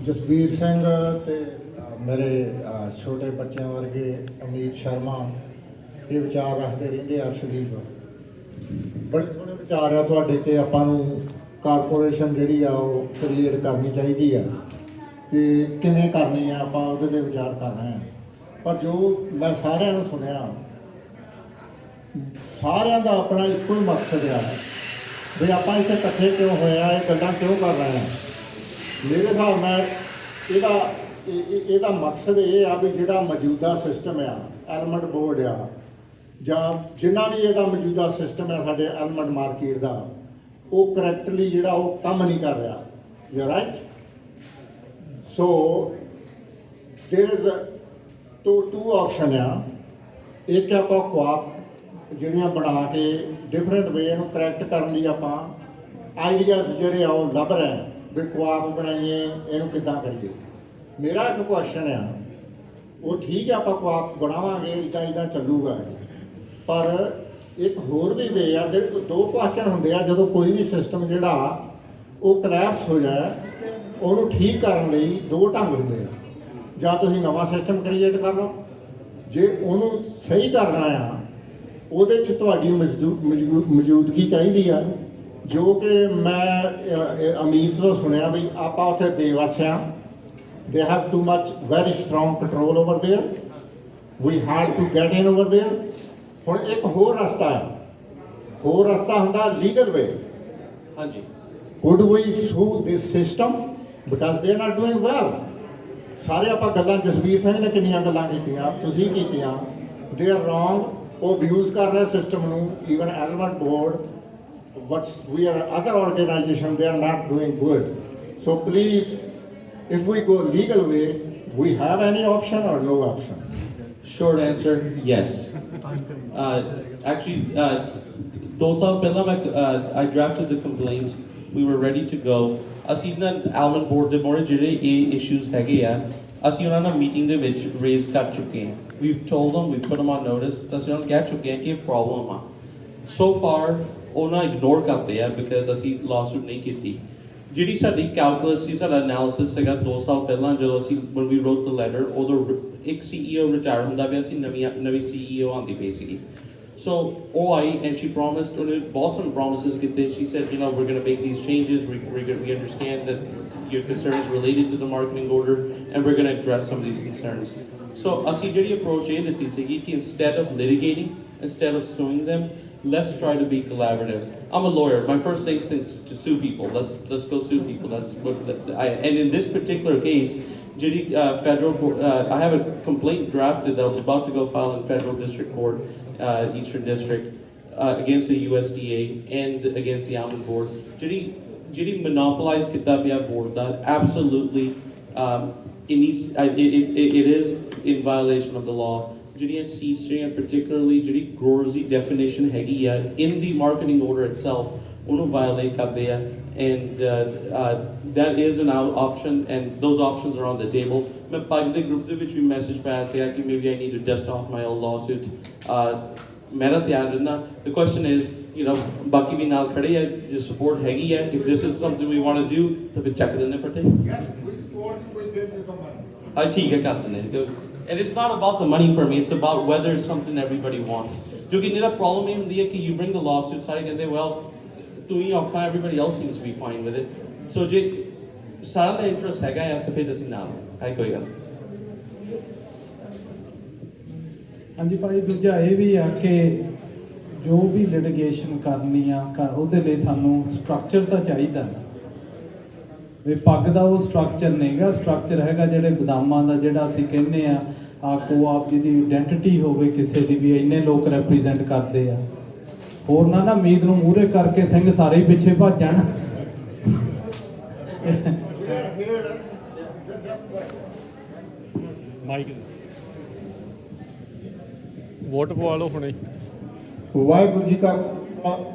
ਜਸਵੀਰ ਸਿੰਘ ਤੇ ਮੇਰੇ ਛੋਟੇ ਬੱਚਿਆਂ ਵਰਗੇ ਅਮੀਤ ਸ਼ਰਮਾ ਇਹ ਵਿਚਾਰ ਰੱਖਦੇ ਰਹਿੰਦੇ। ਅਰਸ਼ਦੀਪ, ਬੜੇ ਸੋਹਣੇ ਵਿਚਾਰ ਆ ਤੁਹਾਡੇ ਕਿ ਆਪਾਂ ਨੂੰ ਕਾਰਪੋਰੇਸ਼ਨ ਜਿਹੜੀ ਆ ਉਹ ਕ੍ਰੀਏਟ ਕਰਨੀ ਚਾਹੀਦੀ ਆ ਤੇ ਕਿਵੇਂ ਕਰਨੀ ਆ, ਆਪਾਂ ਉਹਦੇ 'ਤੇ ਵਿਚਾਰ ਕਰਨਾ ਹੈ। ਪਰ ਜੋ ਮੈਂ ਸਾਰਿਆਂ ਨੂੰ ਸੁਣਿਆ, ਸਾਰਿਆਂ ਦਾ ਆਪਣਾ ਇੱਕੋ ਹੀ ਮਕਸਦ ਆ ਵੀ ਆਪਾਂ ਇੱਥੇ ਇਕੱਠੇ ਕਿਉਂ ਹੋਏ ਆ, ਇਹ ਗੱਲਾਂ ਕਿਉਂ ਕਰ ਰਹੇ ਆ। ਮੇਰੇ ਹਿਸਾਬ ਨਾਲ ਇਹਦਾ ਮਕਸਦ ਇਹ ਆ ਵੀ ਜਿਹੜਾ ਮੌਜੂਦਾ ਸਿਸਟਮ ਆ, ਐਲਮੈਂਟ ਬੋਰਡ ਆ, ਜਾਂ ਜਿੰਨਾ ਵੀ ਇਹਦਾ ਮੌਜੂਦਾ ਸਿਸਟਮ ਹੈ ਸਾਡੇ ਐਲਮੈਂਟ ਮਾਰਕੀਟ ਦਾ, ਉਹ ਕਰੈਕਟਲੀ ਜਿਹੜਾ ਉਹ ਕੰਮ ਨਹੀਂ ਕਰ ਰਿਹਾ। You right. So there is to option ਆ। ਇੱਕ ਆਪਾਂ ਕੁਆਪ ਜਿਹੜੀਆਂ ਬਣਾ ਕੇ ਡਿਫਰੈਂਟ ਵੇ ਨੂੰ ਕਰੈਕਟ ਕਰਨ ਲਈ ਆਪਾਂ ਆਈਡੀਆਜ਼ ਜਿਹੜੇ ਆ ਉਹ ਲੱਭ ਰਹੇ ਵੀ ਕੁਆਪ ਬਣਾਈਏ, ਇਹਨੂੰ ਕਿੱਦਾਂ ਕਰੀਏ। ਮੇਰਾ ਇੱਕ ਕੁਐਸਚਨ ਆ, ਉਹ ਠੀਕ ਹੈ, ਆਪਾਂ ਕੋਆਪ ਬਣਾਵਾਂਗੇ, ਇੱਦਾਂ ਚੱਲੂਗਾ। ਪਰ ਇੱਕ ਹੋਰ ਵੀ ਵੇ ਆ, ਦੋ ਕੁਐਸਚਨ ਹੁੰਦੇ ਆ ਜਦੋਂ ਕੋਈ ਵੀ ਸਿਸਟਮ ਜਿਹੜਾ ਉਹ ਕਲੈਪਸ ਹੋ ਜਾਏ, ਉਹਨੂੰ ਠੀਕ ਕਰਨ ਲਈ ਦੋ ਢੰਗ ਹੁੰਦੇ ਆ। ਜਾਂ ਤੁਸੀਂ ਨਵਾਂ ਸਿਸਟਮ ਕ੍ਰੀਏਟ ਕਰ ਲਓ, ਜੇ ਉਹਨੂੰ ਸਹੀ ਕਰਨਾ ਆ ਉਹਦੇ 'ਚ ਤੁਹਾਡੀ ਮੌਜੂਦਗੀ ਚਾਹੀਦੀ ਆ, ਜੋ ਕਿ ਮੈਂ ਅਮੀਰ ਤੋਂ ਸੁਣਿਆ ਵੀ ਆਪਾਂ ਉੱਥੇ ਬੇਵਸ ਆ। They have too much very strong control over there. We had to get in over there. ਹੁਣ ਇੱਕ ਹੋਰ ਰਸਤਾ ਹੈ, ਹੋਰ ਰਸਤਾ ਹੁੰਦਾ ਲੀਗਲ ਵੇ। ਹਾਂਜੀ, Could we sue this system because they are not doing well? ਸਾਰੇ ਆਪਾਂ ਗੱਲਾਂ ਜਸਵੀਰ ਸਿੰਘ ਨੇ ਕਿੰਨੀਆਂ ਗੱਲਾਂ ਕੀਤੀਆਂ, ਤੁਸੀਂ ਕੀਤੀਆਂ। They are wrong. ਉਹ ਅਬਿਊਜ਼ ਕਰ ਰਹੇ ਸਿਸਟਮ ਨੂੰ। Even Element Board, we are other organization, they are not doing good. So please, if we go legal way, we have any option or no option? Short answer, yes. Actually, 2 ਸਾਲ ਪਹਿਲਾਂ I drafted the complaint. We were ready to go. ਅਸੀਂ ਨਾ Element Board ਦੇ ਮੋਰੇ ਜਿਹੜੇ ਇਹ issues ਹੈਗੇ ਆ, ਅਸੀਂ ਉਹਨਾਂ ਨਾਲ ਮੀਟਿੰਗ ਦੇ ਵਿੱਚ raise ਕਰ ਚੁੱਕੇ ਹਾਂ. We've told them, we've put them on notice, ਤਾਂ ਅਸੀਂ ਉਹਨਾਂ ਨੂੰ ਕਹਿ ਚੁੱਕੇ ਹਾਂ ਕਿ ਇਹ problem ਆ. So far, ਉਹਨਾਂ ignore ਕਰਦੇ ਆ because ਅਸੀਂ lawsuit ਨਹੀਂ ਕੀਤੀ. ਜਿਹੜੀ ਸਾਡੀ ਕੈਲਕੂਲਸ ਸੀ, ਸਾਡਾ ਐਨਾਲਿਸਿਸ ਸੀਗਾ 2 ਸਾਲ ਪਹਿਲਾਂ ਜਦੋਂ ਅਸੀਂ when we wrote the letter, ਉਦੋਂ ਇੱਕ CEO ਰਿਟਾਇਰ ਹੁੰਦਾ ਪਿਆ ਸੀ, ਨਵੀਂ CEO ਆਉਂਦੀ ਪਈ ਸੀਗੀ। So ਉਹ ਆਈ and she promised, ਉਹਨੇ ਬਹੁਤ ਸਾਰੇ promises ਕੀਤੇ। She said, you know, we're going to make these changes, we understand that your concerns related to the marketing order and we're going to address some of these concerns. So ਅਸੀਂ ਜਿਹੜੀ approach ਇਹ ਦਿੱਤੀ ਸੀਗੀ ਕਿ instead of litigating, instead of suing them, let's try to be collaborative. I'm a lawyer. My first instinct is to sue people. Let's go sue people. That's what and in this particular case, I have a complaint drafted that I was about to go file in federal district court, Eastern District, against the USDA and against the Element Board. Jiri monopolized kita piya board that absolutely it is in violation of the law. ਜਿਹੜੀਆਂ seeds ਜਿਹੜੀਆਂ particularly ਜਿਹੜੀ growers ਦੀ definition ਹੈਗੀ ਆ in the marketing order itself, ਉਹਨੂੰ violate ਕਰਦੇ ਆ, and that is an option and those options are on the table. ਮੈਂ ਪੱਗ ਦੇ group ਦੇ ਵਿੱਚ ਵੀ message ਪਾਇਆ ਸੀਗਾ ਕਿ maybe I need to dust off my old lawsuit. ਮੈਂ ਤਾਂ ਤਿਆਰ ਰਹਿਣਾ. The question is, you know, ਬਾਕੀ ਵੀ ਨਾਲ ਖੜੇ ਆ, ਜੇ support ਹੈਗੀ ਆ, if this is something we want to do, ਤਾਂ ਫਿਰ ਚੱਕ ਦਿੰਦੇ ਫਟੇ। Yes, we support you, we give you the money. ਠੀਕ ਹੈ, ਕਰ ਦਿੰਦੇ। And it's not about the money for me, it's about whether it's something everybody wants. ਜੋ ਕਿ ਇਹਦਾ problem ਇਹ ਹੁੰਦੀ ਹੈ ਕਿ you bring the lawsuit, ਸਾਰੇ ਕਹਿੰਦੇ well ਤੂੰ ਹੀ ਔਖਾ, everybody else seems to be fine with it. So ਜੇ ਸਾਰਾ ਦਾ interest ਹੈਗਾ ਹੈ ਤਾਂ ਫਿਰ ਅਸੀਂ ਨਾਲ ਹੈ ਕੋਈ ਗੱਲ। ਹਾਂਜੀ ਭਾਈ, ਦੂਜਾ ਇਹ ਵੀ ਆ ਕਿ ਜੋ ਵੀ ਲਿਟੀਗੇਸ਼ਨ ਕਰਨੀ ਆ ਉਹਦੇ ਲਈ ਸਾਨੂੰ ਸਟਰਕਚਰ ਤਾਂ ਚਾਹੀਦਾ ਨਾ। ਵੀ ਪੱਗ ਦਾ ਉਹ ਸਟਰਕਚਰ ਨਹੀਂਗਾ, ਸਟਰਕਚਰ ਹੈਗਾ ਜਿਹੜੇ ਬਦਾਮਾਂ ਦਾ, ਜਿਹੜਾ ਅਸੀਂ ਕਹਿੰਦੇ ਆ ਕੋਆਪ ਜਿਹਦੀ ਆਇਡੈਂਟੀਟੀ ਹੋਵੇ ਕਿਸੇ ਦੀ ਵੀ, ਇੰਨੇ ਲੋਕ ਰੈਪਰੈਜ਼ੈਂਟ ਕਰਦੇ ਆ। ਹੋਰ ਨਾ ਉਮੀਦ ਨੂੰ ਮੂਹਰੇ ਕਰਕੇ ਸਿੰਘ ਸਾਰੇ ਹੀ ਪਿੱਛੇ ਭੱਜ ਜਾਣ। ਮਾਈਕ ਵੋਟ ਪਵਾ ਲਓ ਹੁਣੇ। ਵਾਹਿਗੁਰੂ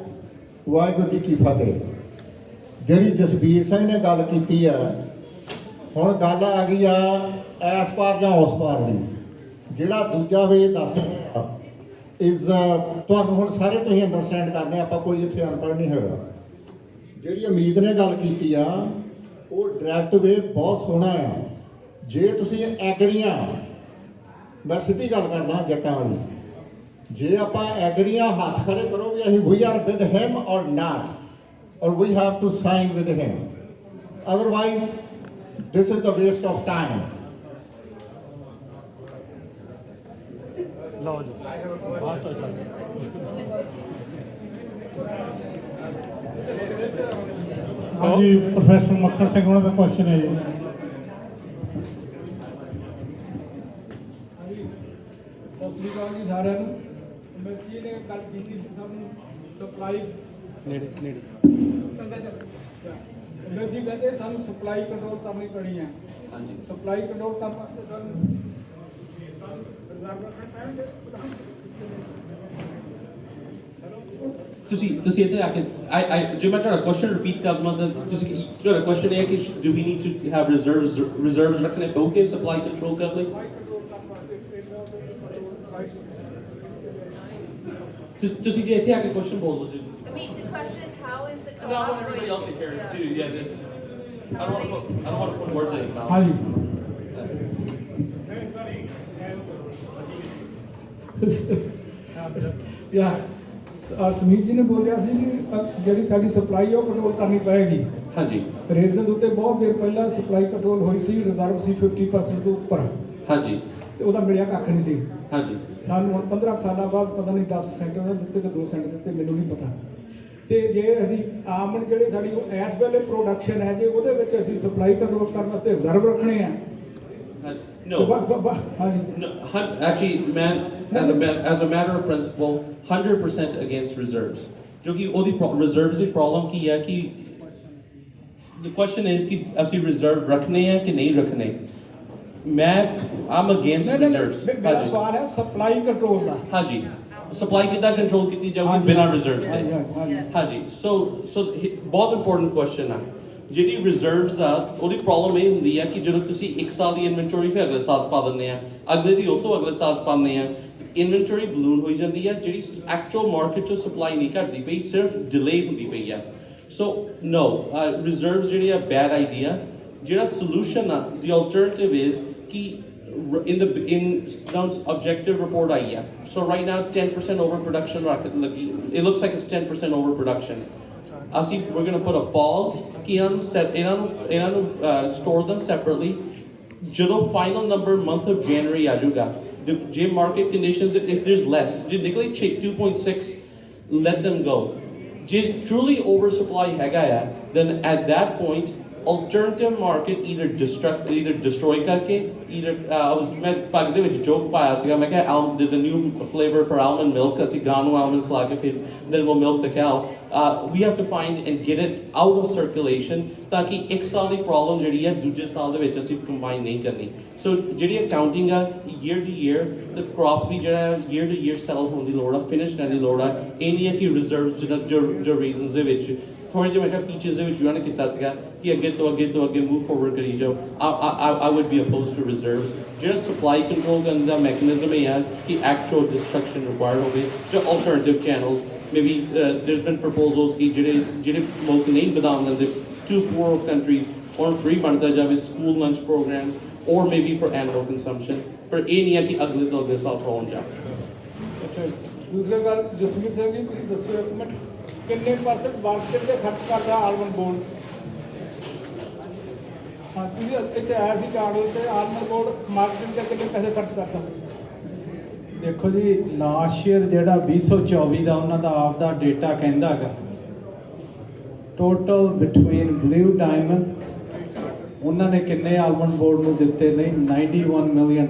ਜੀ ਕੀ ਫਤਿਹ। ਜਿਹੜੀ ਜਸਬੀਰ ਸਿੰਘ ਨੇ ਗੱਲ ਕੀਤੀ ਆ, ਹੁਣ ਗੱਲ ਆ ਗਈ ਆ ਇਸ ਪਾਰ ਜਾਂ ਉਸ ਪਾਰ ਦੀ। ਜਿਹੜਾ ਦੂਜਾ ਵੇ ਦੱਸ ਰਿਹਾ ਤੁਹਾਨੂੰ ਹੁਣ ਸਾਰੇ ਤੁਸੀਂ ਅੰਡਰਸਟੈਂਡ ਕਰਦੇ ਆ, ਆਪਾਂ ਕੋਈ ਇੱਥੇ ਅਨਪੜ੍ਹ ਨਹੀਂ ਹੈਗਾ। ਜਿਹੜੀ ਉਮੀਦ ਨੇ ਗੱਲ ਕੀਤੀ ਆ ਉਹ ਡਾਇਰੈਕਟ ਵੇ ਬਹੁਤ ਸੋਹਣਾ ਆ। ਜੇ ਤੁਸੀਂ ਐਗਰੀਆਂ, ਮੈਂ ਸਿੱਧੀ ਗੱਲ ਕਰਦਾ ਜੱਟਾਂ ਵਾਲੀ, ਜੇ ਆਪਾਂ ਐਗਰੀਆਂ ਹੱਥ ਖੜੇ ਕਰੋ ਵੀ ਅਸੀਂ ਵੀ ਆਰ ਵਿਦ ਹਿਮ ਔਰ ਨਾਟ, or we have to sign with him. Otherwise, this is the waste of time. ਲਓ ਜੀ, ਬਾਹਰ ਤੋਂ ਚੱਲ। ਹਾਂਜੀ, ਪ੍ਰੋਫੈਸਰ ਮੱਖਣ ਸਿੰਘ ਉਹਨਾਂ ਦਾ ਕੁਐਸਚਨ ਹੈ ਜੀ। ਸਤਿ ਸ੍ਰੀ ਅਕਾਲ ਜੀ ਸਾਰਿਆਂ ਨੂੰ। ਮੈਂ ਜੀ ਨੇ ਗੱਲ ਕੀਤੀ ਸੀ ਸਭ ਨੂੰ ਸਪਲਾਈ ਨੇੜੇ ਜੀ ਕਹਿੰਦੇ ਸਾਨੂੰ ਸਪਲਾਈ ਕੰਟਰੋਲ ਕਰਨੀ ਪੈਣੀ ਹੈ। ਹਾਂਜੀ, ਸਪਲਾਈ ਕੰਟਰੋਲ ਕਰਨ ਵਾਸਤੇ ਸਾਨੂੰ ਰਿਜ਼ਰਵ ਰੱਖਣਾ ਪੈਣਗੇ। ਤੁਸੀਂ ਇੱਥੇ ਆ ਕੇ ਜੇ ਮੈਂ ਤੁਹਾਡਾ ਕੁਐਸਚਨ ਰਿਪੀਟ ਕਰ ਦਵਾਂ ਤਾਂ ਤੁਸੀਂ ਤੁਹਾਡਾ ਕੁਐਸਚਨ ਇਹ ਹੈ ਕਿ do we need to have reserves ਰੱਖਣੇ ਪਊਗੇ ਸਪਲਾਈ ਕੰਟਰੋਲ ਕਰਨ ਲਈ? ਤੁਸੀਂ ਜੇ ਇੱਥੇ ਆ ਕੇ ਕੁਐਸਚਨ ਬੋਲ ਲਓ ਜੀ। I mean, the question is, how is the And I want everybody else to hear it too. Yeah, it's, I don't want to put words in your mouth. ਹਾਂਜੀ ਯਾ ਸਮੀਤ ਜੀ ਨੇ ਬੋਲਿਆ ਸੀ ਕਿ ਜਿਹੜੀ ਸਾਡੀ ਸਪਲਾਈ ਉਹ ਕੰਟਰੋਲ ਕਰਨੀ ਪਏਗੀ। ਹਾਂਜੀ ਰੇਜ਼ਨ ਉੱਤੇ ਬਹੁਤ ਦੇਰ ਪਹਿਲਾਂ ਸਪਲਾਈ ਕੰਟਰੋਲ ਹੋਈ ਸੀ, ਰਿਜ਼ਰਵ ਸੀ 50% ਤੋਂ ਉੱਪਰ, ਹਾਂਜੀ ਤੇ ਉਹਦਾ ਮਿਲਿਆ ਕੱਖ ਨਹੀਂ ਸੀ। ਹਾਂਜੀ ਸਾਨੂੰ ਹੁਣ 15 ਸਾਲਾਂ ਬਾਅਦ ਪਤਾ ਨਹੀਂ 10 ਸੈਂਟ ਉਹਨਾਂ ਦਿੱਤੇ ਕਿ 2 ਸੈਂਟ ਦਿੱਤੇ, ਮੈਨੂੰ ਨਹੀਂ ਪਤਾ। ਤੇ ਜੇ ਅਸੀਂ ਆਮਣ ਜਿਹੜੇ ਸਾਡੀ ਉਹ ਇਸ ਵੇਲੇ ਪ੍ਰੋਡਕਸ਼ਨ ਹੈ, ਜੇ ਉਹਦੇ ਵਿੱਚ ਅਸੀਂ ਸਪਲਾਈ ਕੰਟਰੋਲ ਕਰਨ ਵਾਸਤੇ ਰਿਜ਼ਰਵ ਰੱਖਣੇ ਆ। No. ਹਾਂਜੀ No, actually, man, as a matter of principle, 100% against reserves. जो कि ਉਹਦੀ reserves ਦੀ problem ਕੀ ਹੈ ਕਿ the question is ਕਿ ਅਸੀਂ reserve ਰੱਖਣੇ ਆ ਕਿ ਨਹੀਂ ਰੱਖਣੇ। I'm against reserves. ਮੇਰਾ ਸਵਾਲ ਹੈ ਸਪਲਾਈ ਕੰਟਰੋਲ ਦਾ। ਹਾਂਜੀ ਸਪਲਾਈ ਕਿੱਦਾਂ ਕੰਟਰੋਲ ਕੀਤੀ ਜਾਊਗੀ ਬਿਨਾਂ ਰਿਜ਼ਰਵਸ ਦੇ। ਹਾਂਜੀ ਸੋ ਬਹੁਤ ਇੰਪੋਰਟੈਂਟ ਕੁਐਸਚਨ ਆ। ਜਿਹੜੀ ਰਿਜ਼ਰਵਸ ਆ ਉਹਦੀ ਪ੍ਰੋਬਲਮ ਇਹ ਹੁੰਦੀ ਆ ਕਿ ਜਦੋਂ ਤੁਸੀਂ 1 ਸਾਲ ਦੀ ਇਨਵੈਂਟਰੀ ਫਿਰ ਅਗਲੇ ਸਾਲ ਪਾ ਦਿੰਦੇ ਆ, ਅਗਲੇ ਦੀ ਉਹ ਤੋਂ ਅਗਲੇ ਸਾਲ ਪਾਉਂਦੇ ਆ, ਇਨਵੈਂਟਰੀ ਬਲੂਨ ਹੋਈ ਜਾਂਦੀ ਆ, ਜਿਹੜੀ ਐਕਚੁਅਲ ਮਾਰਕੀਟ 'ਚੋਂ ਸਪਲਾਈ ਨਹੀਂ ਘਟਦੀ ਪਈ, ਸਿਰਫ ਡਿਲੇ ਹੁੰਦੀ ਪਈ ਆ। ਸੋ ਨੋ ਰਿਜ਼ਰਵਸ ਜਿਹੜੀ ਆ ਬੈਡ ਆਈਡੀਆ। ਜਿਹੜਾ ਸੋਲੂਸ਼ਨ ਆ ਦੀ ਆਲਟਰਨੇਟਿਵ ਇਜ਼ ਕਿ in objective report ਆਈ ਆ। So right now 10% overproduction ਲੱਗੀ, it looks like it's 10% overproduction. ਅਸੀਂ we're going to put a pause ਕਿ ਇਹਨਾਂ ਨੂੰ store them separately। ਜਦੋਂ final number month of January ਆ ਜਾਊਗਾ, ਜੇ market conditions if there's less, ਜੇ ਨਿਕਲੇ 2.6 let them go। ਜੇ truly oversupply ਹੈਗਾ ਆ, then at that point alternative market either destroy karke मैं pag de vich joke paya siga मैं kya there's a new flavor for almond milk assi ganu almond khla ke fir then we'll milk the cow। We have to find and get it out of circulation taki ek saal di problem jehdi hai duje saal de vich assi combine nahi karni। So jehdi accounting a year to year the crop vi jehda year to year sell hon di load a finish karn di load a india ki reserves jo reasons de vich ਥੋੜੇ ਜਿਹੇ ਮੈਂ ਕਿਹਾ features ਦੇ ਵਿੱਚ ਉਹਨਾਂ ਨੇ ਕੀਤਾ ਸੀਗਾ ਕਿ ਅੱਗੇ ਤੋਂ ਅੱਗੇ ਮੂਵ ਫੋਰਵਰਡ ਕਰੀ ਜਾਓ। I would be opposed to reserves। ਜਿਹੜਾ ਸਪਲਾਈ ਕੰਟਰੋਲ ਕਰਨ ਦਾ ਮੈਕੈਨਿਜ਼ਮ ਇਹ ਆ ਕਿ ਐਕਚੁਅਲ ਡਿਸਟਰਕਸ਼ਨ ਰਿਕੁਆਇਰਡ ਹੋਵੇ ਜਾਂ alternative channels maybe there's been proposals ਕਿ ਜਿਹੜੇ ਮੁਲਕ ਨਹੀਂ ਬਦਾਮ ਦਿੰਦੇ to poor countries ਔਰ ਫ੍ਰੀ ਬਣਦਾ ਜਾਵੇ ਸਕੂਲ ਲੰਚ ਪ੍ਰੋਗਰਾਮਸ ਔਰ ਮੇਬੀ ਫॉर ਐਨੂਅਲ ਕੰਜ਼ੰਪਸ਼ਨ। ਪਰ ਇਹ ਨਹੀਂ ਆ ਕਿ ਅਗਲੇ ਤੋਂ ਅਗਲੇ ਸਾਲ ਪ੍ਰੋਗਰਾਮ ਜਾਵੇ। ਅੱਛਾ ਦੂਸਰੀ ਗੱਲ ਜਸਵੀਰ ਸਿੰਘ ਜੀ ਤੁਸੀਂ ਦੱਸਿਓ ਇੱਕ ਮਿੰਟ ਕਿੰਨੇ ਪਰਸੈਂਟ ਮਾਰਕੀਟ ਤੇ ਖਰਚ ਕਰਦਾ ਆਲਮੰਡ ਬੋਰਡ? ਹਾਂ ਤੁਸੀਂ ਇੱਥੇ ਆਇਆ ਸੀ ਕਾਰਡ ਉੱਤੇ ਆਲਮੰਡ ਬੋਰਡ ਮਾਰਕੀਟ ਤੇ ਕਿੰਨੇ ਪੈਸੇ ਖਰਚ ਕਰਦਾ? ਦੇਖੋ ਜੀ ਲਾਸਟ ਈਅਰ ਜਿਹੜਾ 2024 ਦਾ ਉਹਨਾਂ ਦਾ ਆਪ ਦਾ ਡੇਟਾ ਕਹਿੰਦਾ ਹੈਗਾ ਟੋਟਲ ਬਿਟਵੀਨ ਬਲੂ ਡਾਇਮੰਡ ਉਹਨਾਂ ਨੇ ਕਿੰਨੇ ਆਲਮੰਡ ਬੋਰਡ ਨੂੰ ਦਿੱਤੇ ਨਹੀਂ $91 ਮਿਲੀਅਨ।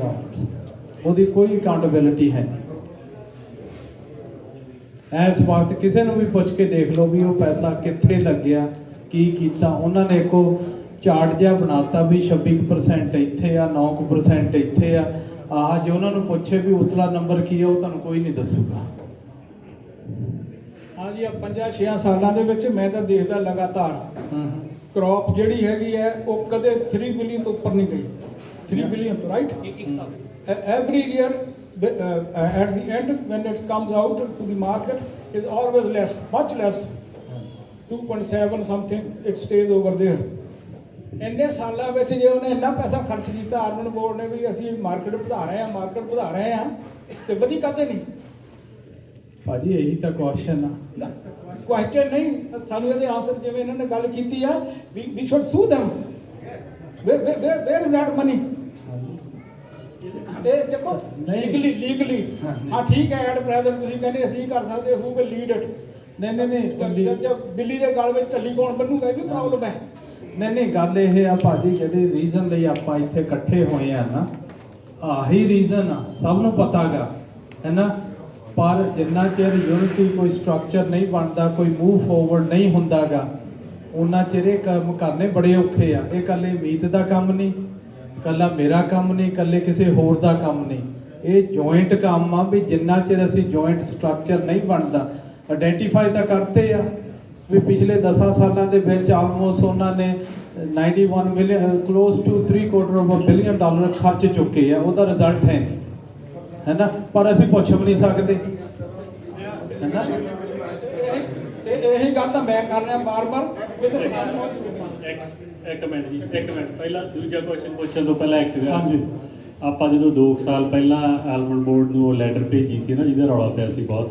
ਉਹਦੀ ਕੋਈ ਅਕਾਊਂਟੇਬਿਲਿਟੀ ਹੈ ਨਹੀਂ। ਇਸ ਵਕਤ ਕਿਸੇ ਨੂੰ ਵੀ ਪੁੱਛ ਕੇ ਦੇਖ ਲਓ ਵੀ ਉਹ ਪੈਸਾ ਕਿੱਥੇ ਲੱਗਿਆ ਕੀ ਕੀਤਾ। ਉਹਨਾਂ ਨੇ ਇੱਕੋ ਚਾਰਟ ਜਿਹਾ ਬਣਾਤਾ ਵੀ 26% ਇੱਥੇ ਆ 9% ਇੱਥੇ ਆ। ਜੇ ਉਹਨਾਂ ਨੂੰ ਪੁੱਛੇ ਵੀ ਉਤਲਾ ਨੰਬਰ ਕੀ ਹੈ ਉਹ ਤੁਹਾਨੂੰ ਕੋਈ ਨਹੀਂ ਦੱਸੂਗਾ। ਹਾਂਜੀ ਆ 5-6 ਸਾਲਾਂ ਦੇ ਵਿੱਚ ਮੈਂ ਤਾਂ ਦੇਖਦਾ ਲਗਾਤਾਰ ਕ੍ਰੌਪ ਜਿਹੜੀ ਹੈਗੀ ਹੈ ਉਹ ਕਦੇ 3 ਬਿਲੀਅਨ ਤੋਂ ਉੱਪਰ ਨਹੀਂ ਗਈ। 3 ਬਿਲੀਅਨ ਤੋਂ right every year at the end when it comes out to the market is always less, much less, 2.7 something, it stays over there। ਇੰਨੇ ਸਾਲਾਂ ਵਿੱਚ ਜੇ ਉਹਨੇ ਇੰਨਾ ਪੈਸਾ ਖਰਚ ਕੀਤਾ ਆਲਮੰਡ ਬੋਰਡ ਨੇ ਵੀ ਅਸੀਂ ਮਾਰਕੀਟ ਵਧਾ ਰਹੇ ਆ ਤੇ ਵਧੀ ਕਾਤੇ ਨਹੀਂ? ਭਾਜੀ ਇਹੀ ਤਾਂ ਕੁਐਸਚਨ ਆ। ਕੁਐਸਚਨ ਨਹੀਂ ਸਾਨੂੰ ਇਹਦੇ ਆਨਸਰ ਜਿਵੇਂ ਇਹਨਾਂ ਨੇ ਗੱਲ ਕੀਤੀ ਆ we should sue them। where is that money? ਇਹ ਦੇਖੋ ਲੀਗਲੀ ਹਾਂ ਠੀਕ ਹੈ ਐਟ ਪ੍ਰੈਜ਼ੈਂਟ ਤੁਸੀਂ ਕਹਿੰਦੇ ਅਸੀਂ ਕਰ ਸਕਦੇ ਹੂ ਵਿਲ ਲੀਡ ਇਟ। ਨਹੀਂ ਦਿੱਲੀ ਦੇ ਗਲ ਵਿੱਚ ਟੱਲੀ ਕੌਣ ਬੰਨੂਗਾ ਇਹ ਵੀ ਪ੍ਰੋਬਲਮ ਹੈ। ਨਹੀਂ ਗੱਲ ਇਹ ਆ ਭਾਜੀ ਜਿਹੜੇ ਰੀਜ਼ਨ ਲਈ ਆਪਾਂ ਇੱਥੇ ਇਕੱਠੇ ਹੋਏ ਆ ਨਾ ਆਹੀ ਰੀਜ਼ਨ ਆ ਸਭ ਨੂੰ ਪਤਾ ਗਾ ਹੈ ਨਾ। ਪਰ ਜਿੰਨਾ ਚਿਰ ਯੂਨਿਟੀ ਕੋਈ ਸਟਰਕਚਰ ਨਹੀਂ ਬਣਦਾ ਕੋਈ ਮੂਵ ਫੋਰਵਰਡ ਨਹੀਂ ਹੁੰਦਾ ਗਾ ਉਹਨਾਂ ਚਿਰ ਇਹ ਕੰਮ ਕਰਨੇ ਬੜੇ ਔਖੇ ਆ। ਇਹ ਇਕੱਲੇ ਮੀਤ ਦਾ ਕੰਮ ਨਹੀਂ, ਕੱਲਾ ਮੇਰਾ ਕੰਮ ਨਹੀਂ, ਕੱਲੇ ਕਿਸੇ ਹੋਰ ਦਾ ਕੰਮ ਨਹੀਂ। ਇਹ ਜੁਆਇੰਟ ਕੰਮ ਆ ਵੀ ਜਿੰਨਾ ਚਿਰ ਅਸੀਂ ਜੁਆਇੰਟ ਸਟਰਕਚਰ ਨਹੀਂ ਬਣਦਾ ਆਇਡੈਂਟੀਫਾਈ ਤਾਂ ਕਰਤੇ ਆ ਵੀ ਪਿਛਲੇ 10 ਸਾਲਾਂ ਦੇ ਵਿੱਚ ਆਲਮੋਸਟ ਉਹਨਾਂ ਨੇ 91 ਮਿਲੀਅਨ ਕਲੋਜ਼ ਟੂ $750 ਬਿਲੀਅਨ ਖਰਚ ਚੁੱਕੇ ਆ। ਉਹਦਾ ਰਿਜ਼ਲਟ ਹੈ ਨਹੀਂ। ਹੈ ਨਾ, ਪਰ ਅਸੀਂ ਪੁੱਛ ਵੀ ਨਹੀਂ ਸਕਦੇ, ਹੈ ਨਾ। ਇਹੀ ਗੱਲ ਤਾਂ ਮੈਂ ਕਰ ਰਿਹਾ ਬਾਰ-ਬਾਰ। ਇੱਕ ਮਿੰਟ ਜੀ, ਇੱਕ ਮਿੰਟ ਪਹਿਲਾਂ ਦੂਜਾ ਕੁਐਸਚਨ ਪੁੱਛਣ ਤੋਂ ਪਹਿਲਾਂ ਇੱਕ ਗੱਲ। ਹਾਂਜੀ, ਆਪਾਂ ਜਦੋਂ 2 ਸਾਲ ਪਹਿਲਾਂ ਆਲਮੰਡ ਬੋਰਡ ਨੂੰ ਉਹ ਲੈਟਰ ਭੇਜੀ ਸੀ ਨਾ, ਜਿਹਦਾ ਰੌਲਾ ਪਿਆ ਸੀ ਬਹੁਤ,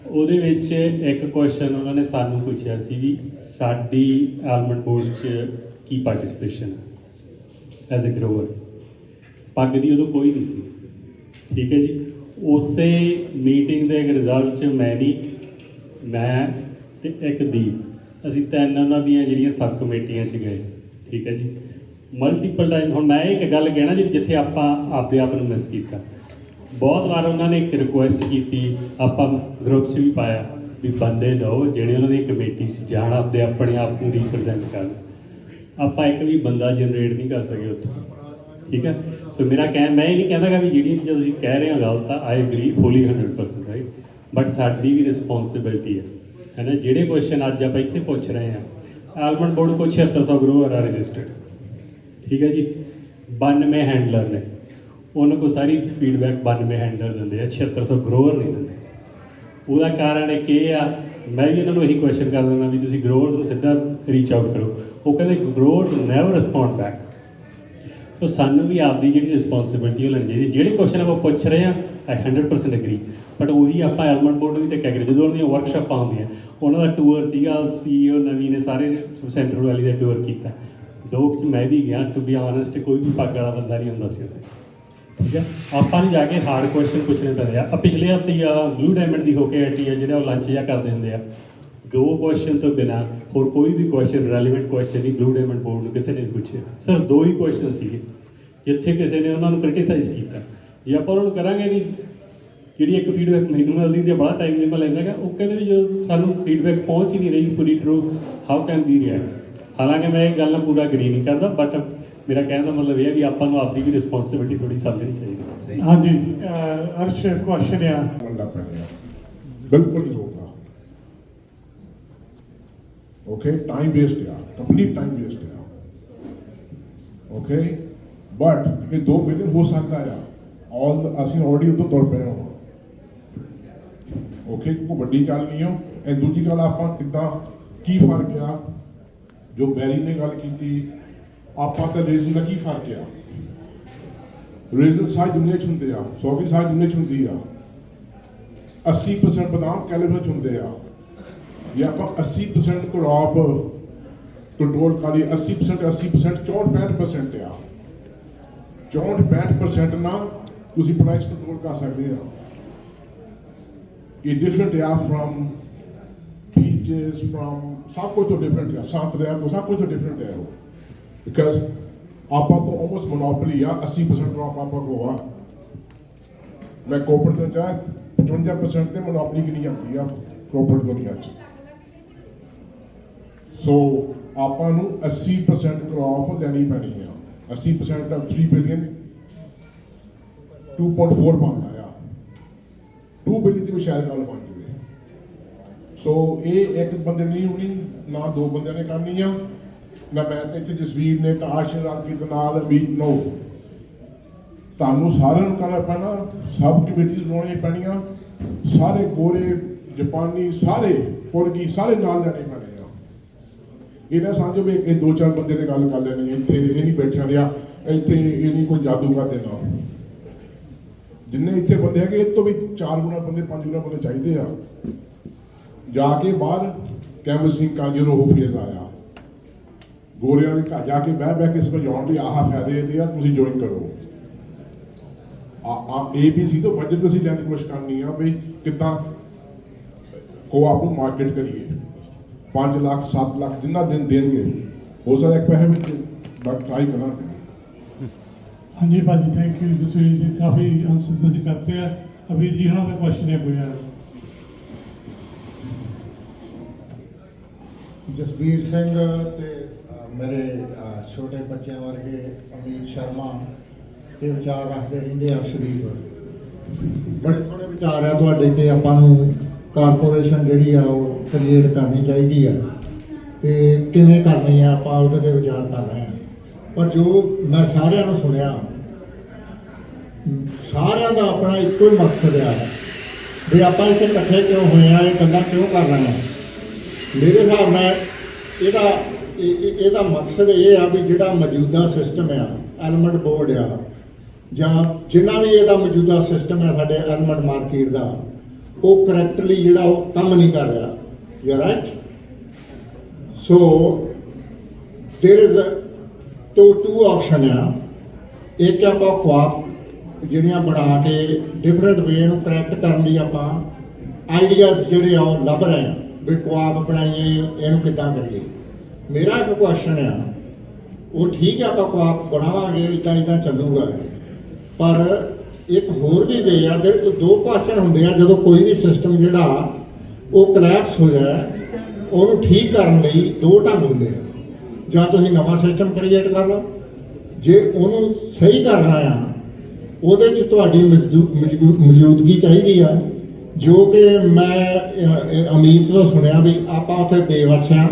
ਉਹਦੇ ਵਿੱਚ ਇੱਕ ਕੁਐਸਚਨ ਉਹਨਾਂ ਨੇ ਸਾਨੂੰ ਪੁੱਛਿਆ ਸੀ ਵੀ ਸਾਡੀ ਆਲਮੰਡ ਬੋਰਡ 'ਚ ਕੀ ਪਾਰਟਿਸਪੇਸ਼ਨ ਹੈ ਐਜ਼ ਅ ਗਰੋਵਰ। ਪੱਗ ਦੀ ਉਦੋਂ ਕੋਈ ਨਹੀਂ ਸੀ, ਠੀਕ ਹੈ ਜੀ। ਉਸੇ ਮੀਟਿੰਗ ਦੇ ਰਿਜ਼ਲਟ 'ਚ ਮੈਂ ਤੇ ਇੱਕ ਦੀਪ, ਅਸੀਂ 3 ਉਹਨਾਂ ਦੀਆਂ ਜਿਹੜੀਆਂ ਸਬ ਕਮੇਟੀਆਂ 'ਚ ਗਏ, ਠੀਕ ਹੈ ਜੀ। ਮਲਟੀਪਲ ਟਾਈਮ ਹੁਣ ਮੈਂ ਇੱਕ ਗੱਲ ਕਹਿਣਾ ਜੀ, ਜਿੱਥੇ ਆਪਾਂ ਆਪਦੇ ਆਪ ਨੂੰ ਮਿਸ ਕੀਤਾ, ਬਹੁਤ ਵਾਰ ਉਹਨਾਂ ਨੇ ਇੱਕ ਰਿਕੁਐਸਟ ਕੀਤੀ, ਆਪਾਂ ਗਰੁੱਪ 'ਚ ਵੀ ਪਾਇਆ ਵੀ ਬੰਦੇ ਦਿਓ ਜਿਹੜੇ ਉਹਨਾਂ ਦੀ ਕਮੇਟੀ 'ਚ ਜਾਣ, ਆਪਦੇ ਆਪਣੇ ਆਪ ਨੂੰ ਰੀਪ੍ਰਜੈਂਟ ਕਰਨ। ਆਪਾਂ ਇੱਕ ਵੀ ਬੰਦਾ ਜਨਰੇਟ ਨਹੀਂ ਕਰ ਸਕੇ ਉੱਥੇ, ਠੀਕ ਹੈ। ਸੋ ਮੇਰਾ ਮੈਂ ਇਹ ਨਹੀਂ ਕਹਿੰਦਾ ਵੀ ਜਿਹੜੀਆਂ ਚੀਜ਼ਾਂ ਤੁਸੀਂ ਕਹਿ ਰਹੇ ਹੋ ਗਲਤ ਆ, I agree fully 100% right, but ਸਾਡੀ ਵੀ ਰਿਸਪੌਂਸਿਬਿਲਿਟੀ ਹੈ ਨਾ। ਜਿਹੜੇ ਕੁਐਸਚਨ ਅੱਜ ਆਪਾਂ ਇੱਥੇ ਪੁੱਛ ਰਹੇ ਹਾਂ, ਆਲਮੰਡ ਬੋਰਡ ਕੋਲ 7600 ਗਰੋਅਰ ਆ ਰਜਿਸਟਰਡ, ਠੀਕ ਹੈ ਜੀ। 92 ਹੈਂਡਲਰ ਨੇ, ਉਹਨਾਂ ਕੋਲ ਸਾਰੀ ਫੀਡਬੈਕ 92 ਹੈਂਡਲਰ ਦਿੰਦੇ ਆ, 7600 ਗਰੋਅਰ ਨਹੀਂ ਦਿੰਦੇ। ਉਹਦਾ ਕਾਰਨ ਇੱਕ ਇਹ ਆ, ਮੈਂ ਵੀ ਇਹਨਾਂ ਨੂੰ ਇਹੀ ਕੁਐਸਚਨ ਕਰ ਦਿੰਦਾ ਵੀ ਤੁਸੀਂ ਗਰੋਅਰਸ ਨੂੰ ਸਿੱਧਾ ਰੀਚ ਆਊਟ ਕਰੋ, ਉਹ ਕਹਿੰਦੇ ਗਰੋਅਰਸ ਨੈਵਰ ਰਿਸਪੌਂਡ ਬੈਕ। ਸੋ ਸਾਨੂੰ ਵੀ ਆਪਦੀ ਜਿਹੜੀ ਰਿਸਪੌਂਸਿਬਿਲਿਟੀ ਉਹ ਲੈਣੀ ਚਾਹੀਦੀ। ਜਿਹੜੇ ਕੁਐਸਚਨ ਆਪਾਂ ਪੁੱਛ ਰਹੇ ਹਾਂ, ਆਈ 100% ਐਗਰੀ, ਬਟ ਉਹੀ ਆਪਾਂ ਆਲਮੰਡ ਬੋਰਡ ਨੂੰ ਵੀ ਤਾਂ ਕਹਿ ਰਹੇ, ਜਦੋਂ ਉਹਨਾਂ ਦੀਆਂ ਵਰਕਸ਼ਾਪਾਂ ਹੁੰਦੀਆਂ, ਉਹਨਾਂ ਦਾ ਟੂਰ ਸੀਗਾ, CEO ਨਵੀਂ ਨੇ ਸਾਰੇ ਸੈਂਟਰਲ ਵੈਲੀ ਦਾ ਟੂਰ ਕੀਤਾ, 2 ਮੈਂ ਵੀ ਗਿਆ, ਟੂ ਬੀ ਆਨੈਸਟ ਕੋਈ ਵੀ ਪੱਗ ਵਾਲਾ ਬੰਦਾ ਨਹੀਂ ਹੁੰਦਾ ਸੀ ਉੱਥੇ, ਠੀਕ ਹੈ। ਆਪਾਂ ਨੂੰ ਜਾ ਕੇ ਹਾਰਡ ਕੁਐਸਚਨ ਪੁੱਛਣੇ ਪੈਂਦੇ ਆ। ਪਿਛਲੇ ਹਫ਼ਤੇ ਬਲੂ ਡਾਇਮੰਡ ਦੀ ਹੋ ਕੇ ਹਟੀ ਆ, ਜਿਹੜਾ ਉਹ ਲੰਚ ਜਿਹਾ ਕਰਦੇ ਹੁੰਦੇ ਆ, 2 ਕੁਐਸਚਨ ਤੋਂ ਬਿਨਾਂ ਹੋਰ ਕੋਈ ਵੀ ਕੁਐਸਚਨ ਰੈਲੀਵੈਂਟ ਕੁਐਸਚਨ ਨਹੀਂ ਬਲੂ ਡਾਇਮੰਡ ਬੋਰਡ ਨੂੰ ਕਿਸੇ ਨੇ ਨਹੀਂ ਪੁੱਛਿਆ। ਸਿਰਫ 2 ਹੀ ਕੁਐਸਚਨ ਸੀਗੇ ਜਿੱਥੇ ਕਿਸੇ ਨੇ ਉਹਨਾਂ ਨੂੰ ਕ੍ਰਿਟੀਸਾਈਜ਼ ਕੀਤਾ। ਜੇ ਆਪਾਂ ਉਹਨਾਂ ਨੂੰ ਕਰਾਂਗੇ ਨਹੀਂ, ਜਿਹੜੀ ਇੱਕ ਫੀਡਬੈਕ ਮੈਨੂੰ ਮਿਲਦੀ ਤੇ ਬੜਾ ਟਾਈਮ ਨਹੀਂ ਮੈਂ ਲੈਂਦਾ ਗਾ, ਉਹ ਕਹਿੰਦੇ ਵੀ ਜਦੋਂ ਸਾਨੂੰ ਫੀਡਬੈਕ ਪਹੁੰਚ ਹੀ ਨਹੀਂ ਰਹੀ ਪੂਰੀ true, how can we react. ਹਾਲਾਂਕਿ ਮੈਂ ਇਹ ਗੱਲ ਨਾਲ ਪੂਰਾ ਅਗਰੀ ਨਹੀਂ ਕਰਦਾ, ਬਟ ਮੇਰਾ ਕਹਿਣ ਦਾ ਮਤਲਬ ਇਹ ਹੈ ਵੀ ਆਪਾਂ ਨੂੰ ਆਪਦੀ ਵੀ ਰਿਸਪੌਂਸਿਬਿਲਿਟੀ ਥੋੜੀ ਸਮਝਣੀ ਚਾਹੀਦੀ। ਹਾਂਜੀ ਅਰਸ਼ ਕੁਐਸਚਨ ਆ ਬਿਲਕੁਲ ਨਹੀਂ ਹੋਊਗਾ। ਓਕੇ, ਟਾਈਮ ਵੇਸਟ ਆ, ਕੰਪਲੀਟ ਟਾਈਮ ਵੇਸਟ ਆ। ਓਕੇ, ਬਟ ਇਹ 2 ਬਿਲੀਅਨ ਹੋ ਸਕਦਾ ਆ, ਅਸੀਂ ਆਲਰੇਡੀ ਉੱਤੇ ਤੁਰ ਪਏ ਹਾਂ। ਓਕੇ, ਕੋਈ ਵੱਡੀ ਗੱਲ ਨਹੀਂ ਹੋ। ਇਹ ਦੂਜੀ ਗੱਲ, ਆਪਾਂ ਕਿੱਦਾਂ ਕੀ ਫਰਕ ਆ ਜੋ ਬੈਰੀ ਨੇ ਗੱਲ ਕੀਤੀ, ਆਪਾਂ ਤਾਂ ਰੀਜ਼ਨ ਦਾ ਕੀ ਫਰਕ ਆ। ਰੀਜ਼ਨ ਸਾਰੀ ਦੁਨੀਆ 'ਚ ਹੁੰਦੇ ਆ, ਸੌਗੀ ਸਾਰੀ ਦੁਨੀਆ 'ਚ ਹੁੰਦੀ ਆ। 80% ਬਦਾਮ ਕੈਲੀਫੋਰਨੀਆ 'ਚ ਹੁੰਦੇ ਆ। ਜੇ ਆਪਾਂ 80% ਕ੍ਰੌਪ ਕੰਟਰੋਲ ਕਰੀਏ, 80% 64-65% ਆ। 64-65% ਨਾਲ ਤੁਸੀਂ ਪ੍ਰਾਈਸ ਕੰਟਰੋਲ ਕਰ ਸਕਦੇ ਆ। ਇਹ ਡਿਫਰੈਂਟ ਆ ਫਰਮ ਪੀਚਸ, ਫਰਮ ਸਭ ਕੁਝ ਤੋਂ ਡਿਫਰੈਂਟ ਆ, ਸੰਤਰਿਆਂ ਤੋਂ ਸਭ ਕੁਝ ਤੋਂ ਡਿਫਰੈਂਟ ਹੈ ਉਹ। ਬਿਕਾਜ਼ ਆਪਾਂ ਤੋਂ ਆਲਮੋਸਟ ਮੋਨੋਪੋਲੀ ਆ, 80% ਕ੍ਰੌਪ ਆਪਾਂ ਕੋਲ ਆ। ਮੈਂ ਕੋਪਰ ਤੋਂ ਜਾ 55% ਤੇ ਮੋਨੋਪੋਲੀ ਕਿੰਨੀ ਜਾਂਦੀ ਆ ਕੋਪਰ ਦੁਨੀਆ 'ਚ। ਸੋ ਆਪਾਂ ਨੂੰ 80% ਕ੍ਰੌਪ ਲੈਣੀ ਪੈਣੀ ਆ। 80% of 3 billion 2.4 ਬਣਦਾ ਆ, 2 ਬਿਲੀਅਨ ਦੀ ਵੀ ਸ਼ਾਇਦ ਗੱਲ ਬਣ ਜਾਵੇ। ਸੋ ਇਹ ਇੱਕ ਬੰਦੇ ਨਹੀਂ ਹੋਣੀ, ਨਾ 2 ਬੰਦਿਆਂ ਨੇ ਕਰਨੀ ਆ, ਨਾ ਮੈਂ ਤੇ ਇੱਥੇ ਜਸਵੀਰ ਨੇ ਤਾਂ ਆਸ਼ੀਰਵਾਦ ਦੇ ਨਾਲ ਵੀ ਨੋ, ਤੁਹਾਨੂੰ ਸਾਰਿਆਂ ਨੂੰ ਕਰਨਾ ਪੈਣਾ। ਸਬ ਕਮੇਟੀਆਂ ਬਣਾਉਣੀਆਂ ਪੈਣੀਆਂ, ਸਾਰੇ ਗੋਰੇ ਜਾਪਾਨੀ ਸਾਰੇ ਪੁਰਗੀ ਸਾਰੇ ਨਾਲ ਲੈਣੇ ਪੈਣੇ ਆ। ਇਹ ਨਾ ਸਮਝੋ ਵੀ ਇਹ 2-4 ਬੰਦੇ ਨੇ ਗੱਲ ਕਰ ਲੈਣੀ, ਇੱਥੇ ਇਹ ਨਹੀਂ ਬੈਠਿਆ ਰਿਹਾ, ਇੱਥੇ ਇਹ ਨਹੀਂ ਕੋਈ ਜਾਦੂ ਕਰ ਦੇਣਾ। ਜਿੰਨੇ ਇੱਥੇ ਬੰਦੇ ਹੈਗੇ ਇਹ ਤੋਂ ਵੀ 4 ਗੁਣਾ ਬੰਦੇ 5 ਗੁਣਾ ਬੰਦੇ ਚਾਹੀਦੇ ਆ। ਜਾ ਕੇ ਬਾਹਰ ਕੈਂਵਸਿੰਗ ਕਰ ਜਦੋਂ ਉਹ ਫੇਜ਼ ਆਇਆ, ਗੋਰਿਆਂ ਦੇ ਘਰ ਜਾ ਕੇ ਬਹਿ ਕੇ ਸਮਝਾਉਣ ਵੀ ਆਹ ਫਾਇਦੇ ਇਹਦੇ ਆ, ਤੁਸੀਂ ਜੁਆਇਨ ਕਰੋ। ABC ਤੋਂ ਬਜਟ ਅਸੀਂ ਲੈਣ ਦੀ ਕੋਸ਼ਿਸ਼ ਕਰਨੀ ਆ ਵੀ ਕਿੱਦਾਂ ਕੋਆਪ ਨੂੰ ਮਾਰਕੀਟ ਕਰੀਏ। 5 ਲੱਖ 7 ਲੱਖ ਜਿੰਨਾ ਦਿਨ ਦੇਣਗੇ ਹੋ ਸਕਦਾ ਇੱਕ ਪੈਸੇ ਵਿੱਚ ਟਰਾਈ ਕਰਾਂਗੇ। ਹਾਂਜੀ ਭਾਜੀ, ਥੈਂਕ ਯੂ, ਤੁਸੀਂ ਜੀ ਕਾਫੀ ਆਨਸਰ ਤੁਸੀਂ ਕਰਤੇ ਆ। ਅਭੀ ਜੀ ਉਹਨਾਂ ਦਾ ਕੁਐਸਚਨ ਹੈ ਕੋਈ? ਜਸਬੀਰ ਸਿੰਘ ਤੇ ਮੇਰੇ ਛੋਟੇ ਬੱਚਿਆਂ ਵਰਗੇ ਅਮੀਤ ਸ਼ਰਮਾ ਇਹ ਵਿਚਾਰ ਰੱਖਦੇ ਰਹਿੰਦੇ ਆ। ਸ਼ਰੀਫ ਬੜੇ ਸੋਹਣੇ ਵਿਚਾਰ ਆ ਤੁਹਾਡੇ ਕਿ ਆਪਾਂ ਨੂੰ ਕਾਰਪੋਰੇਸ਼ਨ ਜਿਹੜੀ ਆ ਉਹ ਕ੍ਰੀਏਟ ਕਰਨੀ ਚਾਹੀਦੀ ਆ, ਤੇ ਕਿਵੇਂ ਕਰਨੀ ਆ ਆਪਾਂ ਉਹਦੇ ਤੇ ਵਿਚਾਰ ਕਰ ਰਹੇ ਹਾਂ। ਪਰ ਜੋ ਮੈਂ ਸਾਰਿਆਂ ਨੂੰ ਸੁਣਿਆ, ਸਾਰਿਆਂ ਦਾ ਆਪਣਾ ਇੱਕੋ ਹੀ ਮਕਸਦ ਆ ਵੀ ਆਪਾਂ ਇੱਥੇ ਇਕੱਠੇ ਕਿਉਂ ਹੋਏ ਆ, ਇਹ ਗੱਲਾਂ ਕਿਉਂ ਕਰ ਰਹੇ ਆ। ਮੇਰੇ ਹਿਸਾਬ ਨਾਲ ਇਹਦਾ ਮਕਸਦ ਇਹ ਆ ਵੀ ਜਿਹੜਾ ਮੌਜੂਦਾ ਸਿਸਟਮ ਆ, ਐਲੀਮੈਂਟ ਬੋਰਡ ਆ, ਜਾਂ ਜਿੰਨਾ ਵੀ ਇਹਦਾ ਮੌਜੂਦਾ ਸਿਸਟਮ ਹੈ ਸਾਡੇ ਐਲੀਮੈਂਟ ਮਾਰਕੀਟ ਦਾ, ਉਹ ਕਰੈਕਟਲੀ ਜਿਹੜਾ ਉਹ ਕੰਮ ਨਹੀਂ ਕਰ ਰਿਹਾ। You are right. So there is to option ਆ। ਇੱਕ ਆਪਾਂ ਕੁਆਪ ਜਿਹੜੀਆਂ ਬਣਾ ਕੇ ਡਿਫਰੈਂਟ ਵੇ ਨੂੰ ਕਰੈਕਟ ਕਰਨ ਲਈ ਆਪਾਂ ਆਈਡੀਆਜ਼ ਜਿਹੜੇ ਆ ਉਹ ਲੱਭ ਰਹੇ ਆ ਵੀ ਕੁਆਪ ਬਣਾਈਏ, ਇਹਨੂੰ ਕਿੱਦਾਂ ਕਰੀਏ। ਮੇਰਾ ਇੱਕ ਕੁਐਸਚਨ ਆ, ਉਹ ਠੀਕ ਹੈ ਆਪਾਂ ਕੁਆਪ ਬਣਾਵਾਂਗੇ, ਇੱਦਾਂ ਚੱਲੂਗਾ, ਪਰ ਇੱਕ ਹੋਰ ਵੀ ਵੇ ਆ। ਦੋ ਭਾਸ਼ਣ ਹੁੰਦੇ ਆ ਜਦੋਂ ਕੋਈ ਵੀ ਸਿਸਟਮ ਜਿਹੜਾ ਉਹ ਕਲੈਪਸ ਹੋ ਜਾਏ, ਉਹਨੂੰ ਠੀਕ ਕਰਨ ਲਈ ਦੋ ਢੰਗ ਹੁੰਦੇ ਆ। ਜਾਂ ਤੁਸੀਂ ਨਵਾਂ ਸਿਸਟਮ ਕ੍ਰੀਏਟ ਕਰ ਲਓ, ਜੇ ਉਹਨੂੰ ਸਹੀ ਕਰਨਾ ਆ ਉਹਦੇ 'ਚ ਤੁਹਾਡੀ ਮੌਜੂਦਗੀ ਚਾਹੀਦੀ ਆ, ਜੋ ਕਿ ਮੈਂ ਅਮੀਤ ਤੋਂ ਸੁਣਿਆ ਵੀ ਆਪਾਂ ਉੱਥੇ ਬੇਵਸ ਆ।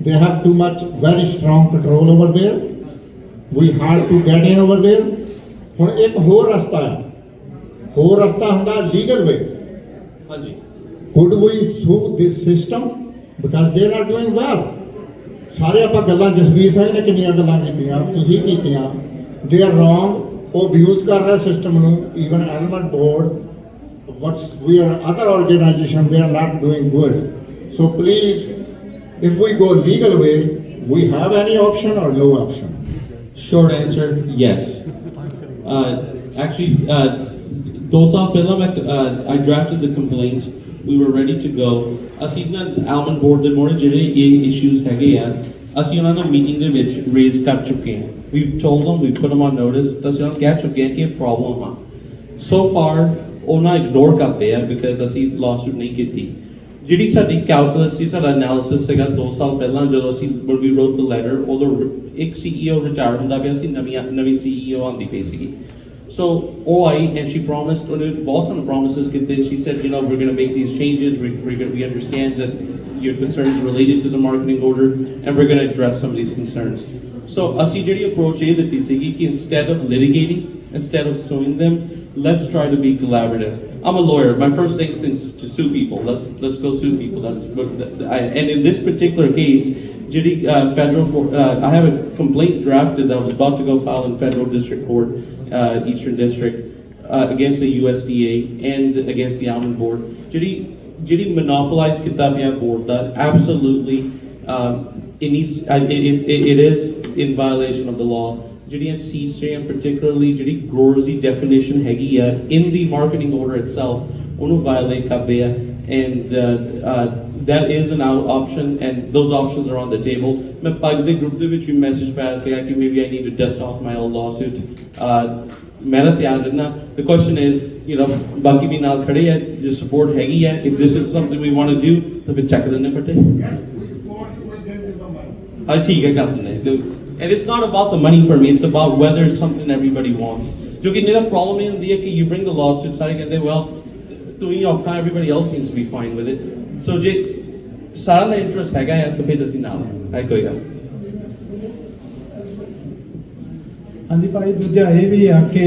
They have too much very strong control over there, we hard to get in over there. ਹੁਣ ਇੱਕ ਹੋਰ ਰਸਤਾ ਹੈ, ਹੋਰ ਰਸਤਾ ਹੁੰਦਾ ਲੀਗਲ ਵੇ। ਹਾਂਜੀ, could we sue this system because they are not doing well? ਸਾਰੇ ਆਪਾਂ ਗੱਲਾਂ ਜਸਵੀਰ ਸਿੰਘ ਨੇ ਕਿੰਨੀਆਂ ਗੱਲਾਂ ਕੀਤੀਆਂ, ਤੁਸੀਂ ਕੀਤੀਆਂ। ਦੇ ਆਰ ਰੋਂਗ, ਉਹ ਅਬਿਊਜ਼ ਕਰ ਰਿਹਾ ਸਿਸਟਮ ਨੂੰ। Even element board, what's we are other organization, they are not doing good. So please, if we go legal way, we have any option or no option? Short answer, yes. Actually, 2 ਸਾਲ ਪਹਿਲਾਂ I drafted the complaint. We were ready to go. ਅਸੀਂ ਨਾ ਐਲਮਨ board ਦੇ ਮੋਰੇ ਜਿਹੜੇ ਇਹ issues ਹੈਗੇ ਆ, ਅਸੀਂ ਉਹਨਾਂ ਨਾਲ ਮੀਟਿੰਗ ਦੇ ਵਿੱਚ ਰੇਜ਼ ਕਰ ਚੁੱਕੇ ਹਾਂ। We've told them, we've put them on notice, ਤਾਂ ਅਸੀਂ ਉਹਨਾਂ ਨੂੰ ਕਹਿ ਚੁੱਕੇ ਹਾਂ ਕਿ ਇਹ ਪ੍ਰੋਬਲਮ ਆ। So far, ਉਹਨਾਂ ਇਗਨੋਰ ਕਰਦੇ ਆ because ਅਸੀਂ lawsuit ਨਹੀਂ ਕੀਤੀ। ਜਿਹੜੀ ਸਾਡੀ ਕੈਲਕੂਲਸ ਸੀ, ਸਾਡਾ ਐਨਾਲਿਸਿਸ ਸੀਗਾ 2 ਸਾਲ ਪਹਿਲਾਂ ਜਦੋਂ ਅਸੀਂ we wrote the letter, ਉਦੋਂ ਇੱਕ CEO ਰਿਟਾਇਰ ਹੁੰਦਾ ਪਿਆ ਸੀ, ਨਵੀਂ CEO ਆਉਂਦੀ ਪਈ ਸੀਗੀ। So ਉਹ ਆਈ and she promised, ਉਹਨੇ ਬਹੁਤ ਸਾਰੇ promises ਕੀਤੇ। She said, you know, we're going to make these changes, we understand that your concerns related to the marketing order and we're going to address some of these concerns. So ਅਸੀਂ ਜਿਹੜੀ approach ਇਹ ਦਿੱਤੀ ਸੀਗੀ ਕਿ instead of litigating, instead of suing them, let's try to be collaborative. I'm a lawyer. My first instinct is to sue people. Let's go sue people. And in this particular case, I have a complaint drafted that I was about to go file in federal district court, Eastern District, against the USDA and against the Almond Board. Jiri monopolized kitabia board that absolutely it is in violation of the law. ਜਿਹੜੀ CSJM particularly ਜਿਹੜੀ growers ਦੀ definition ਹੈਗੀ ਆ in the marketing order itself ਉਹਨੂੰ violate ਕਰਦੇ ਆ and that is an option and those options are on the table. ਮੈਂ ਪੱਗ ਦੇ group ਦੇ ਵਿੱਚ ਵੀ message ਪਾਇਆ ਸੀਗਾ ਕਿ maybe I need to dust off my old lawsuit. ਮੈਂ ਤਾਂ ਤਿਆਰ ਰਹਿਣਾ। The question is, you know, ਬਾਕੀ ਵੀ ਨਾਲ ਖੜੇ ਆ, ਜੇ support ਹੈਗੀ ਆ, if this is something we want to do ਤਾਂ ਫਿਰ ਚੱਕ ਦਿੰਦੇ ਫਟੇ। ਹਾਂ ਠੀਕ ਹੈ, ਕਰ ਦਿੰਦੇ। And it's not about the money for me, it's about whether it's something everybody wants. ਜੋ ਕਿ ਮੇਰਾ problem ਇਹ ਹੁੰਦੀ ਹੈ ਕਿ you bring the lawsuit, ਸਾਰੇ ਕਹਿੰਦੇ well ਤੁਸੀਂ ਔਖਾ, everybody else seems to be fine with it. So ਜੇ ਸਾਰਾ ਦਾ ਇੰਟਰਸਟ ਹੈਗਾ ਹੈ ਤਾਂ ਫਿਰ ਅਸੀਂ ਨਾਲ ਹੈ ਕੋਈ ਗੱਲ। ਹਾਂਜੀ ਭਾਈ, ਦੂਜਾ ਇਹ ਵੀ ਆ ਕਿ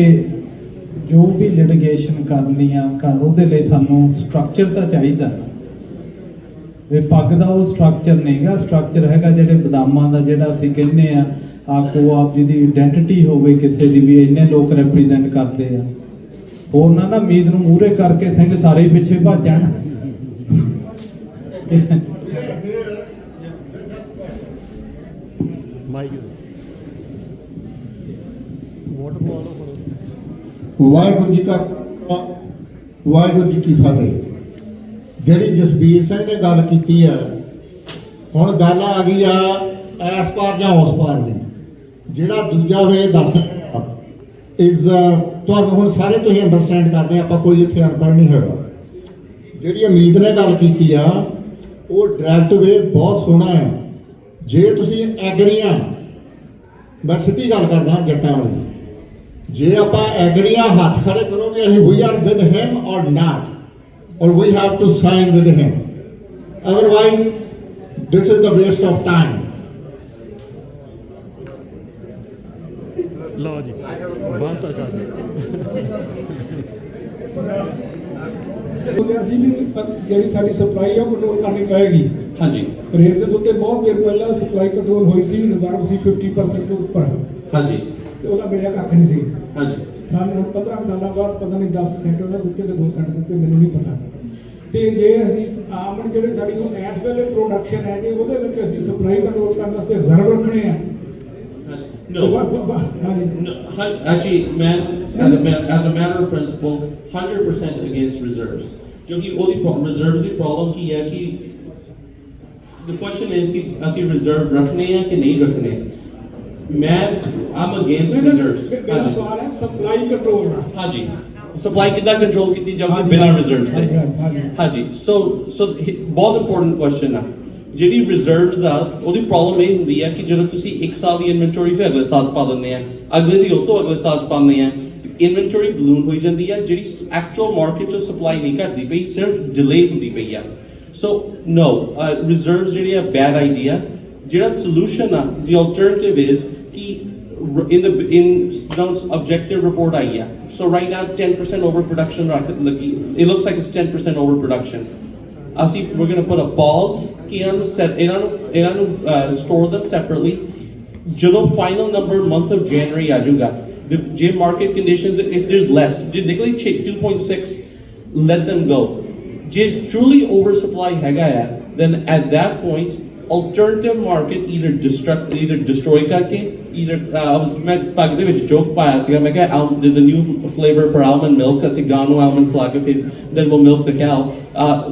ਜੋ ਵੀ ਲਿਟੀਗੇਸ਼ਨ ਕਰਨੀ ਆ ਉਹਦੇ ਲਈ ਸਾਨੂੰ ਸਟਰਕਚਰ ਤਾਂ ਚਾਹੀਦਾ। ਵੀ ਪੱਗ ਦਾ ਉਹ ਸਟਰਕਚਰ ਨਹੀਂਗਾ, ਸਟਰਕਚਰ ਹੈਗਾ ਜਿਹੜੇ ਬਦਾਮਾਂ ਦਾ, ਜਿਹੜਾ ਅਸੀਂ ਕਹਿੰਦੇ ਆ ਕੋਆਪ ਜਿਹਦੀ ਆਇਡੈਂਟੀਟੀ ਹੋਵੇ ਕਿਸੇ ਦੀ, ਵੀ ਇੰਨੇ ਲੋਕ ਰੈਪਰੈਜ਼ੈਂਟ ਕਰਦੇ ਆ। ਹੋਰ ਨਾ ਉਮੀਦ ਨੂੰ ਮੂਹਰੇ ਕਰਕੇ ਸਿੰਘ ਸਾਰੇ ਪਿੱਛੇ ਭੱਜ ਜਾਣ। ਵਾਹਿਗੁਰੂ ਜੀ ਕੀ ਫਤਿਹ। ਜਿਹੜੀ ਜਸਬੀਰ ਸਿੰਘ ਨੇ ਗੱਲ ਕੀਤੀ ਆ, ਹੁਣ ਗੱਲ ਆ ਗਈ ਆ ਇਸ ਪਾਰ ਜਾਂ ਉਸ ਪਾਰ ਦੀ। ਜਿਹੜਾ ਦੂਜਾ ਵੇ ਦੱਸ ਤੁਹਾਨੂੰ ਹੁਣ ਸਾਰੇ ਤੁਸੀਂ ਅੰਡਰਸਟੈਂਡ ਕਰਦੇ ਆ, ਆਪਾਂ ਕੋਈ ਇੱਥੇ ਅਨਪੜ੍ਹ ਨਹੀਂ ਹੈਗਾ। ਜਿਹੜੀ ਉਮੀਦ ਨੇ ਗੱਲ ਕੀਤੀ ਆ ਉਹ ਡਾਇਰੈਕਟ ਵੇ ਬਹੁਤ ਸੋਹਣਾ ਆ। ਜੇ ਤੁਸੀਂ ਐਗਰੀਆਂ, ਮੈਂ ਸਿੱਧੀ ਗੱਲ ਕਰਦਾ ਜੱਟਾਂ ਵਾਲੀ, ਜੇ ਆਪਾਂ ਐਗਰੀਆਂ ਹੱਥ ਖੜੇ ਕਰੋਗੇ ਅਸੀਂ ਵੀ ਆਰ ਵਿਦ ਹਿਮ ਔਰ ਨਾਟ, or we have to sign with him. Otherwise, this is the waste of time. ਲਓ ਜੀ, ਬਾਤ ਆ ਅਸੀਂ ਵੀ ਜਿਹੜੀ ਸਾਡੀ ਸਪਲਾਈ ਆ ਉਹ ਕੰਟਰੋਲ ਕਰਨੀ ਪਏਗੀ। ਹਾਂਜੀ ਰੇਜ਼ ਦੇ ਉੱਤੇ ਬਹੁਤ ਦੇਰ ਪਹਿਲਾਂ ਸਪਲਾਈ ਕੰਟਰੋਲ ਹੋਈ ਸੀ, ਰਿਜ਼ਰਵ ਸੀ 50% ਤੋਂ ਉੱਪਰ। ਹਾਂਜੀ ਤੇ ਉਹਦਾ ਮਿਲਿਆ ਕੱਖ ਨਹੀਂ ਸੀ। ਹਾਂਜੀ ਸਾਨੂੰ ਹੁਣ 15 ਸਾਲਾਂ ਬਾਅਦ ਪਤਾ ਨਹੀਂ 10 ਸੈਂਟ ਉਹਨਾਂ ਦਿੱਤੇ ਕਿ 2 ਸੈਂਟ ਦਿੱਤੇ, ਮੈਨੂੰ ਨਹੀਂ ਪਤਾ। ਤੇ ਜੇ ਅਸੀਂ ਆਮਣ ਜਿਹੜੇ ਸਾਡੀ ਉਹ ਐਟ ਵੇਲੇ ਪ੍ਰੋਡਕਸ਼ਨ ਹੈ ਜੇ ਉਹਦੇ ਵਿੱਚ ਅਸੀਂ ਸਪਲਾਈ ਕੰਟਰੋਲ ਕਰਨ ਵਾਸਤੇ ਰਿਜ਼ਰਵ ਰੱਖਣੇ ਆ। No. Actually, as a matter of principle, 100% against reserves. क्योंकि वो reserves की problem की है कि the question is कि ਅਸੀਂ reserve रखने हैं कि नहीं रखने। I'm against reserves. मेरा सवाल है सप्लाई कंट्रोल का। हाँ जी, सप्लाई कितना कंट्रोल की जाए बिना reserves ਦੇ। हाँ जी, so बहुत important question है। ਜਿਹੜੀ ਰਿਜ਼ਰਵਸ ਆ ਉਹਦੀ ਪ੍ਰੋਬਲਮ ਇਹ ਹੁੰਦੀ ਹੈ ਕਿ ਜਦੋਂ ਤੁਸੀਂ 1 ਸਾਲ ਦੀ ਇਨਵੈਂਟਰੀ ਫਿਰ ਅਗਲੇ ਸਾਲ ਪਾ ਦਿੰਦੇ ਆ, ਅਗਲੇ ਦੀ ਉਹ ਤੋਂ ਅਗਲੇ ਸਾਲ ਪਾਉਂਦੇ ਆ, ਇਨਵੈਂਟਰੀ ਬਲੂਨ ਹੋਈ ਜਾਂਦੀ ਹੈ, ਜਿਹੜੀ ਐਕਚੁਅਲ ਮਾਰਕੀਟ 'ਚ ਸਪਲਾਈ ਨਹੀਂ ਘਟਦੀ ਪਈ, ਸਿਰਫ ਡਿਲੇ ਹੁੰਦੀ ਪਈ ਆ। ਸੋ ਨੋ, ਰਿਜ਼ਰਵਸ ਜਿਹੜੀ ਆ ਬੈਡ ਆਈਡੀਆ। ਜਿਹੜਾ ਸੋਲੂਸ਼ਨ ਆ ਦੀ ਆਲਟਰਨੇਟਿਵ ਇਜ਼ ਕਿ in objective report आई है, so right now 10% overproduction लगी, it looks like it's 10% overproduction. We're going to put a pause कि ਇਹਨਾਂ ਨੂੰ store them separately. ਜਦੋਂ final number month of January आ जाएगा, ਜੇ market conditions if there's less, ਜੇ ਨਿਕਲੇ 2.6, let them go. ਜੇ truly oversupply ਹੈਗਾ ਆ, then at that point alternative market either destroy ਕਰਕੇ ਮੈਂ ਪੱਗ ਦੇ ਵਿੱਚ ਜੋਕ ਪਾਇਆ ਸੀਗਾ, ਮੈਂ ਕਿਹਾ there's a new flavor for almond milk, ਅਸੀਂ ਗਾਂ ਨੂੰ almond ਖਿਲਾ ਕੇ ਫਿਰ then we'll milk the cow.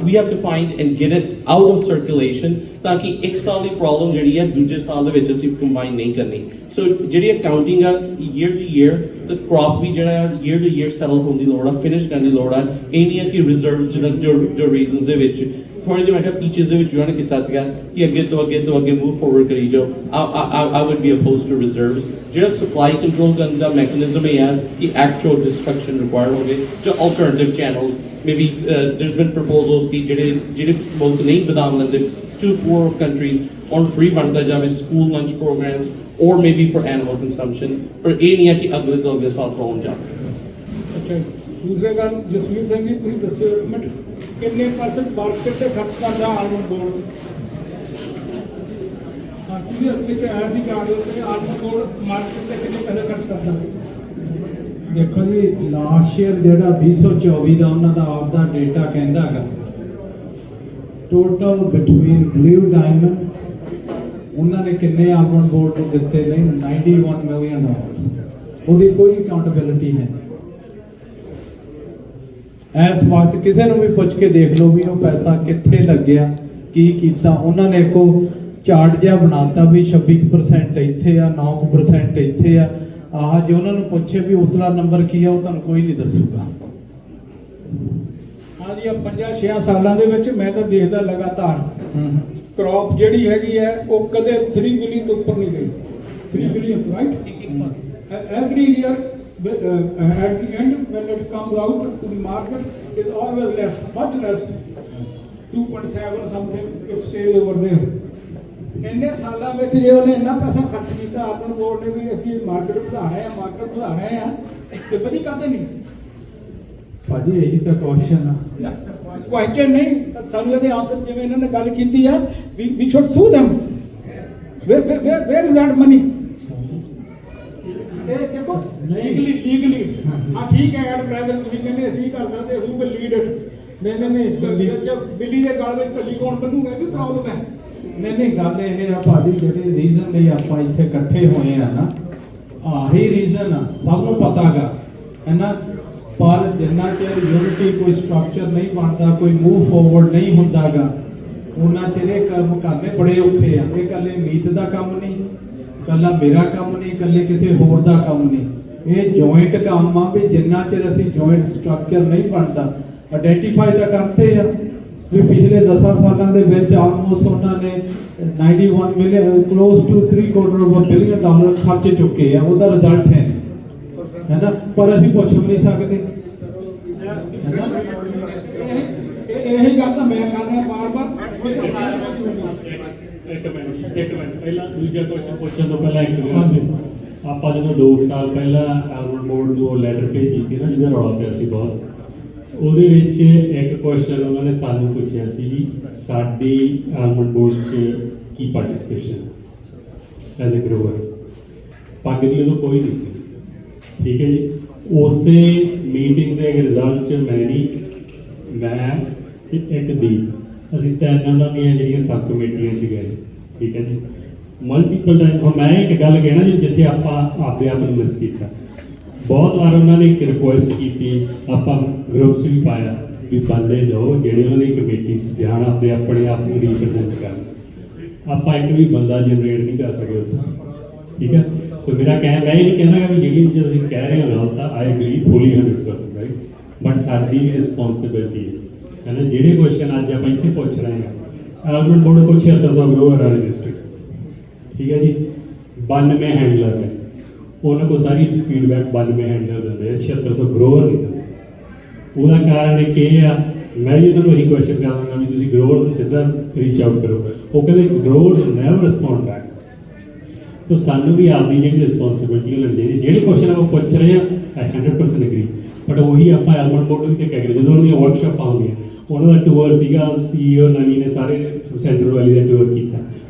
We have to find and get it out of circulation ਤਾਂ ਕਿ 1 ਸਾਲ ਦੀ ਪ੍ਰੋਬਲਮ ਜਿਹੜੀ ਹੈ ਦੂਜੇ ਸਾਲ ਦੇ ਵਿੱਚ ਅਸੀਂ ਕੰਬਾਈਨ ਨਹੀਂ ਕਰਨੀ। ਸੋ ਜਿਹੜੀ ਅਕਾਊਂਟਿੰਗ ਆ year to year, the crop ਵੀ ਜਿਹੜਾ year to year settle ਹੋਣ ਦੀ ਲੋੜ ਆ, ਫਿਨਿਸ਼ ਕਰਨ ਦੀ ਲੋੜ ਆ। ਇਹ ਨਹੀਂ ਹੈ ਕਿ ਰਿਜ਼ਰਵ ਜੋ ਰੀਜ਼ਨਸ ਦੇ ਵਿੱਚ ਥੋੜੇ ਜਿਹਾ ਮੈਂ ਕਿਹਾ ਪੀਚਸ ਦੇ ਵਿੱਚ ਉਹਨਾਂ ਨੇ ਕੀਤਾ ਸੀਗਾ ਕਿ ਅੱਗੇ ਤੋਂ ਅੱਗੇ ਮੂਵ ਫੋਰਵਰਡ ਕਰੀ ਜਾਓ। I would be opposed to reserves. ਜਿਹੜਾ ਸਪਲਾਈ ਕੰਟਰੋਲ ਕਰਨ ਦਾ ਮੈਕੈਨਿਜ਼ਮ ਇਹ ਆ ਕਿ ਐਕਚੁਅਲ ਡਿਸਟਰਕਸ਼ਨ ਰਿਕੁਆਇਰ ਹੋਵੇ ਜਾਂ alternative channels. Maybe there's been proposals ਕਿ ਜਿਹੜੇ ਮੁਲਕ ਨਹੀਂ ਬਦਾਮ ਲੈਂਦੇ, to poor countries on free ਵੰਡਦਾ ਜਾਵੇ, school lunch programs or maybe for animal consumption, ਪਰ ਇਹ ਨਹੀਂ ਹੈ ਕਿ ਅਗਲੇ ਤੋਂ ਅਗਲੇ ਸਾਲ ਹੋਣ ਜਾਵੇ। ਅੱਛਾ, ਦੂਸਰੀ ਗੱਲ ਜਸਵੀਰ ਸਿੰਘ ਜੀ ਤੁਸੀਂ ਦੱਸਿਓ ਇੱਕ ਮਿੰਟ, ਕਿੰਨੇ ਪਰਸੈਂਟ ਮਾਰਕੀਟ ਤੇ ਖਰਚ ਕਰਦਾ ਆਲਮੰਡ ਬੋਰਡ? ਹਾਂ, ਤੁਸੀਂ ਅੱਗੇ ਤੇ ਆਇਆ ਸੀ ਕਿ ਆਲਮੰਡ ਬੋਰਡ ਮਾਰਕੀਟ ਤੇ ਕਿੰਨੇ ਪੈਸੇ ਖਰਚ ਕਰਦਾ? ਦੇਖੋ ਜੀ, ਲਾਸਟ ਈਅਰ ਜਿਹੜਾ 2024 ਦਾ ਉਹਨਾਂ ਦਾ ਆਪ ਦਾ ਡੇਟਾ ਕਹਿੰਦਾ ਹੈਗਾ ਟੋਟਲ ਬਿਟਵੀਨ ਬਲੂ ਡਾਇਮੰਡ ਉਹਨਾਂ ਨੇ ਕਿੰਨੇ ਆਲਮੰਡ ਬੋਰਡ ਨੂੰ ਦਿੱਤੇ ਨੇ? $91 ਮਿਲੀਅਨ। ਉਹਦੀ ਕੋਈ ਅਕਾਊਂਟੇਬਿਲਿਟੀ ਹੈ ਇਸ ਵਕਤ। ਕਿਸੇ ਨੂੰ ਵੀ ਪੁੱਛ ਕੇ ਦੇਖ ਲਓ ਵੀ ਉਹ ਪੈਸਾ ਕਿੱਥੇ ਲੱਗਿਆ, ਕੀ ਕੀਤਾ। ਉਹਨਾਂ ਨੇ ਕੋ ਚਾਰਟ ਜਿਹਾ ਬਣਾਤਾ ਵੀ 26% ਇੱਥੇ ਆ, 9% ਇੱਥੇ ਆ। ਆਹ ਜੇ ਉਹਨਾਂ ਨੂੰ ਪੁੱਛੇ ਵੀ ਉਤਲਾ ਨੰਬਰ ਕੀ ਆ, ਉਹ ਤੁਹਾਨੂੰ ਕੋਈ ਨਹੀਂ ਦੱਸੂਗਾ। ਹਾਂ ਜੀ, 5-6 ਸਾਲਾਂ ਦੇ ਵਿੱਚ ਮੈਂ ਤਾਂ ਦੇਖਦਾ ਲਗਾਤਾਰ ਕ੍ਰੌਪ ਜਿਹੜੀ ਹੈਗੀ ਹੈ ਉਹ ਕਦੇ 3 ਬਿਲੀਅਨ ਤੋਂ ਉੱਪਰ ਨਹੀਂ ਗਈ। 3 billion, right? Every year at the end when it comes out to the market is always less, much less, 2.7 something, it stays over there. ਇੰਨੇ ਸਾਲਾਂ ਵਿੱਚ ਜੇ ਉਹਨੇ ਇੰਨਾ ਪੈਸਾ ਖਰਚ ਕੀਤਾ ਆਲਮੰਡ ਬੋਰਡ ਨੇ ਵੀ ਅਸੀਂ ਮਾਰਕੀਟ ਵਧਾ ਰਹੇ ਆ ਤੇ ਵਧੀ ਕਾਹਤੇ ਨਹੀਂ? ਭਾਜੀ ਇਹੀ ਤਾਂ ਕੁਐਸਚਨ ਆ। ਕੁਐਸਚਨ ਨਹੀਂ, ਸਾਨੂੰ ਇਹਦੇ ਆਨਸਰ ਜਿਵੇਂ ਇਹਨਾਂ ਨੇ ਗੱਲ ਕੀਤੀ ਆ ਵੀ ਸ਼ੁੱਡ ਸੂ them. Where is that money? ਇਹ ਦੇਖੋ ਲੀਗਲੀ ਹਾਂ ਠੀਕ ਹੈ ਐਡ ਬ੍ਰਦਰ, ਤੁਸੀਂ ਕਹਿੰਦੇ ਅਸੀਂ ਵੀ ਕਰ ਸਕਦੇ, who will lead it? ਨਹੀਂ ਜਦ ਬਿੱਲੀ ਦੇ ਗਲ ਵਿੱਚ ਢੱਲੀ ਕੌਣ ਬੰਨੂਗਾ, ਇਹ ਵੀ ਪ੍ਰੋਬਲਮ ਹੈ। ਨਹੀਂ ਗੱਲ ਇਹ ਆ ਭਾਜੀ, ਜਿਹੜੇ ਰੀਜ਼ਨ ਲਈ ਆਪਾਂ ਇੱਥੇ ਇਕੱਠੇ ਹੋਏ ਆ ਨਾ, ਆਹੀ ਰੀਜ਼ਨ ਆ, ਸਭ ਨੂੰ ਪਤਾ ਗਾ ਹੈ ਨਾ। ਪਰ ਜਿੰਨਾ ਚਿਰ ਯੂਨਿਟੀ ਕੋਈ ਸਟਰਕਚਰ ਨਹੀਂ ਬਣਦਾ, ਕੋਈ ਮੂਵ ਫੋਰਵਰਡ ਨਹੀਂ ਹੁੰਦਾਗਾ, ਉਹਨਾਂ ਚਿਰ ਇਹ ਕੰਮ ਕਰਨੇ ਬੜੇ ਔਖੇ ਆ। ਇਹ ਇਕੱਲੇ ਮੀਤ ਦਾ ਕੰਮ ਨਹੀਂ, ਇਕੱਲਾ ਮੇਰਾ ਕੰਮ ਨਹੀਂ, ਇਕੱਲੇ ਕਿਸੇ ਹੋਰ ਦਾ ਕੰਮ ਨਹੀਂ। ਇਹ ਜੁਆਇੰਟ ਕੰਮ ਆ ਵੀ ਜਿੰਨਾ ਚਿਰ ਅਸੀਂ ਜੁਆਇੰਟ ਸਟਰਕਚਰ ਨਹੀਂ ਬਣਦਾ, ਆਇਡੈਂਟੀਫਾਈ ਤਾਂ ਕਰਦੇ ਆ ਵੀ ਪਿਛਲੇ 10 ਸਾਲਾਂ ਦੇ ਵਿੱਚ ਆਲਮੋਸਟ ਉਹਨਾਂ ਨੇ 91 ਮਿਲੀਅਨ ਕਲੋਜ਼ ਟੂ $750 ਬਿਲੀਅਨ ਖਰਚ ਚੁੱਕੇ ਆ। ਉਹਦਾ ਰਿਜ਼ਲਟ ਹੈ ਨਾ, ਪਰ ਅਸੀਂ ਪੁੱਛ ਵੀ ਨਹੀਂ ਸਕਦੇ। ਇਹੀ ਗੱਲ ਤਾਂ ਮੈਂ ਕਰ ਰਿਹਾ ਬਾਰ-ਬਾਰ। ਇੱਕ ਮਿੰਟ ਪਹਿਲਾਂ ਦੂਜਾ ਕੁਐਸਚਨ ਪੁੱਛਣ ਤੋਂ ਪਹਿਲਾਂ ਇੱਕ ਹਾਂਜੀ ਆਪਾਂ ਜਦੋਂ 2 ਸਾਲ ਪਹਿਲਾਂ ਐਲਮੰਡ ਬੋਰਡ ਨੂੰ ਲੈਟਰ ਭੇਜੀ ਸੀ ਨਾ, ਜਿਹਦਾ ਰੌਲਾ ਪਿਆ ਸੀ ਬਹੁਤ, ਉਹਦੇ ਵਿੱਚ ਇੱਕ ਕੁਐਸਚਨ ਉਹਨਾਂ ਨੇ ਸਾਨੂੰ ਪੁੱਛਿਆ ਸੀ, ਸਾਡੀ ਐਲਮੰਡ ਬੋਰਡ 'ਚ ਕੀ ਪਾਰਟਿਸਿਪੇਸ਼ਨ ਐਜ਼ ਅ ਗਰੋਵਰ। ਪੱਗ ਦੀ ਉਦੋਂ ਕੋਈ ਨਹੀਂ ਸੀ, ਠੀਕ ਹੈ ਜੀ। ਉਸੇ ਮੀਟਿੰਗ ਦੇ ਰਿਜ਼ਲਟ 'ਚ ਮੈਂ ਤੇ ਇੱਕ ਦੀਪ, ਅਸੀਂ ਤਿੰਨ ਉਹਨਾਂ ਦੀਆਂ ਜਿਹੜੀਆਂ ਸਬ ਕਮੇਟੀਆਂ 'ਚ ਗਏ, ਠੀਕ ਹੈ ਜੀ। ਮਲਟੀਪਲ ਟਾਈਮ ਮੈਂ ਇੱਕ ਗੱਲ ਕਹਿਣਾ ਜੀ, ਜਿੱਥੇ ਆਪਾਂ ਆਪਦੇ ਆਪ ਨੂੰ ਮਿਸ ਕੀਤਾ, ਬਹੁਤ ਵਾਰ ਉਹਨਾਂ ਨੇ ਇੱਕ ਰਿਕੁਐਸਟ ਕੀਤੀ, ਆਪਾਂ ਗਰੁੱਪਸ ਵੀ ਪਾਇਆ ਵੀ ਬੰਦੇ ਜਾਓ ਜਿਹੜੇ ਉਹਨਾਂ ਦੀ ਕਮੇਟੀ 'ਚ ਜਾਣ, ਆਪਦੇ ਆਪਣੇ ਆਪ ਨੂੰ ਰੀਪ੍ਰਜ਼ੈਂਟ ਕਰਨ। ਆਪਾਂ ਇੱਕ ਵੀ ਬੰਦਾ ਜਨਰੇਟ ਨਹੀਂ ਕਰ ਸਕੇ ਉੱਥੇ, ਠੀਕ ਹੈ। ਸੋ ਮੇਰਾ ਕਹਿਣਾ, ਮੈਂ ਇਹ ਨਹੀਂ ਕਹਿੰਦਾ ਕਿ ਜਿਹੜੀ ਚੀਜ਼ ਤੁਸੀਂ ਕਹਿ ਰਹੇ ਹੋ ਗਲਤ ਆ, I agree fully 100%, right, but ਸਾਡੀ ਵੀ ਰਿਸਪੌਂਸਿਬਿਲਿਟੀ ਹੈ ਨਾ। ਜਿਹੜੇ ਕੁਐਸਚਨ ਅੱਜ ਆਪਾਂ ਇੱਥੇ ਪੁੱਛ ਰਹੇ ਹਾਂ, ਐਲਮੰਡ ਬੋਰਡ ਕੋਲ 7600 ਗਰੋਵਰ ਆ ਰਜਿਸਟਰਡ, ਠੀਕ ਹੈ ਜੀ। 92 ਹੈਂਡਲਰ ਨੇ, ਉਹਨਾਂ ਕੋਲ ਸਾਰੀ ਫੀਡਬੈਕ 92 ਹੈਂਡਲਰ ਦਿੰਦੇ ਆ, 7600 ਗਰੋਵਰ ਨਹੀਂ ਦਿੰਦੇ। ਉਹਦਾ ਕਾਰਨ ਇੱਕ ਇਹ ਆ, ਮੈਂ ਵੀ ਉਹਨਾਂ ਨੂੰ ਇਹੀ ਕੁਐਸਚਨ ਕਰਾਂਗਾ ਵੀ ਤੁਸੀਂ ਗਰੋਵਰਸ ਨੂੰ ਸਿੱਧਾ ਰੀਚ ਆਊਟ ਕਰੋ। ਉਹ ਕਹਿੰਦੇ ਗਰੋਵਰਸ ਨੈਵਰ ਰਿਸਪੌਂਡ ਬੈਕ। ਤਾਂ ਸਾਨੂੰ ਵੀ ਆਪਦੀ ਜਿਹੜੀ ਰਿਸਪੌਂਸਿਬਿਲਿਟੀ ਲੈਣੀ ਚਾਹੀਦੀ। ਜਿਹੜੇ ਕੁਐਸਚਨ ਆਪਾਂ ਪੁੱਛ ਰਹੇ ਹਾਂ, ਆਈ 100% ਐਗਰੀ, ਬਟ ਉਹੀ ਆਪਾਂ ਐਲਮੰਡ ਬੋਰਡ ਨੂੰ ਤੇ ਕਹਿ ਰਹੇ, ਜਦੋਂ ਉਹਨਾਂ ਦੀਆਂ ਵਰਕਸ਼ਾਪ ਆਉਂਦੀਆਂ, ਉਹਨਾਂ ਦਾ ਟੂਰ ਸੀਗਾ, CEO ਨਵੀਂ ਨੇ ਸਾਰੇ ਸੈਂਟਰ ਵੈਲੀ ਦਾ ਟੂਰ ਕੀਤਾ,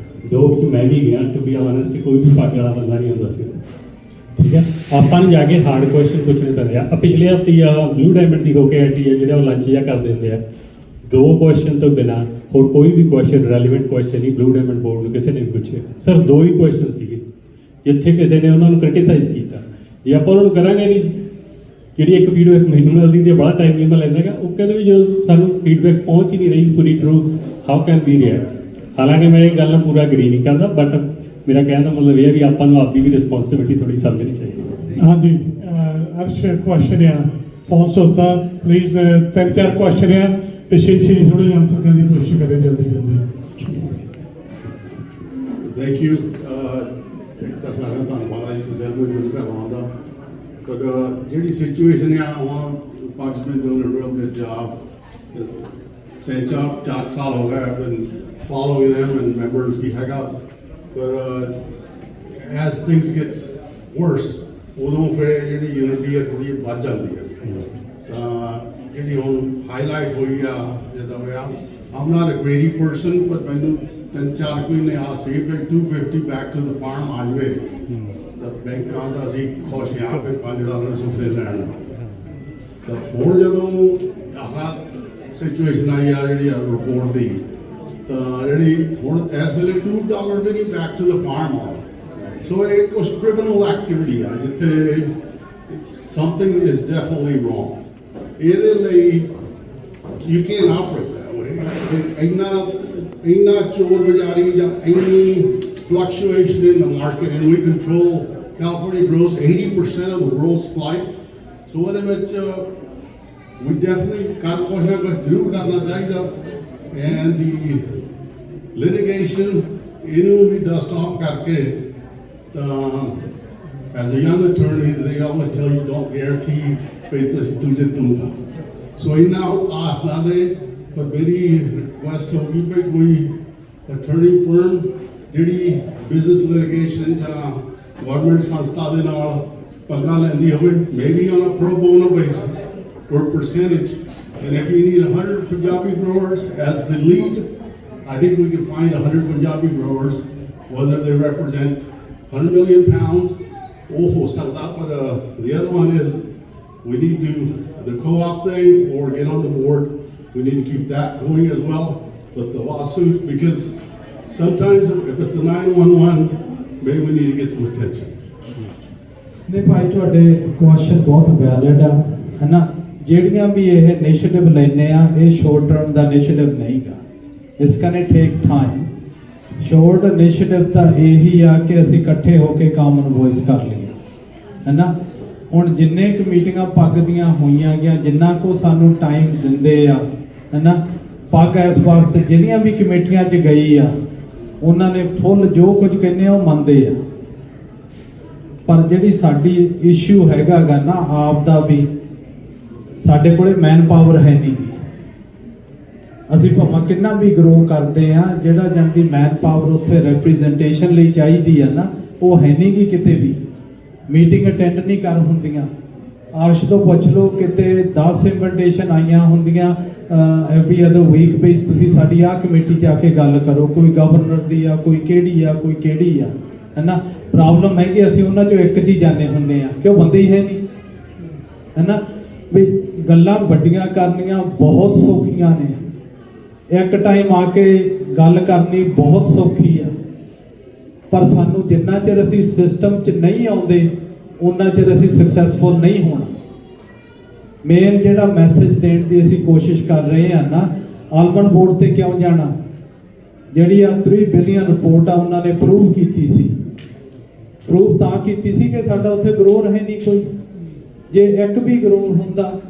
2 ਵਿੱਚ ਮੈਂ ਵੀ ਗਿਆ। ਟੂ ਬੀ ਆਨੈਸਟ, ਕੋਈ ਵੀ ਪੱਗ ਵਾਲਾ ਬੰਦਾ ਨਹੀਂ ਹੁੰਦਾ ਸੀ, ਠੀਕ ਹੈ। ਆਪਾਂ ਨੂੰ ਜਾ ਕੇ ਹਾਰਡ ਕੁਐਸਚਨ ਪੁੱਛਣੇ ਪੈਂਦੇ ਆ। ਪਿਛਲੇ ਹਫ਼ਤੇ ਬਲੂ ਡਾਇਮੰਡ ਦੀ ਹੋ ਕੇ ਆਈ ਹੈ, ਜਿਹੜਾ ਉਹ ਲੰਚ ਜਿਹਾ ਕਰ ਦਿੰਦੇ ਆ, 2 ਕੁਐਸਚਨ ਤੋਂ ਬਿਨਾਂ ਹੋਰ ਕੋਈ ਵੀ ਕੁਐਸਚਨ ਰੈਲੀਵੈਂਟ ਕੁਐਸਚਨ ਨਹੀਂ ਬਲੂ ਡਾਇਮੰਡ ਬੋਰਡ ਨੂੰ ਕਿਸੇ ਨੇ ਪੁੱਛੇ। ਸਿਰਫ 2 ਹੀ ਕੁਐਸਚਨ ਸੀਗੇ ਜਿੱਥੇ ਕਿਸੇ ਨੇ ਉਹਨਾਂ ਨੂੰ ਕ੍ਰਿਟੀਸਾਈਜ਼ ਕੀਤਾ। ਜੇ ਆਪਾਂ ਉਹਨਾਂ ਨੂੰ ਕਰਾਂਗੇ ਵੀ ਜਿਹੜੀ ਇੱਕ ਫੀਡਬੈਕ ਮੈਨੂੰ ਮਿਲਦੀ ਤੇ ਬੜਾ ਟਾਈਮ ਨਹੀਂ ਮੈਂ ਲੈਂਦਾਗਾ, ਉਹ ਕਹਿੰਦੇ ਵੀ ਜਦੋਂ ਸਾਨੂੰ ਫੀਡਬੈਕ ਪਹੁੰਚ ਹੀ ਨਹੀਂ ਰਹੀ ਪੂਰੀ true, how can be react. ਹਾਲਾਂਕਿ ਮੈਂ ਇਹ ਗੱਲ ਨਾਲ ਪੂਰਾ ਐਗਰੀ ਨਹੀਂ ਕਰਦਾ, ਬਟ ਮੇਰਾ ਕਹਿਣ ਦਾ ਮਤਲਬ ਇਹ ਹੈ ਵੀ ਆਪਾਂ ਨੂੰ ਆਪਦੀ ਵੀ ਰਿਸਪੌਂਸਿਬਿਲਿਟੀ ਥੋੜੀ ਸਮਝਣੀ ਚਾਹੀਦੀ। ਹਾਂਜੀ, ਅਰਸ਼ ਕੁਐਸਚਨ ਆ ਪਹੁੰਚ ਹੋਤਾ ਪਲੀਜ਼, 3-4 ਕੁਐਸਚਨ ਆ, ਪਿਛੇ ਥੋੜੇ ਆਨਸਰ ਕਰਨ ਦੀ ਕੋਸ਼ਿਸ਼ ਕਰੇ ਜਲਦੀ। Thank you. ਇੱਕ ਤਾਂ ਸਾਰਿਆਂ ਦਾ ਧੰਨਵਾਦ ਹੈ ਤੁਸੀਂ ਮੈਨੂੰ ਮੈਨੂੰ ਕਰਵਾਉਣ ਦਾ। ਪਰ ਜਿਹੜੀ ਸਿਚੁਏਸ਼ਨ ਆ, ਹੁਣ Pakistan doing a real good job. 3-4 ਸਾਲ ਹੋ ਗਏ I've been following them and members ਵੀ ਹੈਗਾ, ਪਰ as things get worse, ਉਦੋਂ ਫਿਰ ਜਿਹੜੀ ਯੂਨਿਟੀ ਹੈ ਥੋੜ੍ਹੀ ਵੱਧ ਜਾਂਦੀ ਹੈ। ਤਾਂ ਜਿਹੜੀ ਹੁਣ ਹਾਈਲਾਈਟ ਹੋਈ ਆ, ਜਿੱਦਾਂ ਹੋਇਆ, I'm not a greedy person, but ਮੈਨੂੰ 3-4 ਕੋਈ ਨੇ ਆ ਸੀ ਵੀ 250 ਬੈਕ ਟੂ ਦ ਫਾਰਮ ਆ ਜਾਵੇ ਤਾਂ ਬੈਂਕਾਂ ਦਾ ਅਸੀਂ ਖੁਸ਼ ਹਾਂ ਫਿਰ $5 ਸੁਫਰੇ ਲੈਣ। ਤਾਂ ਹੁਣ ਜਦੋਂ ਆਹ ਸਿਚੁਏਸ਼ਨ ਆਈ ਆ ਜਿਹੜੀ ਰਿਪੋਰਟ ਦੀ, ਤਾਂ ਜਿਹੜੀ ਹੁਣ ਇਸ ਵੇਲੇ $2 ਵੀ ਨਹੀਂ ਬੈਕ ਟੂ ਦ ਫਾਰਮ ਆ। ਸੋ ਇਹ ਕੁਛ ਕ੍ਰਿਮੀਨਲ ਐਕਟੀਵਿਟੀ ਆ ਜਿੱਥੇ ਸਮਥਿੰਗ ਇਜ਼ ਡੈਫੀਨਿਟਲੀ ਰੋਂਗ। ਇਹਦੇ ਲਈ you can't operate that way. ਇੰਨਾ ਚੋਰ ਬਜ਼ਾਰੀ ਜਾਂ ਇੰਨੀ fluctuation in the market, and we control, California grows 80% of the world's supply. So ਉਹਦੇ ਵਿੱਚ we definitely ਕੁਛ ਨਾ ਕੁਛ ਜ਼ਰੂਰ ਕਰਨਾ ਚਾਹੀਦਾ, and the litigation ਇਹਨੂੰ ਵੀ dust off ਕਰਕੇ। ਤਾਂ as a young attorney, they always tell you don't guarantee ਵੀ ਤੁਸੀਂ ਦੂਜੇ ਦੂੰਗਾ। ਸੋ ਇਹਨਾਂ ਆਸ ਨਾ ਦੇ, ਪਰ ਮੇਰੀ ਰਿਕੁਐਸਟ ਹੋਗੀ ਵੀ ਕੋਈ ਅਟਰਨੀ ਫਰਮ ਜਿਹੜੀ ਬਿਜ਼ਨਸ ਲਿਟੀਗੇਸ਼ਨ ਜਾਂ ਗਵਰਨਮੈਂਟ ਸੰਸਥਾ ਦੇ ਨਾਲ ਪੰਗਾ ਲੈਂਦੀ ਹੋਵੇ, maybe on a pro bono basis or percentage, and if you need 100 Punjabi growers as the lead, I think we can find 100 Punjabi growers, whether they represent 100 million pounds or ho sakta, but the other one is we need to the co-op thing or get on the board. We need to keep that going as well. But the lawsuit, because sometimes if it's a 911, maybe we need to get some attention. ਨਹੀਂ ਭਾਈ, ਤੁਹਾਡੇ question ਬਹੁਤ valid ਆ, ਹੈ ਨਾ। ਜਿਹੜੀਆਂ ਵੀ ਇਹ initiative ਲੈਂਦੇ ਆ, ਇਹ ਸ਼ੋਰਟ ਟਰਮ ਦਾ ਇਨੀਸ਼ੀਏਟਿਵ ਨਹੀਂਗਾ, ਇਸ can take time. Short initiative ਤਾਂ ਇਹੀ ਆ ਕਿ ਅਸੀਂ ਇਕੱਠੇ ਹੋ ਕੇ ਕਾਮਨ ਵੌਇਸ ਕਰ ਲਈਏ, ਹੈ ਨਾ। ਹੁਣ ਜਿੰਨੇ ਕੁ ਮੀਟਿੰਗਾਂ ਪੱਗ ਦੀਆਂ ਹੋਈਆਂ ਗਿਆ, ਜਿੰਨਾ ਕੁ ਸਾਨੂੰ ਟਾਈਮ ਦਿੰਦੇ ਆ, ਹੈ ਨਾ, ਪੱਗ ਇਸ ਵਕਤ ਜਿਹੜੀਆਂ ਵੀ ਕਮੇਟੀਆਂ 'ਚ ਗਈ ਆ, ਉਹਨਾਂ ਨੇ ਫੁੱਲ ਜੋ ਕੁਝ ਕਹਿੰਦੇ ਆ ਉਹ ਮੰਨਦੇ ਆ। ਪਰ ਜਿਹੜੀ ਸਾਡੀ ਇਸ਼ੂ ਹੈਗਾ ਗਾ ਨਾ, ਆਪ ਦਾ ਵੀ ਸਾਡੇ ਕੋਲੇ ਮੈਨ ਪਾਵਰ ਹੈ ਨਹੀਂ ਗੀ। ਅਸੀਂ ਭਾਵੇਂ ਕਿੰਨਾ ਵੀ ਗਰੋ ਕਰਦੇ ਆ, ਜਿਹੜਾ ਜਾਂਦੀ ਮੈਨ ਪਾਵਰ ਉੱਥੇ ਰਿਪਰੈਜ਼ੈਂਟੇਸ਼ਨ ਲਈ ਚਾਹੀਦੀ ਆ ਨਾ, ਉਹ ਹੈ ਨਹੀਂ ਗੀ ਕਿਤੇ ਵੀ। ਮੀਟਿੰਗ ਅਟੈਂਡ ਨਹੀਂ ਕਰ ਹੁੰਦੀਆਂ। ਅਰਸ਼ ਤੋਂ ਪੁੱਛ ਲਓ, ਕਿਤੇ 10 ਇਨਵੀਟੇਸ਼ਨ ਆਈਆਂ ਹੁੰਦੀਆਂ ਐਵਰੀ ਅਦਰ ਵੀਕ ਵੀ ਤੁਸੀਂ ਸਾਡੀ ਆਹ ਕਮੇਟੀ 'ਚ ਆ ਕੇ ਗੱਲ ਕਰੋ, ਕੋਈ ਗਵਰਨਰ ਦੀ ਆ, ਕੋਈ ਕਿਹੜੀ ਆ, ਕੋਈ ਕਿਹੜੀ ਆ, ਹੈ ਨਾ। ਪ੍ਰੋਬਲਮ ਹੈ ਕਿ ਅਸੀਂ ਉਹਨਾਂ 'ਚੋਂ ਇੱਕ 'ਚ ਹੀ ਜਾਂਦੇ ਹੁੰਦੇ ਆ ਕਿ ਉਹ ਬੰਦੇ ਹੀ ਹੈ ਨਹੀਂ, ਹੈ ਨਾ। ਵੀ ਗੱਲਾਂ ਵੱਡੀਆਂ ਕਰਨੀਆਂ ਬਹੁਤ ਸੌਖੀਆਂ ਨੇ, ਇੱਕ ਟਾਈਮ ਆ ਕੇ ਗੱਲ ਕਰਨੀ ਬਹੁਤ ਸੌਖੀ ਆ, ਪਰ ਸਾਨੂੰ ਜਿੰਨਾ ਚਿਰ ਅਸੀਂ ਸਿਸਟਮ 'ਚ ਨਹੀਂ ਆਉਂਦੇ ਉਹਨਾਂ ਚਿਰ ਅਸੀਂ ਸਕਸੈਸਫੁਲ ਨਹੀਂ ਹੋਣਾ। ਮੇਨ ਜਿਹੜਾ ਮੈਸੇਜ ਦੇਣ ਦੀ ਅਸੀਂ ਕੋਸ਼ਿਸ਼ ਕਰ ਰਹੇ ਹਾਂ ਨਾ, ਆਲਮੰਡ ਬੋਰਡ ਤੇ ਕਿਉਂ ਜਾਣਾ, ਜਿਹੜੀ ਆ 3 ਬਿਲੀਅਨ ਰਿਪੋਰਟ ਆ ਉਹਨਾਂ ਨੇ ਪ੍ਰੂਵ ਕੀਤੀ ਸੀ। ਪ੍ਰੂਵ ਤਾਂ ਕੀਤੀ ਸੀ ਕਿ ਸਾਡਾ ਉੱਥੇ ਗਰੋਰ ਹੈ ਨਹੀਂ ਕੋਈ। ਜੇ ਇੱਕ ਵੀ ਗਰੋਰ ਹੁੰਦਾ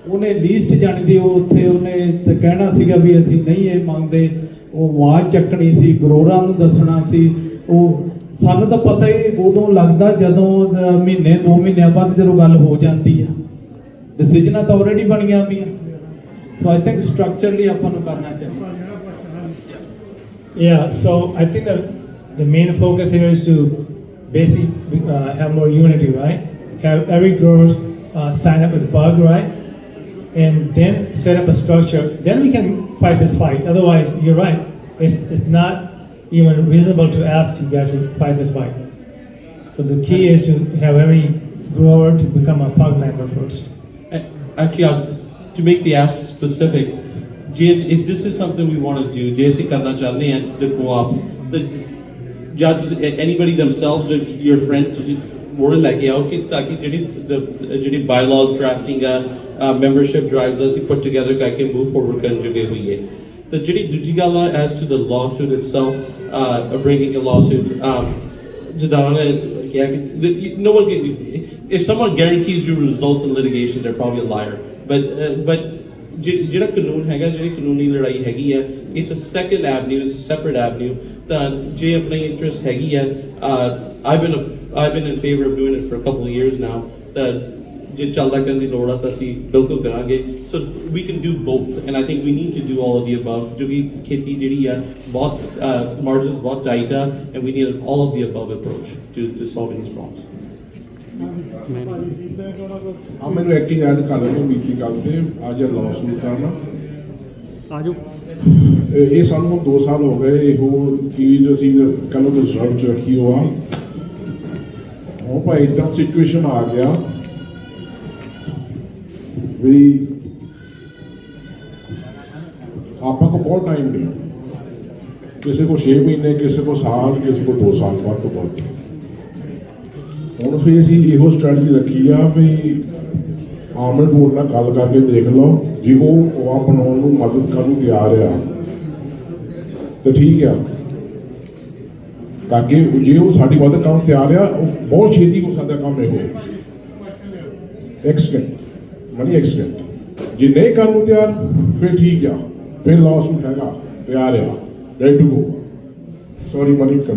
ਉਹਨੇ ਲੀਸਟ ਜਾਣੀ ਦੀ ਉਹ ਉੱਥੇ ਉਹਨੇ ਤੇ ਕਹਿਣਾ ਸੀਗਾ ਵੀ ਅਸੀਂ ਨਹੀਂ ਇਹ ਮੰਗਦੇ, ਉਹ ਆਵਾਜ਼ ਚੱਕਣੀ ਸੀ, ਗਰੋਰਾਂ ਨੂੰ ਦੱਸਣਾ ਸੀ। ਉਹ ਸਾਨੂੰ ਤਾਂ ਪਤਾ ਹੀ ਉਦੋਂ ਲੱਗਦਾ ਜਦੋਂ ਮਹੀਨੇ 2 ਮਹੀਨਿਆਂ ਬਾਅਦ ਜਦੋਂ ਗੱਲ ਹੋ ਜਾਂਦੀ ਆ, ਡਿਸੀਜਨਾਂ ਤਾਂ ਆਲਰੇਡੀ ਬਣੀਆਂ ਪਈਆਂ। ਸੋ ਆਈ ਥਿੰਕ ਸਟਰਕਚਰਲੀ ਆਪਾਂ ਨੂੰ ਕਰਨਾ ਚਾਹੀਦਾ। Yeah, so I think the main focus here is to basically have more unity, right? Have every grower sign up with Bug, right? And then set up a structure. Then we can fight this fight. Otherwise, you're right. It's not even reasonable to ask you guys to fight this fight. So the key is to have every grower to become a Pug member first. Actually, to make the ask specific, if this is something we want to do, JSC karna chaਹੁੰਦੇ हैं the co-op, the judges, anybody themselves or your friend, ਤੁਸੀਂ ਮੋੜ ਲੈ ਕੇ ਆਓ ਕਿ ਤਾਂ ਕਿ ਜਿਹੜੀ bylaws drafting ਆ, ਮੈਂਬਰਸ਼ਿਪ ਡਰਾਈਵਸ ਅਸੀਂ ਪੁੱਟ ਟੁਗੇਦਰ ਕਰਕੇ ਮੂਵ ਫੋਰਵਰਡ ਕਰਨ ਜੋਗੇ ਹੋਈਏ। ਤਾਂ ਜਿਹੜੀ ਦੂਜੀ ਗੱਲ ਆ as to the lawsuit itself, bringing a lawsuit, ਜਿੱਦਾਂ ਉਹਨੇ ਕਿਹਾ ਕਿ no one can, if someone guarantees you results in litigation, they're probably a liar. But ਜਿਹੜਾ ਕਾਨੂੰਨ ਹੈਗਾ, ਜਿਹੜੀ ਕਾਨੂੰਨੀ ਲੜਾਈ ਹੈਗੀ ਆ, it's a second avenue, it's a separate avenue. ਤਾਂ ਜੇ ਆਪਣੀ ਇੰਟਰਸਟ ਹੈਗੀ ਆ, I've been in favor of doing it for a couple of years now, that ਜੇ ਚੱਲਦਾ ਕਰਨ ਦੀ ਲੋੜ ਆ ਤਾਂ ਅਸੀਂ ਬਿਲਕੁਲ ਕਰਾਂਗੇ। So we can do both, and I think we need to do all of the above, ਜੋ ਕਿ ਖੇਤੀ ਜਿਹੜੀ ਆ ਬਹੁਤ margins ਬਹੁਤ tight ਆ, and we need all of the above approach to solving these problems. ਮੈਨੂੰ ਐਕਟਿੰਗ ਐਡ ਕਰ ਲੈਣੇ ਮੀਟਿੰਗ ਗੱਲ ਤੇ ਅੱਜ ਲਾਸੂਟ ਕਰਨਾ ਆਜੋ। ਇਹ ਸਾਨੂੰ 2 ਸਾਲ ਹੋ ਗਏ ਇਹੋ ਚੀਜ਼ ਅਸੀਂ ਕੱਲ੍ਹ ਰਿਜ਼ਰਵ 'ਚ ਰੱਖੀ ਹੋਆ। ਹੁਣ ਭਾਈ ਇੱਦਾਂ ਸਿਚੁਏਸ਼ਨ ਆ ਗਿਆ ਵੀ ਆਪਾਂ ਕੋਲ ਬਹੁਤ ਟਾਈਮ ਨਹੀਂ, ਕਿਸੇ ਕੋ 6 ਮਹੀਨੇ, ਕਿਸੇ ਕੋ ਸਾਲ, ਕਿਸੇ ਕੋ 2 ਸਾਲ ਵੱਧ ਤੋਂ ਵੱਧ। ਹੁਣ ਫਿਰ ਅਸੀਂ ਇਹੋ ਸਟ੍ਰੈਟਜੀ ਰੱਖੀ ਆ ਵੀ ਆਲਮੰਡ ਬੋਰਡ ਨਾਲ ਗੱਲ ਕਰਕੇ ਦੇਖ ਲਓ, ਜੇ ਉਹ ਬਣਾਉਣ ਨੂੰ ਮਦਦ ਕਰਨ ਨੂੰ ਤਿਆਰ ਆ ਤਾਂ ਠੀਕ ਆ, ਤਾਂ ਕਿ ਜੇ ਉਹ ਸਾਡੀ ਮਦਦ ਕਰਨ ਤਿਆਰ ਆ, ਉਹ ਬਹੁਤ ਛੇਤੀ ਹੋ ਸਕਦਾ ਕੰਮ ਇਹੋ ਐਕਸੀਡੈਂਟ ਮਨੀ ਐਕਸੀਡੈਂਟ। ਜੇ ਨਹੀਂ ਕਰਨ ਨੂੰ ਤਿਆਰ ਫਿਰ ਠੀਕ ਆ, ਫਿਰ ਲਾਸੂਟ ਹੈਗਾ ਤਿਆਰ ਆ, ਰੈਡੀ ਟੂ ਗੋ। ਸੌਰੀ ਮਨੀ ਕਰ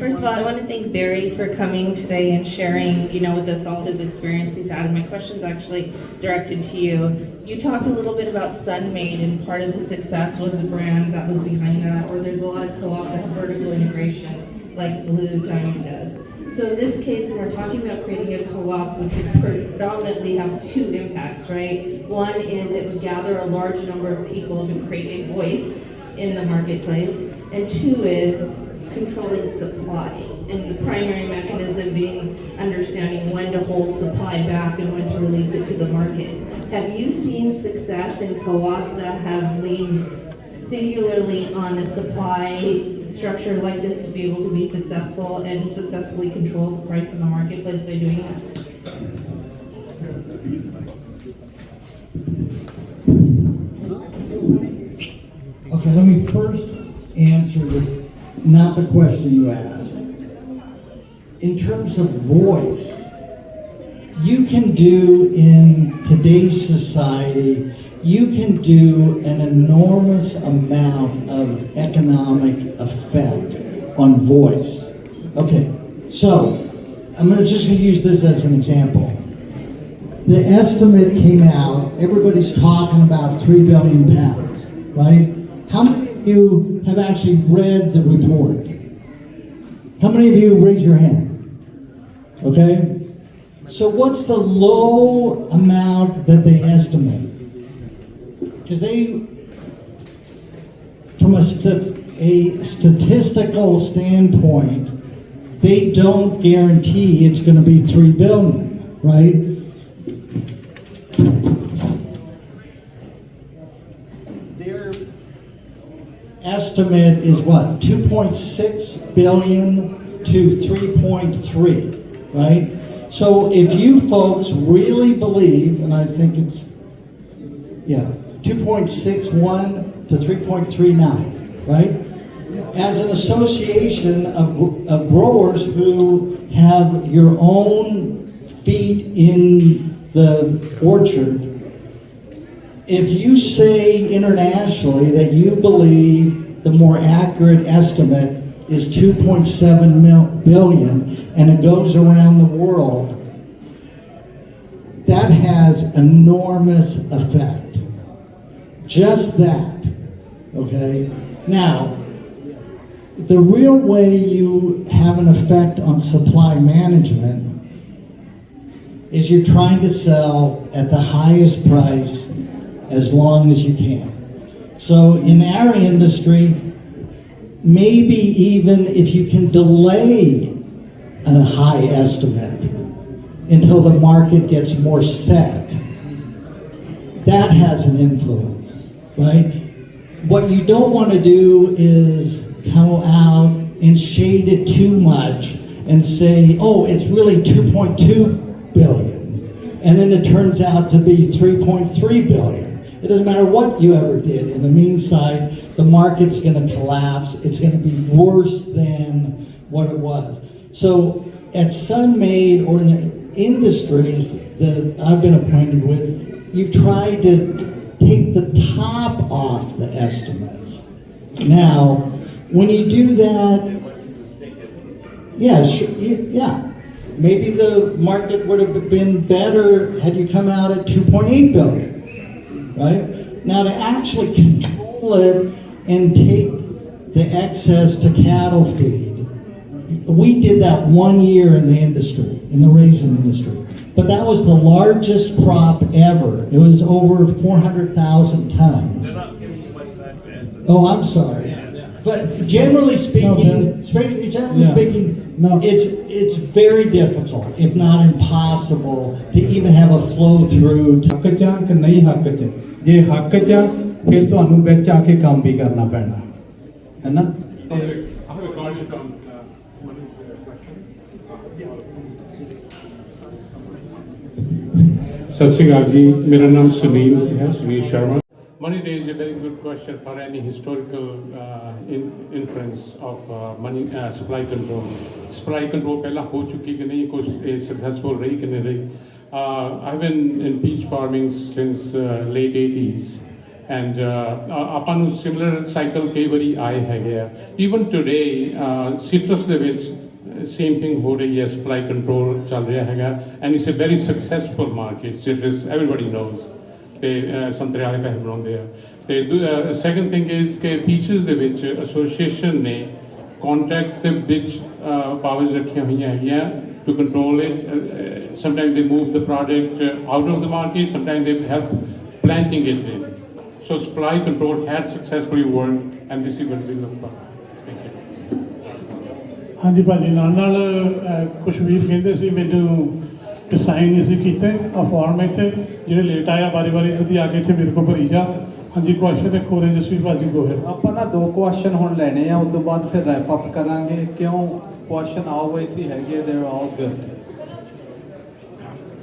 First of all, I want to thank Barry for coming today and sharing, with us all his experience he's had. And my question's actually directed to you. You talked a little bit about Sunmade, and part of the success was the brand that was behind that, or there's a lot of co-ops that have vertical integration, like Blue Diamond does. So in this case, when we're talking about creating a co-op, which would predominantly have 2 impacts, right? One is it would gather a large number of people to create a voice in the marketplace, and 2 is controlling supply, and the primary mechanism being understanding when to hold supply back and when to release it to the market. Have you seen success in co-ops that have leaned singularly on a supply structure like this to be able to be successful and successfully control the price in the marketplace by doing that? Okay, let me first answer not the question you asked. In terms of voice, you can do in today's society, you can do an enormous amount of economic effect on voice. Okay, so I'm just going to use this as an example. The estimate came out, everybody's talking about 3 billion pounds, right? How many of you have actually read the report? How many of you raise your hand? Okay? So what's the low amount that they estimate? Because they, from a statistical standpoint, they don't guarantee it's going to be $3 billion, right? Their estimate is what? 2.6 billion to 3.3, right? So if you folks really believe, and I think it's, 2.61 to 3.39, right? As an association of growers who have your own feet in the orchard, if you say internationally that you believe the more accurate estimate is 2.7 billion and it goes around the world, that has enormous effect. Just that, okay? Now, the real way you have an effect on supply management is you're trying to sell at the highest price as long as you can. So in our industry, maybe even if you can delay a high estimate until the market gets more set, that has an influence, right? What you don't want to do is come out and shade it too much and say, oh, it's really 2.2 billion. And then it turns out to be 3.3 billion. It doesn't matter what you ever did. In the meantime, the market's going to collapse. It's going to be worse than what it was. So at Sun-Maid or in the industries that I've been appointed with, you've tried to take the top off the estimates. Now, when you do that, maybe the market would have been better had you come out at 2.8 billion. Right? Now to actually control it and take the excess to cattle feed, we did that 1 year in the industry, in the raisin industry. But that was the largest crop ever. It was over 400,000 tons. Oh, I'm sorry. But generally speaking, it's very difficult, if not impossible, to even have a flow through. ਜੇ ਹੱਕ 'ਚ ਆ ਫਿਰ ਤੁਹਾਨੂੰ ਵਿੱਚ ਆ ਕੇ ਕੰਮ ਵੀ ਕਰਨਾ ਪੈਣਾ ਹੈ ਨਾ ਸਤਿ ਸ਼੍ਰੀ ਅਕਾਲ ਜੀ ਮੇਰਾ ਨਾਮ ਸੁਨੀਲ ਹੈ Sunil Sharma Money Day is a very good question for any historical inference of money supply control. Supply control ਪਹਿਲਾਂ ਹੋ ਚੁੱਕੀ ਕਿ ਨਹੀਂ ਕੁਝ successful ਰਹੀ ਕਿ ਨਹੀਂ ਰਹੀ I've been in peach farming since late 80s and ਆਪਾਂ ਨੂੰ similar cycle ਕਈ ਵਾਰੀ ਆਏ ਹੈਗੇ ਆ even today citrus ਦੇ ਵਿੱਚ same thing ਹੋ ਰਹੀ ਹੈ supply control ਚੱਲ ਰਿਹਾ ਹੈਗਾ and it's a very successful market citrus everybody knows ਤੇ ਸੰਤਰੇ ਵਾਲੇ ਪੈਸੇ ਬਣਾਉਂਦੇ ਆ ਤੇ second thing is ਕਿ peaches ਦੇ ਵਿੱਚ association ਨੇ contract ਦੇ ਵਿੱਚ powers ਰੱਖੀਆਂ ਹੋਈਆਂ ਹੈਗੀਆਂ to control it. Sometimes they move the product out of the market, sometimes they help planting it in. So supply control had successfully worked and this is what we look for. Thank you. ਹਾਂਜੀ ਭਾਜੀ ਨਾਲ ਕੁਝ ਵੀਰ ਕਹਿੰਦੇ ਸੀ ਮੈਨੂੰ ਕਿ sign ਨਹੀਂ ਸੀ ਕੀਤੇ ਆ ਫਾਰਮ ਇੱਥੇ ਜਿਹੜੇ ਲੇਟ ਆਇਆ ਵਾਰੀ ਤੁਸੀਂ ਆ ਕੇ ਇੱਥੇ ਮੇਰੇ ਕੋਲ ਭਰੀ ਜਾ ਹਾਂਜੀ ਕੁਐਸਚਨ ਇੱਕ ਹੋਰ ਜਸਵੀਰ ਭਾਜੀ ਗੋਹਰ ਆਪਾਂ ਨਾ 2 ਕੁਐਸਚਨ ਹੁਣ ਲੈਣੇ ਆ ਉਸ ਤੋਂ ਬਾਅਦ ਫਿਰ ਰੈਪ ਅਪ ਕਰਾਂਗੇ ਕਿਉਂ ਕੁਐਸਚਨ ਆਲਵੇਸ ਹੀ ਹੈਗੇ ਦੇ ਆਰ ਆਲ ਗੁੱਡ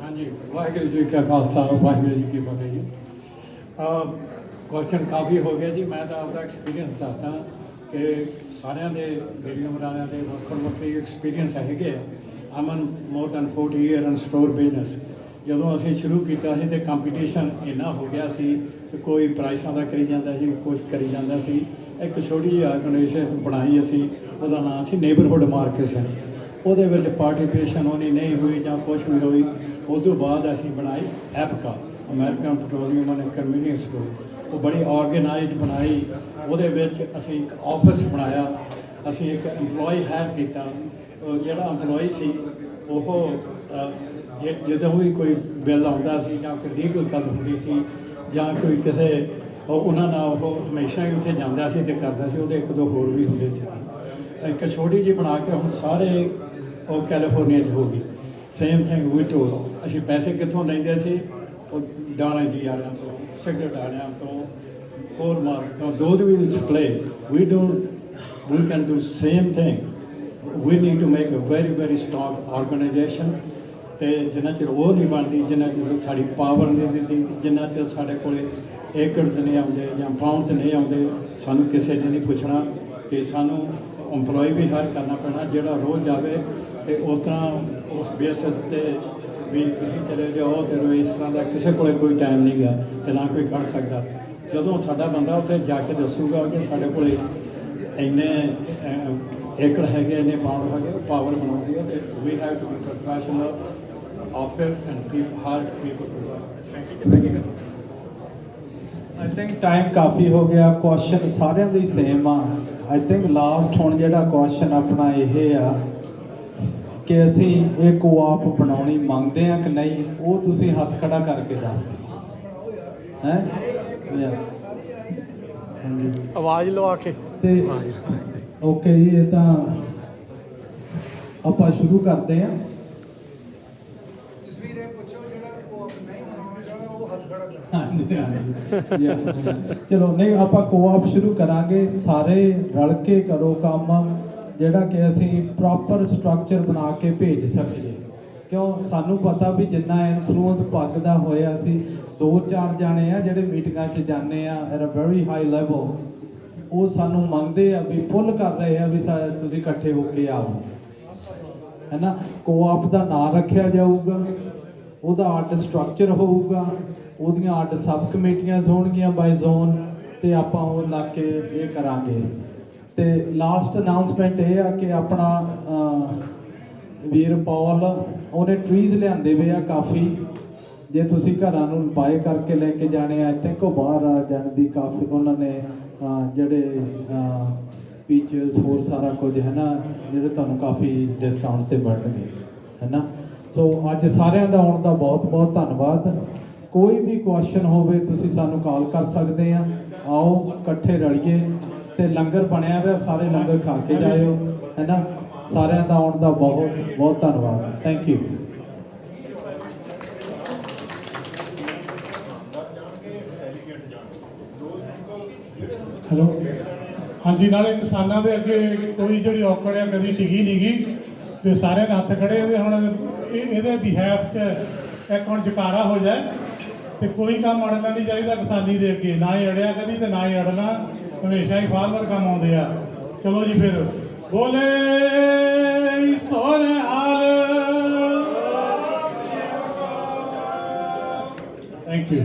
ਹਾਂਜੀ ਵਾਹਿਗੁਰੂ ਜੀ ਕਾ ਖਾਲਸਾ ਵਾਹਿਗੁਰੂ ਜੀ ਕੀ ਫਤਿਹ ਜੀ ਕੁਐਸਚਨ ਕਾਫੀ ਹੋ ਗਿਆ ਜੀ ਮੈਂ ਤਾਂ ਆਪਦਾ ਐਕਸਪੀਰੀਅੰਸ ਦੱਸਦਾ ਕਿ ਸਾਰਿਆਂ ਦੇ ਮੇਰੀ ਉਮਰ ਵਾਲਿਆਂ ਦੇ ਵੱਖਰੇ ਐਕਸਪੀਰੀਅੰਸ ਹੈਗੇ ਆ ਅਮਨ ਮੋਰ ਦੈਨ 40 ਈਅਰ ਇਨ ਸਟੋਰ ਬਿਜ਼ਨਸ ਜਦੋਂ ਅਸੀਂ ਸ਼ੁਰੂ ਕੀਤਾ ਸੀ ਤੇ ਕੰਪੀਟੀਸ਼ਨ ਇੰਨਾ ਹੋ ਗਿਆ ਸੀ ਕਿ ਕੋਈ ਪ੍ਰਾਈਸਾਂ ਦਾ ਕਰੀ ਜਾਂਦਾ ਸੀ ਕੁਝ ਕਰੀ ਜਾਂਦਾ ਸੀ ਇੱਕ ਛੋਟੀ ਜਿਹੀ ਆਰਗੇਨਾਈਜੇਸ਼ਨ ਬਣਾਈ ਅਸੀਂ ਉਹਦਾ ਨਾਮ ਸੀ ਨੇਬਰਹੁੱਡ ਮਾਰਕੀਟ ਉਹਦੇ ਵਿੱਚ ਪਾਰਟੀਸਪੇਸ਼ਨ ਉਹਨੀ ਨਹੀਂ ਹੋਈ ਜਾਂ ਕੁਝ ਵੀ ਹੋਈ ਉਸ ਤੋਂ ਬਾਅਦ ਅਸੀਂ ਬਣਾਈ APCA American petroleum and convenience store ਉਹ ਬੜੀ ਆਰਗੇਨਾਈਜ਼ਡ ਬਣਾਈ ਉਹਦੇ ਵਿੱਚ ਅਸੀਂ ਇੱਕ ਆਫਿਸ ਬਣਾਇਆ ਅਸੀਂ ਇੱਕ EMPLOYE ਹਾਇਰ ਕੀਤਾ ਜਿਹੜਾ EMPLOYE ਸੀ ਉਹ ਜਦੋਂ ਵੀ ਕੋਈ ਬਿੱਲ ਆਉਂਦਾ ਸੀ ਜਾਂ ਕੋਈ ਲੀਗਲ ਗੱਲ ਹੁੰਦੀ ਸੀ ਜਾਂ ਕੋਈ ਕਿਸੇ ਉਹਨਾਂ ਨਾਲ ਉਹ ਹਮੇਸ਼ਾ ਹੀ ਉੱਥੇ ਜਾਂਦਾ ਸੀ ਤੇ ਕਰਦਾ ਸੀ। ਉਹਦੇ ਇੱਕ ਦੋ ਹੋਰ ਵੀ ਹੁੰਦੇ ਸੀ। ਇੱਕ ਛੋਟੀ ਜਿਹੀ ਬਣਾ ਕੇ ਹੁਣ ਸਾਰੇ ਉਹ ਕੈਲੀਫੋਰਨੀਆ 'ਚ ਹੋ ਗਈ। ਸੇਮ ਥਿੰਗ ਵੀ ਟੋਲ। ਅਸੀਂ ਪੈਸੇ ਕਿੱਥੋਂ ਲੈਂਦੇ ਸੀ? ਉਹ ਡਾਣਾ ਜੀ ਵਾਲਿਆਂ ਤੋਂ, ਸਿਗਰਟ ਵਾਲਿਆਂ ਤੋਂ, ਹੋਰ ਮਾਰਕ ਤੋਂ, ਦੁੱਧ ਵੀ supply. we can do same thing. We need to make a very very strong organization ਤੇ ਜਿੰਨਾ ਚਿਰ ਉਹ ਨਹੀਂ ਬਣਦੀ, ਜਿੰਨਾ ਚਿਰ ਸਾਡੀ ਪਾਵਰ ਨਹੀਂ ਦਿੰਦੀ, ਜਿੰਨਾ ਚਿਰ ਸਾਡੇ ਕੋਲ ਏਕੜਸ ਨਹੀਂ ਆਉਂਦੇ ਜਾਂ ਪਾਉਂਡਸ ਨਹੀਂ ਆਉਂਦੇ, ਸਾਨੂੰ ਕਿਸੇ ਨੇ ਨਹੀਂ ਪੁੱਛਣਾ ਕਿ ਸਾਨੂੰ EMPLOYE ਵੀ ਹਾਇਰ ਕਰਨਾ ਪੈਣਾ ਜਿਹੜਾ ਰੋਜ਼ ਜਾਵੇ ਤੇ ਉਸ ਤਰ੍ਹਾਂ ਉਸ ਬੇਸਿਸ ਤੇ ਵੀ ਤੁਸੀਂ ਚਲੇ ਜਾਓ ਤੇ ਇਸ ਤਰ੍ਹਾਂ ਦਾ ਕਿਸੇ ਕੋਲ ਕੋਈ ਟਾਈਮ ਨਹੀਂ ਗਾ ਤੇ ਨਾ ਕੋਈ ਕਰ ਸਕਦਾ। ਜਦੋਂ ਸਾਡਾ ਬੰਦਾ ਉੱਥੇ ਜਾ ਕੇ ਦੱਸੂਗਾ ਕਿ ਸਾਡੇ ਕੋਲ ਇੰਨੇ ਏਕੜ ਹੈਗੇ, ਇੰਨੇ ਪਾਉਂਡ ਹੈਗੇ, ਪਾਵਰ ਬਣਾਉਂਦੀ ਹੈ ਤੇ we have to be professional office and hard people. I think time ਕਾਫੀ ਹੋ ਗਿਆ। ਕੁਐਸਚਨ ਸਾਰਿਆਂ ਦੇ ਸੇਮ ਆ। ਆਈ ਥਿੰਕ ਲਾਸਟ ਹੁਣ ਜਿਹੜਾ ਕੁਐਸਚਨ ਆਪਣਾ ਇਹ ਆ ਕਿ ਅਸੀਂ ਇਹ ਕੋਆਪ ਬਣਾਉਣੀ ਮੰਗਦੇ ਆ ਕਿ ਨਹੀਂ, ਉਹ ਤੁਸੀਂ ਹੱਥ ਖੜਾ ਕਰਕੇ ਦੱਸ ਦਿਓ ਹੈ। ਹਾਂਜੀ, ਆਵਾਜ਼ ਲਵਾ ਕੇ ਤੇ ਓਕੇ ਜੀ, ਇਹ ਤਾਂ ਆਪਾਂ ਸ਼ੁਰੂ ਕਰਦੇ ਹਾਂ। ਚਲੋ ਨਹੀਂ, ਆਪਾਂ ਕੋਆਪ ਸ਼ੁਰੂ ਕਰਾਂਗੇ। ਸਾਰੇ ਰਲ ਕੇ ਕਰੋ ਕੰਮ ਜਿਹੜਾ ਕਿ ਅਸੀਂ ਪ੍ਰੋਪਰ ਸਟਰਕਚਰ ਬਣਾ ਕੇ ਭੇਜ ਸਕੀਏ। ਕਿਉਂ ਸਾਨੂੰ ਪਤਾ ਵੀ ਜਿੰਨਾ ਇਨਫਲੂਐਂਸ ਪੱਕਦਾ ਹੋਇਆ ਸੀ, 2-4 ਜਾਣੇ ਆ ਜਿਹੜੇ ਮੀਟਿੰਗਾਂ 'ਚ ਜਾਂਦੇ ਆ at a very high level, ਉਹ ਸਾਨੂੰ ਮੰਗਦੇ ਆ ਵੀ ਪੁੱਲ ਕਰ ਰਹੇ ਆ ਵੀ ਤੁਸੀਂ ਇਕੱਠੇ ਹੋ ਕੇ ਆਓ, ਹੈ ਨਾ। ਕੋਆਪ ਦਾ ਨਾਂ ਰੱਖਿਆ ਜਾਊਗਾ, ਉਹਦਾ ਅੱਡ ਸਟਰਕਚਰ ਹੋਊਗਾ, ਉਹਦੀਆਂ ਅੱਡ ਸਬ ਕਮੇਟੀਆਂ ਹੋਣਗੀਆਂ ਬਾਈ ਜ਼ੋਨ, ਤੇ ਆਪਾਂ ਉਹ ਲਾ ਕੇ ਇਹ ਕਰਾਂਗੇ। ਤੇ ਲਾਸਟ ਅਨਾਉਂਸਮੈਂਟ ਇਹ ਆ ਕਿ ਆਪਣਾ ਵੀਰ ਪੌਲ ਉਹਨੇ ਟਰੀਜ਼ ਲਿਆਂਦੇ ਵੇ ਆ ਕਾਫੀ। ਜੇ ਤੁਸੀਂ ਘਰਾਂ ਨੂੰ ਬਾਏ ਕਰਕੇ ਲੈ ਕੇ ਜਾਣੇ ਆ, ਤੇ ਕੋ ਬਾਹਰ ਆ ਜਾਣ ਦੀ ਕਾਫੀ ਉਹਨਾਂ ਨੇ ਜਿਹੜੇ ਫੀਚਰਸ ਹੋਰ ਸਾਰਾ ਕੁਝ ਹੈ ਨਾ, ਜਿਹੜੇ ਤੁਹਾਨੂੰ ਕਾਫੀ ਡਿਸਕਾਊਂਟ ਤੇ ਬਣਨਗੇ, ਹੈ ਨਾ। ਸੋ ਅੱਜ ਸਾਰਿਆਂ ਦਾ ਆਉਣ ਦਾ ਬਹੁਤ ਬਹੁਤ ਧੰਨਵਾਦ। ਕੋਈ ਵੀ ਕੁਐਸਚਨ ਹੋਵੇ ਤੁਸੀਂ ਸਾਨੂੰ ਕਾਲ ਕਰ ਸਕਦੇ ਆ। ਆਓ ਇਕੱਠੇ ਰਲੀਏ ਤੇ ਲੰਗਰ ਬਣਿਆ ਹੋਇਆ, ਸਾਰੇ ਲੰਗਰ ਖਾ ਕੇ ਜਾਇਓ, ਹੈ ਨਾ। ਸਾਰਿਆਂ ਦਾ ਆਉਣ ਦਾ ਬਹੁਤ ਬਹੁਤ ਧੰਨਵਾਦ। Thank you. ਹੈਲੋ, ਹਾਂਜੀ। ਨਾਲੇ ਕਿਸਾਨਾਂ ਦੇ ਅੱਗੇ ਕੋਈ ਜਿਹੜੀ ਔਕੜ ਆ ਕਦੀ ਟਿਕੀ ਨਹੀਂ ਗਈ ਤੇ ਸਾਰਿਆਂ ਨੇ ਹੱਥ ਖੜੇ ਇਹਦੇ। ਹੁਣ ਇਹਦੇ ਬਿਹਾਫ 'ਚ ਇੱਕ ਹੁਣ ਜਕਾਰਾ ਹੋ ਜਾਏ ਤੇ ਕੋਈ ਕੰਮ ਅੜਨਾ ਨਹੀਂ ਚਾਹੀਦਾ ਕਿਸਾਨੀ ਦੇ ਅੱਗੇ, ਨਾ ਹੀ ਅੜਿਆ ਕਦੀ ਤੇ ਨਾ ਹੀ ਅੜਨਾ, ਹਮੇਸ਼ਾ ਹੀ ਫਾਰਮਰ ਕੰਮ ਆਉਂਦੇ ਆ। ਚਲੋ ਜੀ ਫਿਰ ਬੋਲੇ ਸੋਹਣੇ ਹਾਲ। Thank you.